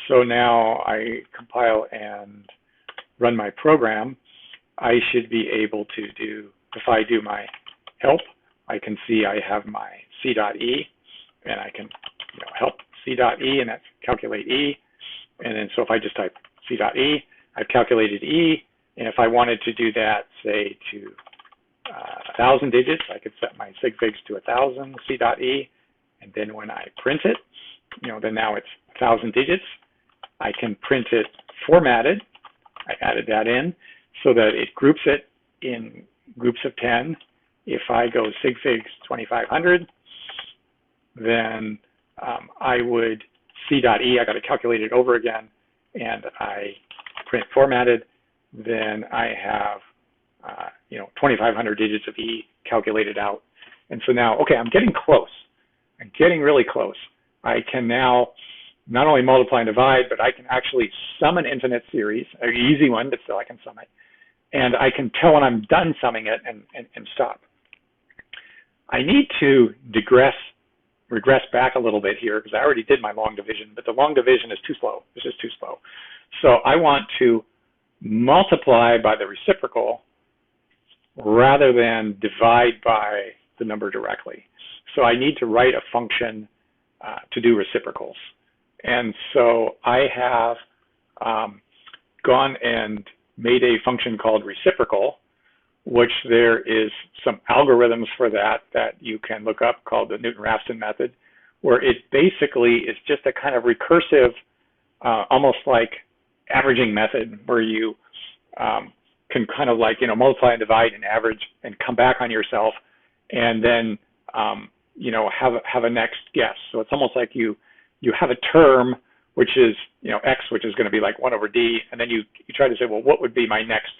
So now I compile and run my program. I should be able to do, if I do my help, I can see I have my C.E, and I can help C.E, and that's calculate E. And then so if I just type C.E, I've calculated E, and if I wanted to do that, say to 1,000 digits, I could set my sig figs to 1,000 C.E, and then when I print it, then now it's 1,000 digits. I can print it formatted. I added that in so that it groups it in groups of 10. If I go sig figs 2,500, then I would C.E, I got to calculate it over again, and I print formatted, then I have 2,500 digits of E calculated out. And so now, okay, I'm getting close. I'm getting really close. I can now not only multiply and divide, but I can actually sum an infinite series, an easy one, but still I can sum it. And I can tell when I'm done summing it and stop. I need to regress back a little bit here because I already did my long division, but the long division is too slow. It's just too slow. So I want to multiply by the reciprocal rather than divide by the number directly. So I need to write a function to do reciprocals. And so I have gone and made a function called reciprocal, which there is some algorithms for that you can look up called the Newton-Raphson method, where it basically is just a kind of recursive, almost like averaging method, where you can kind of like, multiply and divide and average and come back on yourself, and then, have a next guess. So it's almost like you have a term, which is, X, which is going to be like 1 over D, and then you try to say, well, what would be my next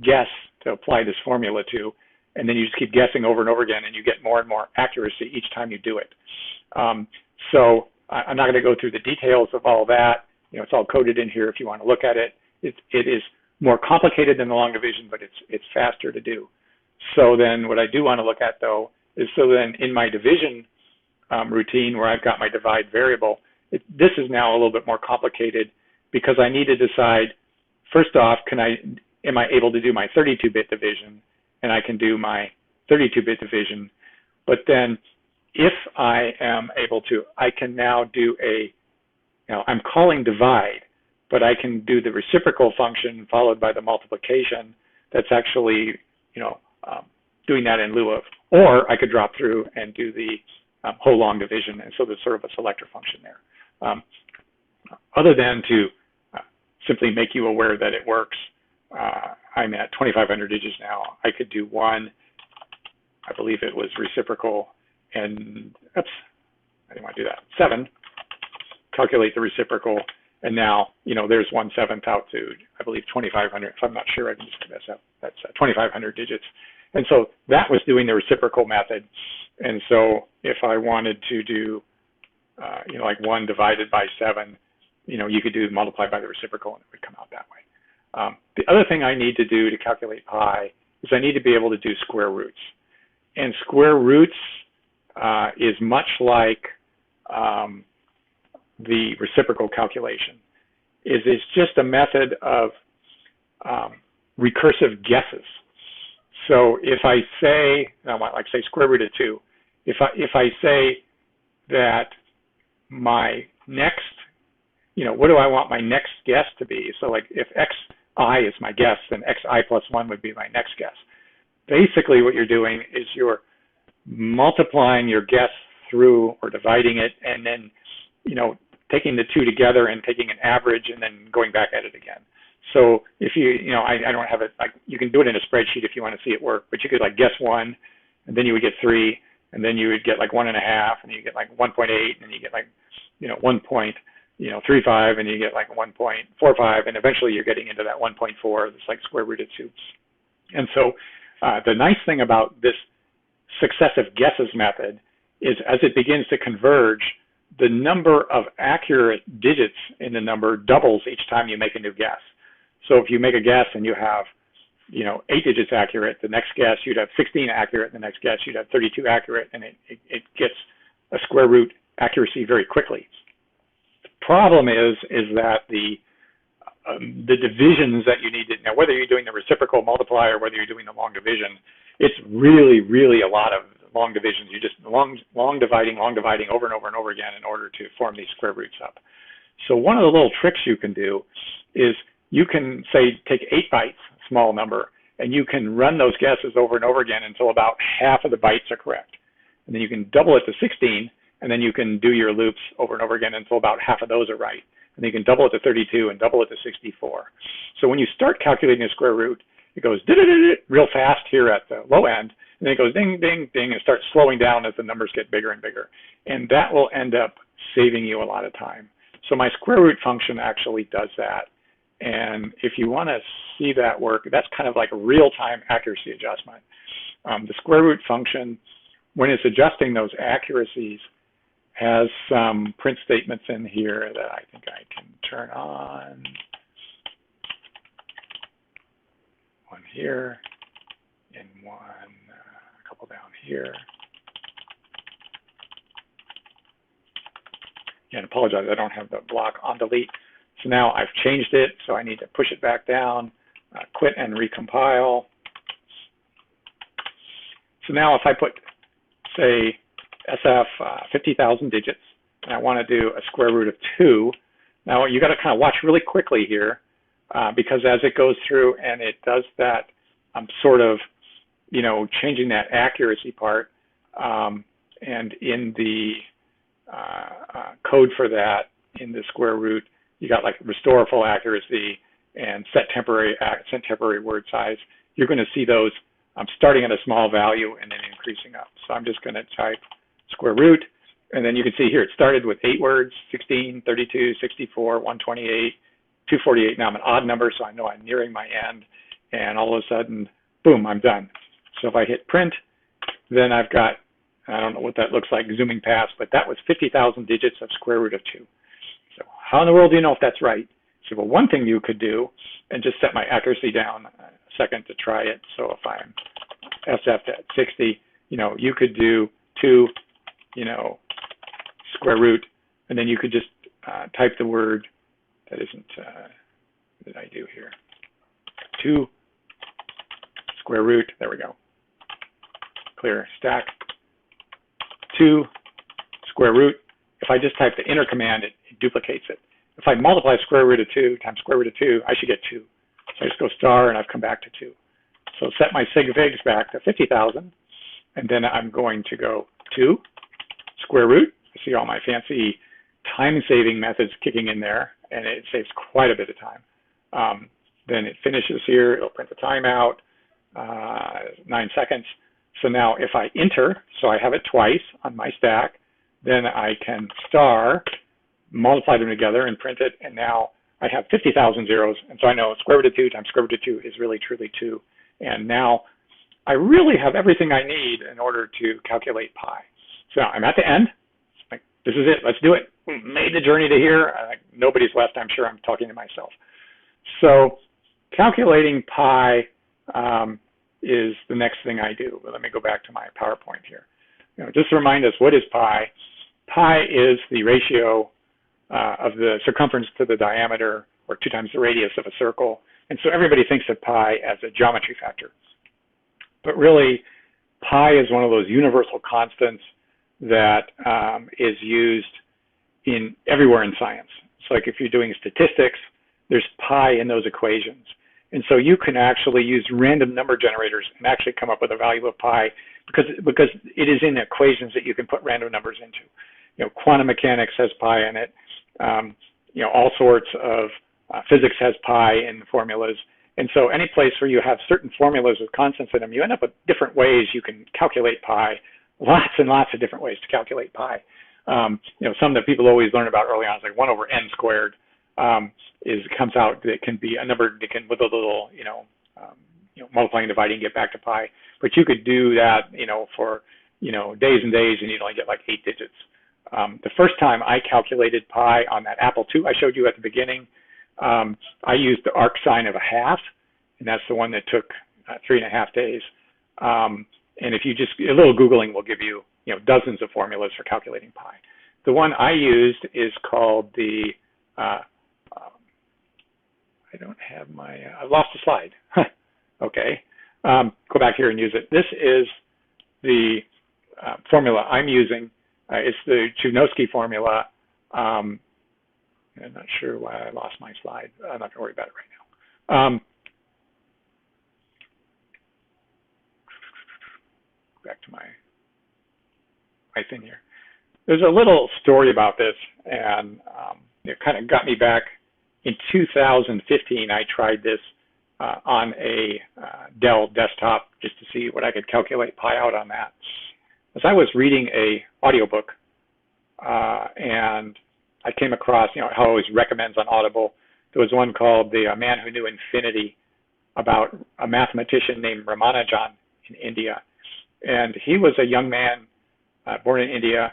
guess to apply this formula to? And then you just keep guessing over and over again, and you get more and more accuracy each time you do it. So I'm not going to go through the details of all that. It's all coded in here if you want to look at it. It is more complicated than the long division, but it's faster to do. So then what I do want to look at, though, is so then in my division routine where I've got my divide variable, This is now a little bit more complicated because I need to decide, first off, am I able to do my 32-bit division, and I can do my 32-bit division. But then if I am able to, I can now do I'm calling divide, but I can do the reciprocal function followed by the multiplication. That's actually, doing that in lieu of, or I could drop through and do the whole long division, and so there's sort of a selector function there. Other than to simply make you aware that it works, I'm at 2,500 digits now. I could do 1, I believe it was reciprocal, and oops, I didn't want to do that. 7, calculate the reciprocal, and now, there's 1/7 out to, I believe, 2,500. If I'm not sure, I can just mess up. That's 2,500 digits. And so that was doing the reciprocal method. And so if I wanted to do, like 1 divided by 7, you could do multiply by the reciprocal, and it would come out that way. The other thing I need to do to calculate pi is I need to be able to do square roots. And square roots is much like the reciprocal calculation. It's just a method of recursive guesses. So if I say, I want like say square root of 2, if I say that my next, what do I want my next guess to be? So like if xi is my guess, then xi plus 1 would be my next guess. Basically what you're doing is you're multiplying your guess through or dividing it, and then, taking the 2 together and taking an average and then going back at it again. So if I don't have it, you can do it in a spreadsheet if you want to see it work, but you could like guess 1, and then you would get 3, and then you would get like 1.5, and you get like 1.8, and then you get like, 1.35, and you get like 1.45, and eventually you're getting into that 1.4, it's like square root of 2. And so the nice thing about this successive guesses method is as it begins to converge, the number of accurate digits in the number doubles each time you make a new guess. So if you make a guess and you have, 8 digits accurate, the next guess you'd have 16 accurate, the next guess you'd have 32 accurate, and it gets a square root accuracy very quickly. The problem is that the divisions that you need to, now whether you're doing the reciprocal multiplier, whether you're doing the long division, it's really, really a lot of long divisions. You just long dividing over and over and over again in order to form these square roots up. So one of the little tricks you can do is you can say take 8 bytes, small number, and you can run those guesses over and over again until about half of the bytes are correct. And then you can double it to 16, and then you can do your loops over and over again until about half of those are right. And then you can double it to 32 and double it to 64. So when you start calculating a square root, it goes real fast here at the low end, and then it goes ding, ding, ding, and starts slowing down as the numbers get bigger and bigger. And that will end up saving you a lot of time. So my square root function actually does that. And if you want to see that work, that's kind of like a real-time accuracy adjustment. The square root function, when it's adjusting those accuracies, has some print statements in here that I think I can turn on. One here, and one, a couple down here. Again, apologize, I don't have the block on delete. So now I've changed it, so I need to push it back down, quit and recompile. So now if I put, say, SF 50,000 digits, and I want to do a square root of 2, now you got to kind of watch really quickly here, because as it goes through and it does that, I'm sort of, changing that accuracy part, and in the code for that, in the square root, you got like restore full accuracy and set temporary word size. You're going to see those starting at a small value and then increasing up. So I'm just going to type square root, and then you can see here it started with 8 words, 16, 32, 64, 128, 248. Now I'm an odd number, so I know I'm nearing my end, and all of a sudden, boom, I'm done. So if I hit print, then I've got, I don't know what that looks like zooming past, but that was 50,000 digits of square root of 2. So how in the world do you know if that's right? So well, one thing you could do, and just set my accuracy down a second to try it. So if I'm SF at 60, you could do 2, square root, and then you could just type the word, that isn't, what did I do here? 2 square root, there we go. Clear stack, 2 square root. If I just type the inner command, it duplicates it. If I multiply square root of 2 times square root of 2, I should get 2. So I just go star and I've come back to 2. So set my sig figs back to 50,000, and then I'm going to go 2 square root. I see all my fancy time-saving methods kicking in there, and it saves quite a bit of time. Then it finishes here. It'll print the time out, 9 seconds. So now if I enter, so I have it twice on my stack, then I can star, multiply them together and print it, and now I have 50,000 zeros, and so I know square root of 2 times square root of 2 is really truly 2. And now I really have everything I need in order to calculate pi. So now I'm at the end. Like, this is it. Let's do it. Made the journey to here. Nobody's left. I'm sure I'm talking to myself. So calculating pi is the next thing I do. But let me go back to my PowerPoint here. Just to remind us, what is pi? Pi is the ratio of the circumference to the diameter, or 2 times the radius of a circle. And so everybody thinks of pi as a geometry factor. But really, pi is one of those universal constants that is used everywhere in science. So like if you're doing statistics, there's pi in those equations. And so you can actually use random number generators and actually come up with a value of pi because it is in equations that you can put random numbers into. Quantum mechanics has pi in it. All sorts of physics has pi in the formulas. And so any place where you have certain formulas with constants in them, you end up with different ways you can calculate pi, lots and lots of different ways to calculate pi. Some that people always learn about early on is like 1 over n squared comes out that can be a number that can, with a little, multiplying, dividing, get back to pi. But you could do that, for, days and days, and you'd only get like 8 digits. The first time I calculated pi on that Apple II I showed you at the beginning, I used the arc sine of a half, and that's the one that took 3.5 days. And if you just, a little Googling will give you, dozens of formulas for calculating pi. The one I used is called the, I don't have my, I lost the slide. Okay. Go back here and use it. This is the formula I'm using. It's the Chudnovsky formula. I'm not sure why I lost my slide. I'm not going to worry about it right now. Back to my thing here. There's a little story about this, and it kind of got me back. In 2015, I tried this on a Dell desktop just to see what I could calculate pi out on that. As I was reading a audiobook, and I came across, how it always recommends on Audible, there was one called The Man Who Knew Infinity, about a mathematician named Ramanujan in India. And he was a young man born in India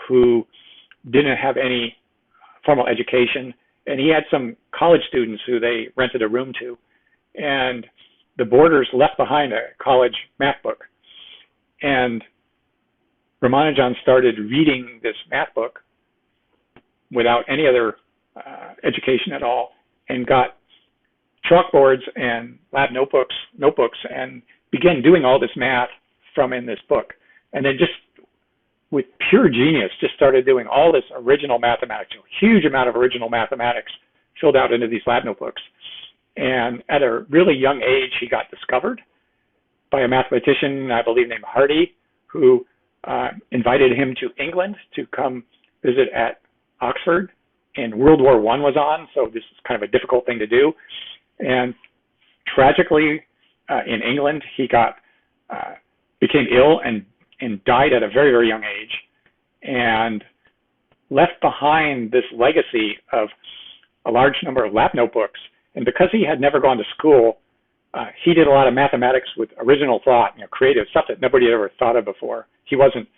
who didn't have any formal education. And he had some college students who they rented a room to. And the boarders left behind a college math book. And Ramanujan started reading this math book without any other education at all, and got chalkboards and lab notebooks, and began doing all this math from in this book. And then just with pure genius, just started doing all this original mathematics, a huge amount of original mathematics filled out into these lab notebooks. And at a really young age, he got discovered by a mathematician, I believe named Hardy, who invited him to England to come visit at Oxford. And World War I was on, so this is kind of a difficult thing to do. And tragically, in England, he became ill and died at a very, very young age, and left behind this legacy of a large number of lab notebooks. And because he had never gone to school, he did a lot of mathematics with original thought, creative stuff that nobody had ever thought of before. He wasn't,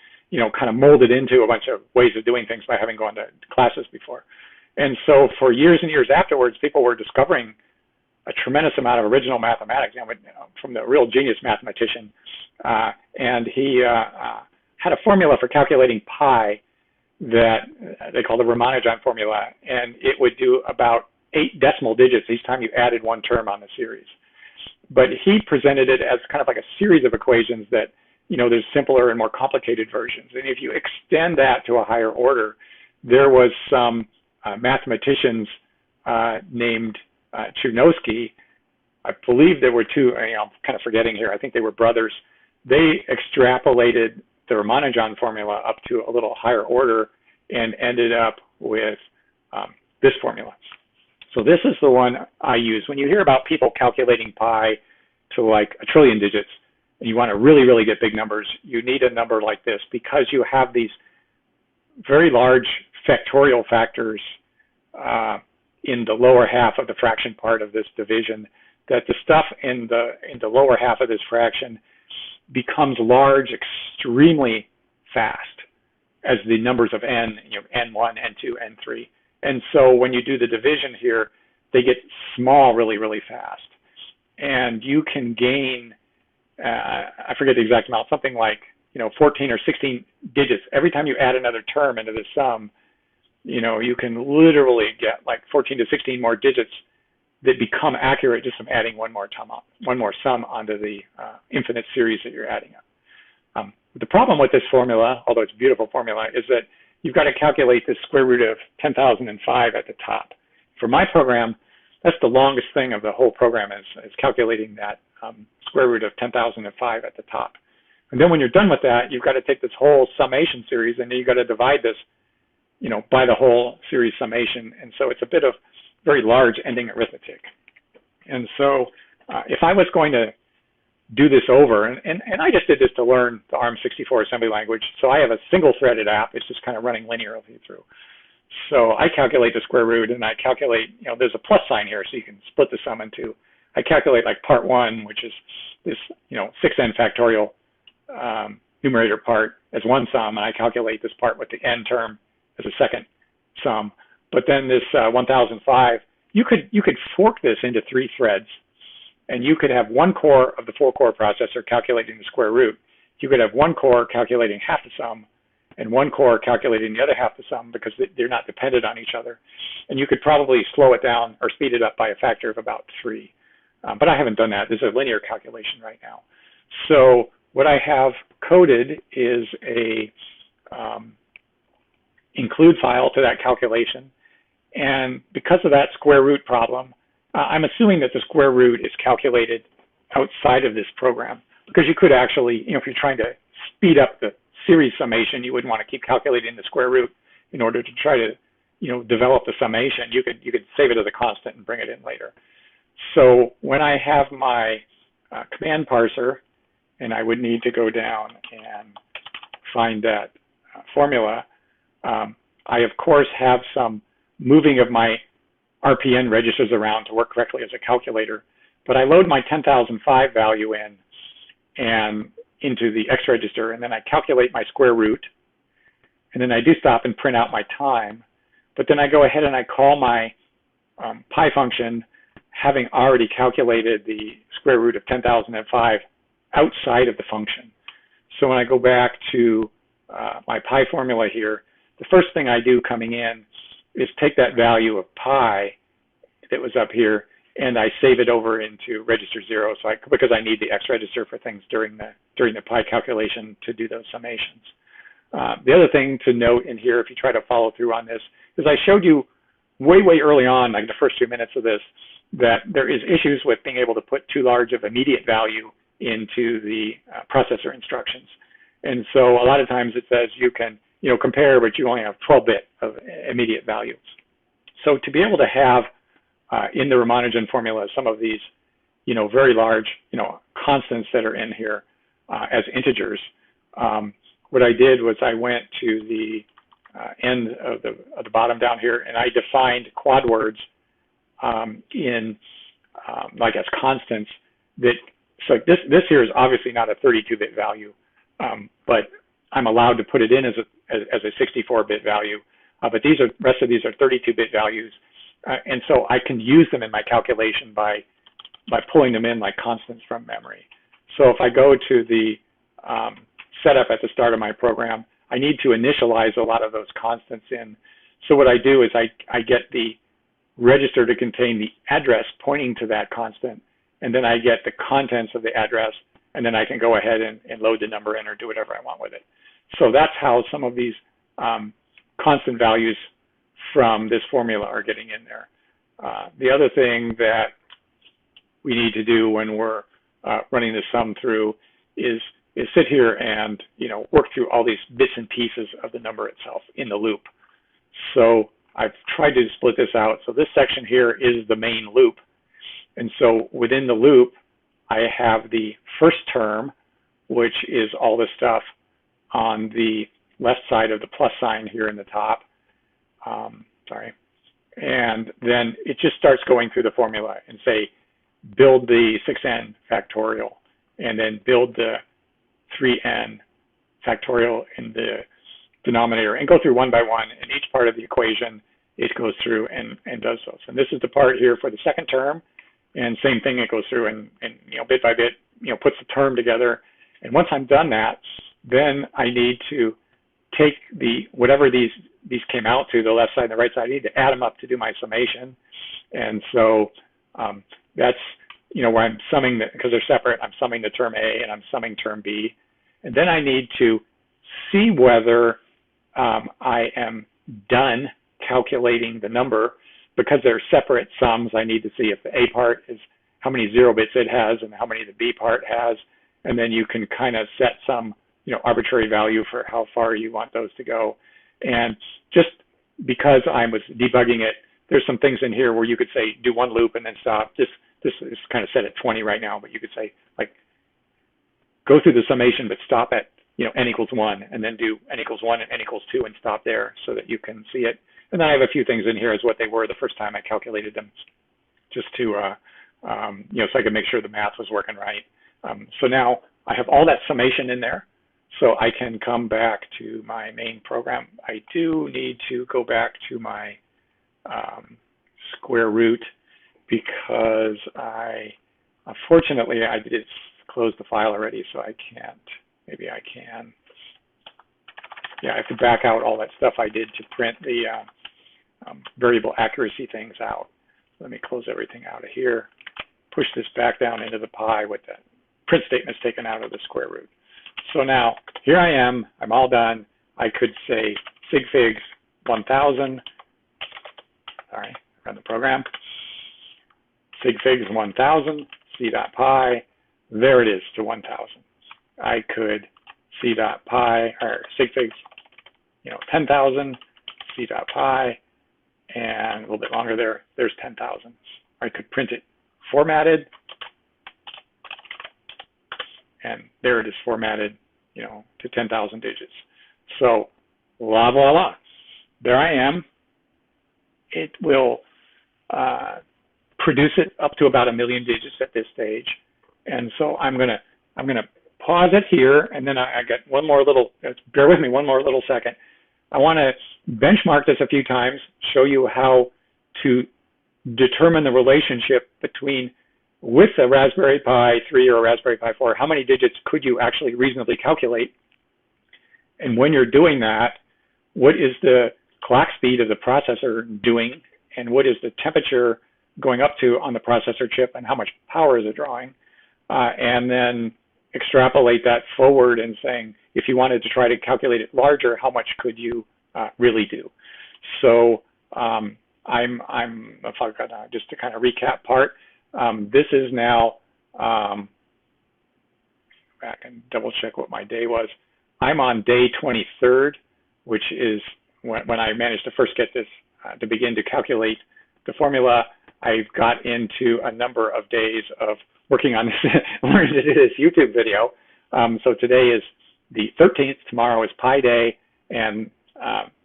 kind of molded into a bunch of ways of doing things by having gone to classes before. And so for years and years afterwards, people were discovering a tremendous amount of original mathematics, from the real genius mathematician. And he had a formula for calculating pi that they call the Ramanujan formula, and it would do about 8 decimal digits each time you added one term on the series. But he presented it as kind of like a series of equations that, there's simpler and more complicated versions. And if you extend that to a higher order, there was some mathematicians named Chudnovsky. I believe there were two, I'm kind of forgetting here, I think they were brothers. They extrapolated the Ramanujan formula up to a little higher order and ended up with this formula. So this is the one I use. When you hear about people calculating pi to like a trillion digits, and you want to really, really get big numbers, you need a number like this because you have these very large factorial factors in the lower half of the fraction part of this division, that the stuff in the lower half of this fraction becomes large extremely fast as the numbers of n, n1, n2, n3. And so when you do the division here, they get small really, really fast. And you can gain, I forget the exact amount, something like 14 or 16 digits. Every time you add another term into the sum, you can literally get like 14 to 16 more digits that become accurate just from adding one more sum onto the infinite series that you're adding up. The problem with this formula, although it's a beautiful formula, is that you've got to calculate the square root of 10,005 at the top. For my program, that's the longest thing of the whole program is calculating that square root of 10,005 at the top. And then when you're done with that, you've got to take this whole summation series and then you've got to divide this, by the whole series summation. And so it's a bit of very large ending arithmetic. And so if I was going to do this over, and I just did this to learn the ARM64 assembly language, so I have a single-threaded app. It's just kind of running linearly through. So I calculate the square root, and I calculate, there's a plus sign here, so you can split the sum in two. I calculate like part one, which is this, 6n factorial numerator part as one sum, and I calculate this part with the n term as a second sum. But then this 1005, you could fork this into 3 threads, and you could have one core of the 4-core processor calculating the square root. You could have one core calculating half the sum, and one core calculating the other half the sum because they're not dependent on each other. And you could probably slow it down or speed it up by a factor of about 3. But I haven't done that. This is a linear calculation right now. So what I have coded is a include file to that calculation. And because of that square root problem, I'm assuming that the square root is calculated outside of this program, because you could actually, if you're trying to speed up the series summation, you wouldn't want to keep calculating the square root in order to try to, develop the summation. You could save it as a constant and bring it in later. So when I have my command parser, and I would need to go down and find that formula, I of course have some moving of my RPN registers around to work correctly as a calculator, but I load my 10,005 value in and into the X register, and then I calculate my square root, and then I do stop and print out my time, but then I go ahead and I call my pi function, having already calculated the square root of 10,005 outside of the function. So when I go back to my pi formula here, the first thing I do coming in is take that value of pi that was up here and I save it over into register 0, so because I need the X register for things during the pi calculation to do those summations. The other thing to note in here, if you try to follow through on this, is I showed you way early on, like the first 2 minutes of this, that there is issues with being able to put too large of immediate value into the processor instructions. And so a lot of times it says you can compare, but you only have 12-bit of immediate value. So to be able to have in the Ramanujan formula some of these, very large, constants that are in here as integers, what I did was I went to the end of the bottom down here, and I defined quad words in like as constants that. So this here is obviously not a 32-bit value, but I'm allowed to put it in as a 64-bit value. But rest of these are 32-bit values, and so I can use them in my calculation by pulling them in like constants from memory. So if I go to the setup at the start of my program, I need to initialize a lot of those constants in. So what I do is I get the register to contain the address pointing to that constant, and then I get the contents of the address, and then I can go ahead and load the number in or do whatever I want with it. So that's how some of these constant values from this formula are getting in there. The other thing that we need to do when we're running the sum through is sit here and work through all these bits and pieces of the number itself in the loop. So I've tried to split this out. So this section here is the main loop. And so within the loop, I have the first term, which is all the stuff on the left side of the plus sign here in the top. And then it just starts going through the formula and say, build the 6n factorial, and then build the 3n factorial in the denominator, and go through one by one. And each part of the equation, it goes through and does those. And this is the part here for the second term. And same thing, it goes through and bit by bit, puts the term together. And once I'm done that, then I need to take whatever these came out to, the left side and the right side, I need to add them up to do my summation. And so that's where I'm summing, because they're separate, I'm summing the term A and I'm summing term B. And then I need to see whether I am done calculating the number. Because they're separate sums, I need to see if the A part is how many 0 bits it has and how many the B part has. And then you can kind of set some arbitrary value for how far you want those to go. And just because I was debugging it, there's some things in here where you could say do one loop and then stop. This is kind of set at 20 right now, but you could say like go through the summation but stop at n equals 1, and then do n equals 1 and n equals 2 and stop there so that you can see it. And then I have a few things in here as what they were the first time I calculated them, just to so I could make sure the math was working right. So now I have all that summation in there, so I can come back to my main program. I do need to go back to my square root, because unfortunately I did close the file already, so I can't. Maybe I can. Yeah, I have to back out all that stuff I did to print the variable accuracy things out. Let me close everything out of here, push this back down into the pi with the print statements taken out of the square root. So now here I am, I'm all done. I could say sig figs 1000, sorry, run the program. Sig figs 1000, c.pi, there it is to 1000. I could c.pi, or sig figs 10,000, c.pi, and a little bit longer there, there's 10,000. I could print it formatted, and there it is formatted, to 10,000 digits. So, la la la, there I am. It will produce it up to about 1 million digits at this stage, and so I'm gonna pause it here, and then I got one more little. Bear with me one more little second. I want to benchmark this a few times, show you how to determine the relationship between, with a Raspberry Pi 3 or a Raspberry Pi 4, how many digits could you actually reasonably calculate? And when you're doing that, what is the clock speed of the processor doing, and what is the temperature going up to on the processor chip, and how much power is it drawing? And then extrapolate that forward and saying, if you wanted to try to calculate it larger, how much could you really do? So just to kind of recap part, this is now, back and double check what my day was. I'm on day 23rd, which is when I managed to first get this to begin to calculate the formula. I've got into a number of days of working on this, learning to do this YouTube video. So today is the 13th, tomorrow is Pi Day, and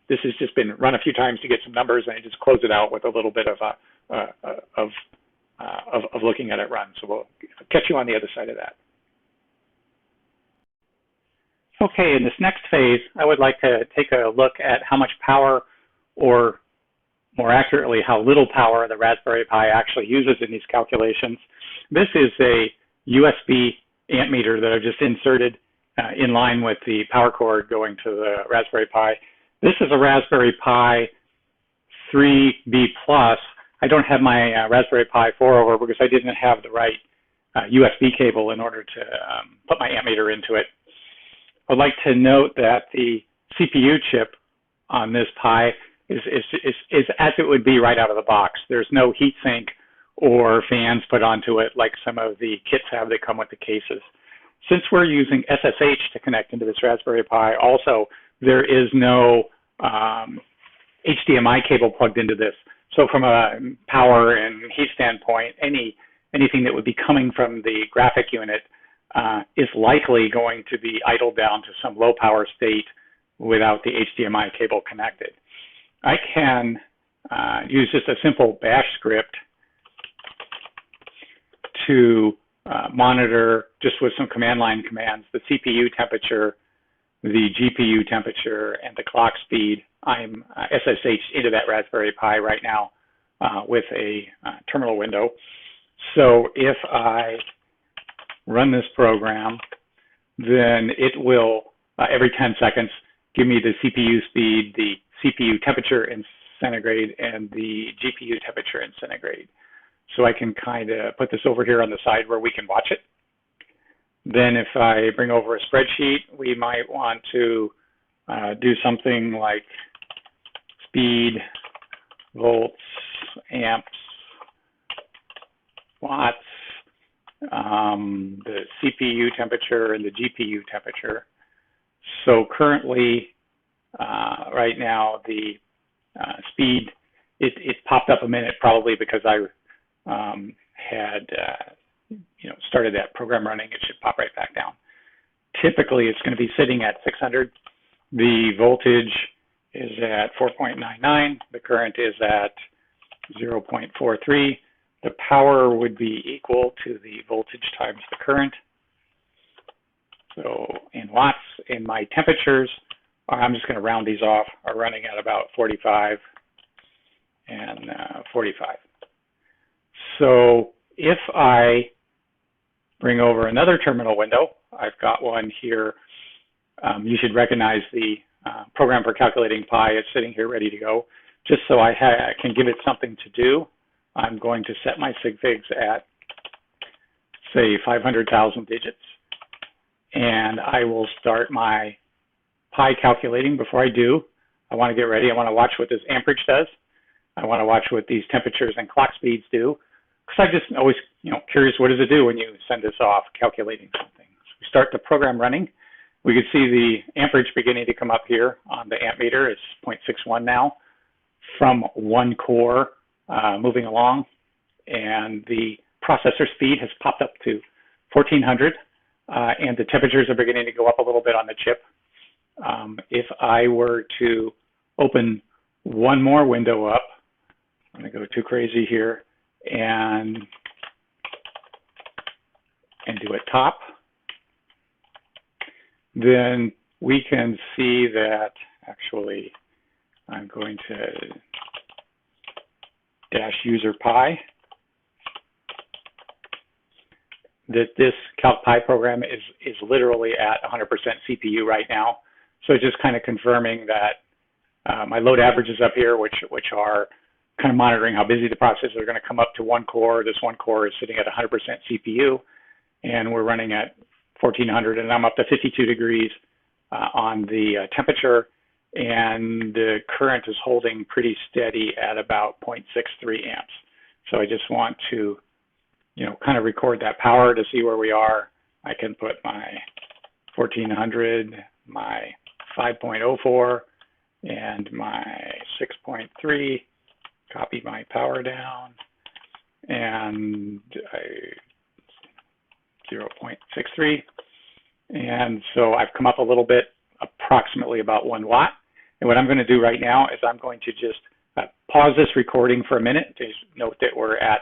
this has just been run a few times to get some numbers, and I just close it out with a little bit of looking at it run. So we'll catch you on the other side of that. Okay, in this next phase, I would like to take a look at how much power, or more accurately, how little power the Raspberry Pi actually uses in these calculations. This is a USB amp meter that I've just inserted in line with the power cord going to the Raspberry Pi. This is a Raspberry Pi 3B Plus. I don't have my Raspberry Pi 4 over because I didn't have the right USB cable in order to put my ammeter into it. I'd like to note that the CPU chip on this Pi is as it would be right out of the box. There's no heatsink or fans put onto it like some of the kits have that come with the cases. Since we're using SSH to connect into this Raspberry Pi, also there is no HDMI cable plugged into this. So from a power and heat standpoint, anything that would be coming from the graphic unit is likely going to be idled down to some low power state without the HDMI cable connected. I can use just a simple bash script to monitor, just with some command line commands, the CPU temperature, the GPU temperature, and the clock speed. I'm SSH into that Raspberry Pi right now with a terminal window. So if I run this program, then it will, every 10 seconds, give me the CPU speed, the CPU temperature in centigrade, and the GPU temperature in centigrade. So I can kind of put this over here on the side where we can watch it. Then if I bring over a spreadsheet, we might want to do something like speed, volts, amps, watts, the CPU temperature and the GPU temperature. So currently, right now, the speed, it popped up a minute probably because I had started that program running. It should pop right back down. Typically, it's going to be sitting at 600. The voltage is at 4.99. The current is at 0.43. The power would be equal to the voltage times the current. So in watts, and my temperatures, I'm just going to round these off, are running at about 45 and 45. So if I bring over another terminal window, I've got one here. You should recognize the program for calculating pi. It's sitting here ready to go. Just so I can give it something to do, I'm going to set my sig figs at, say, 500,000 digits. And I will start my pi calculating. Before I do, I want to get ready. I want to watch what this amperage does. I want to watch what these temperatures and clock speeds do. Because I'm just always curious, what does it do when you send this off calculating something? So we start the program running. We can see the amperage beginning to come up here on the amp meter. It's 0.61 now from one core moving along. And the processor speed has popped up to 1400. And the temperatures are beginning to go up a little bit on the chip. If I were to open one more window up, I'm going to go too crazy here, and do a top, then we can see that, actually, I'm going to dash user pi, that this CalcPi program is literally at 100% CPU right now. So it's just kind of confirming that my load averages up here, which are kind of monitoring how busy the processors are going to come up to one core. This one core is sitting at 100% CPU, and we're running at 1400, and I'm up to 52 degrees on the temperature, and the current is holding pretty steady at about 0.63 amps. So I just want to kind of record that power to see where we are. I can put my 1400, my 5.04, and my 6.3, copy my power down, and 0.63. And so I've come up a little bit, approximately about 1 watt. And what I'm going to do right now is I'm going to just pause this recording for a minute. Just note that we're at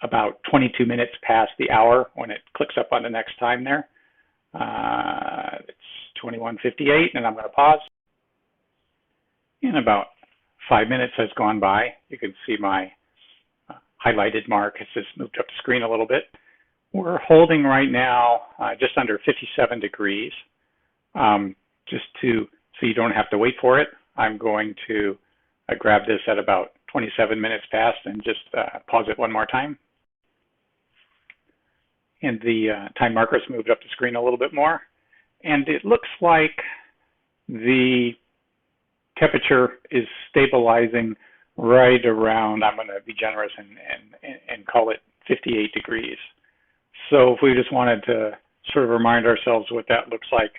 about 22 minutes past the hour when it clicks up on the next time there. It's 21:58, and I'm going to pause. And about 5 minutes has gone by. You can see my highlighted mark has just moved up the screen a little bit. We're holding right now just under 57 degrees. Just so you don't have to wait for it, I'm going to grab this at about 27 minutes past and just pause it one more time. And the time marker's moved up the screen a little bit more. And it looks like the temperature is stabilizing right around, I'm going to be generous and call it 58 degrees. So if we just wanted to sort of remind ourselves what that looks like,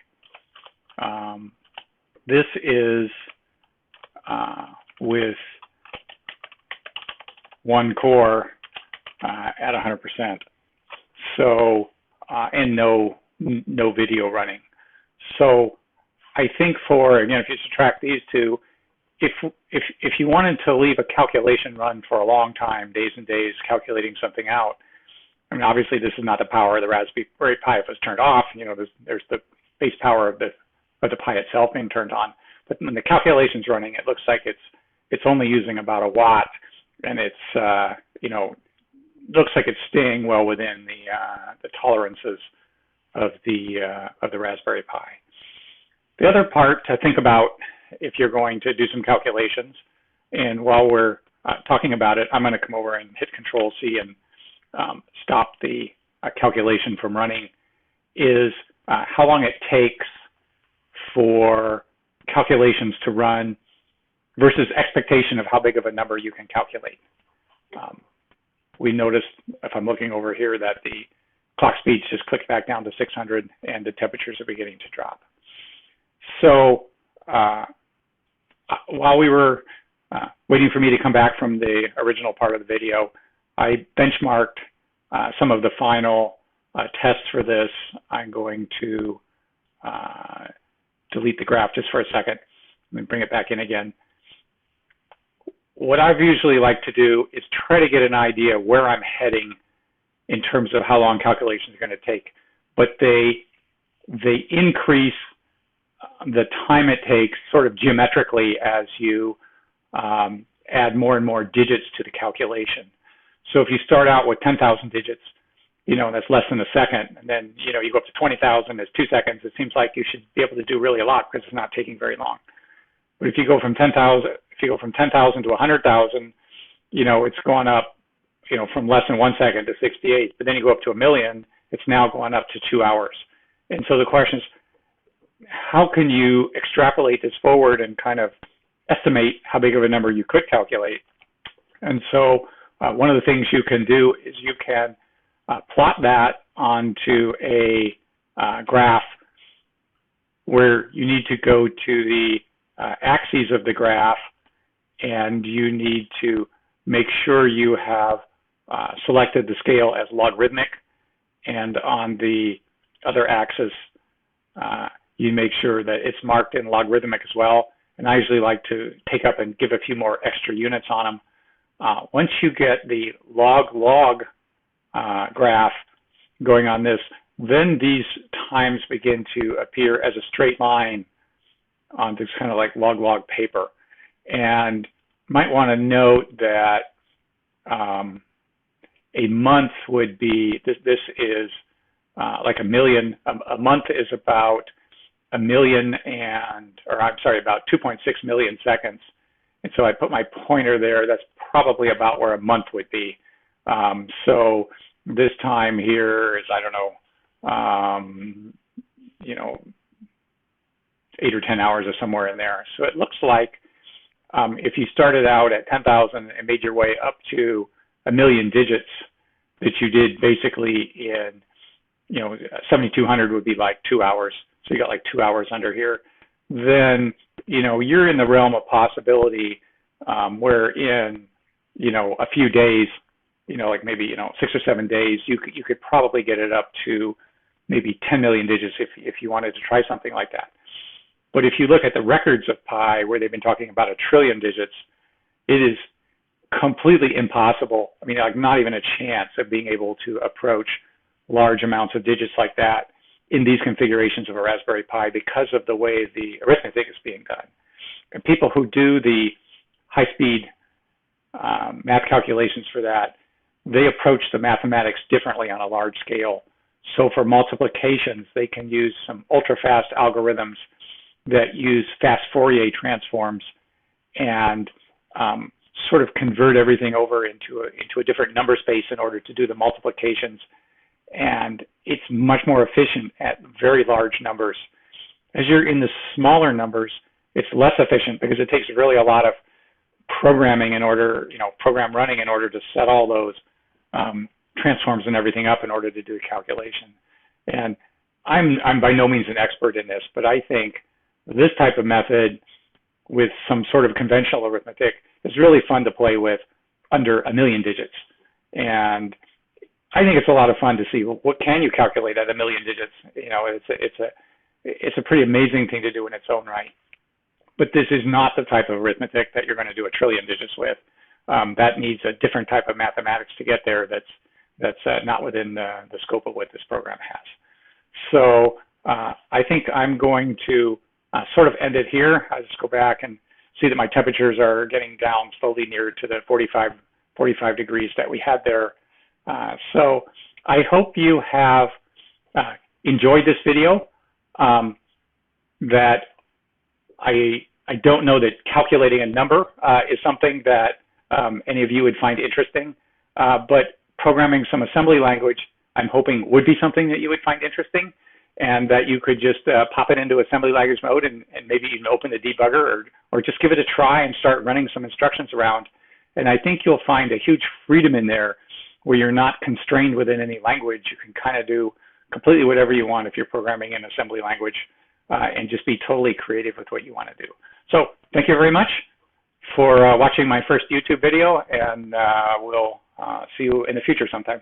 this is with one core at 100%. So, and no video running. So I think again, if you subtract these two, if you wanted to leave a calculation run for a long time, days and days, calculating something out, I mean, obviously this is not the power of the Raspberry Pi if it's turned off. There's the base power of the Pi itself being turned on. But when the calculation's running, it looks like it's only using about a watt, and it's looks like it's staying well within the tolerances of the Raspberry Pi. The other part to think about if you're going to do some calculations, and while we're talking about it, I'm going to come over and hit Control-C and stop the calculation from running, is how long it takes for calculations to run versus expectation of how big of a number you can calculate. We noticed, if I'm looking over here, that the clock speeds just clicked back down to 600 and the temperatures are beginning to drop. So while we were waiting for me to come back from the original part of the video, I benchmarked some of the final tests for this. I'm going to delete the graph just for a second. Let me bring it back in again. What I've usually like to do is try to get an idea where I'm heading in terms of how long calculations are going to take, but they increase the time it takes sort of geometrically as you add more and more digits to the calculation. So if you start out with 10,000 digits, that's less than a second, and then you go up to 20,000 as 2 seconds, it seems like you should be able to do really a lot because it's not taking very long. But if you go from 10,000 to 100,000, it's gone up, from less than 1 second to 68. But then you go up to 1 million, it's now gone up to 2 hours. And so the question is, how can you extrapolate this forward and kind of estimate how big of a number you could calculate? And so one of the things you can do is you can plot that onto a graph where you need to go to the axes of the graph, and you need to make sure you have selected the scale as logarithmic, and on the other axis you make sure that it's marked in logarithmic as well. And I usually like to take up and give a few more extra units on them. Once you get the log graph going on this, then these times begin to appear as a straight line on this kind of like log paper. And you might want to note that a month would be, this is like a million. A month is about about 2.6 million seconds. And so I put my pointer there. That's probably about where a month would be. So this time here is, I don't know, 8 or 10 hours or somewhere in there. So it looks like if you started out at 10,000 and made your way up to 1 million digits, that you did basically in, 7,200 would be like 2 hours. So you got like 2 hours under here. Then, you're in the realm of possibility where in, a few days, like maybe, 6 or 7 days, you could probably get it up to maybe 10 million digits if you wanted to try something like that. But if you look at the records of Pi, where they've been talking about 1 trillion digits, it is completely impossible. I mean, like not even a chance of being able to approach large amounts of digits like that in these configurations of a Raspberry Pi because of the way the arithmetic is being done. And people who do the high-speed math calculations for that, they approach the mathematics differently on a large scale. So for multiplications, they can use some ultra-fast algorithms that use fast Fourier transforms and sort of convert everything over into a different number space in order to do the multiplications. And it's much more efficient at very large numbers. As you're in the smaller numbers, it's less efficient because it takes really a lot of programming in order, program running in order to set all those transforms and everything up in order to do a calculation. And I'm by no means an expert in this, but I think this type of method with some sort of conventional arithmetic is really fun to play with under 1 million digits. And I think it's a lot of fun to see what can you calculate at 1 million digits. It's a pretty amazing thing to do in its own right. But this is not the type of arithmetic that you're going to do 1 trillion digits with. That needs a different type of mathematics to get there. That's not within the scope of what this program has. So I think I'm going to sort of end it here. I'll just go back and see that my temperatures are getting down slowly near to the 45 degrees that we had there. So I hope you have enjoyed this video. That I don't know that calculating a number is something that any of you would find interesting, but programming some assembly language, I'm hoping would be something that you would find interesting, and that you could just pop it into assembly language mode and maybe even open the debugger or just give it a try and start running some instructions around. And I think you'll find a huge freedom in there where you're not constrained within any language. You can kind of do completely whatever you want if you're programming in assembly language and just be totally creative with what you want to do. So thank you very much for watching my first YouTube video, and we'll see you in the future sometime.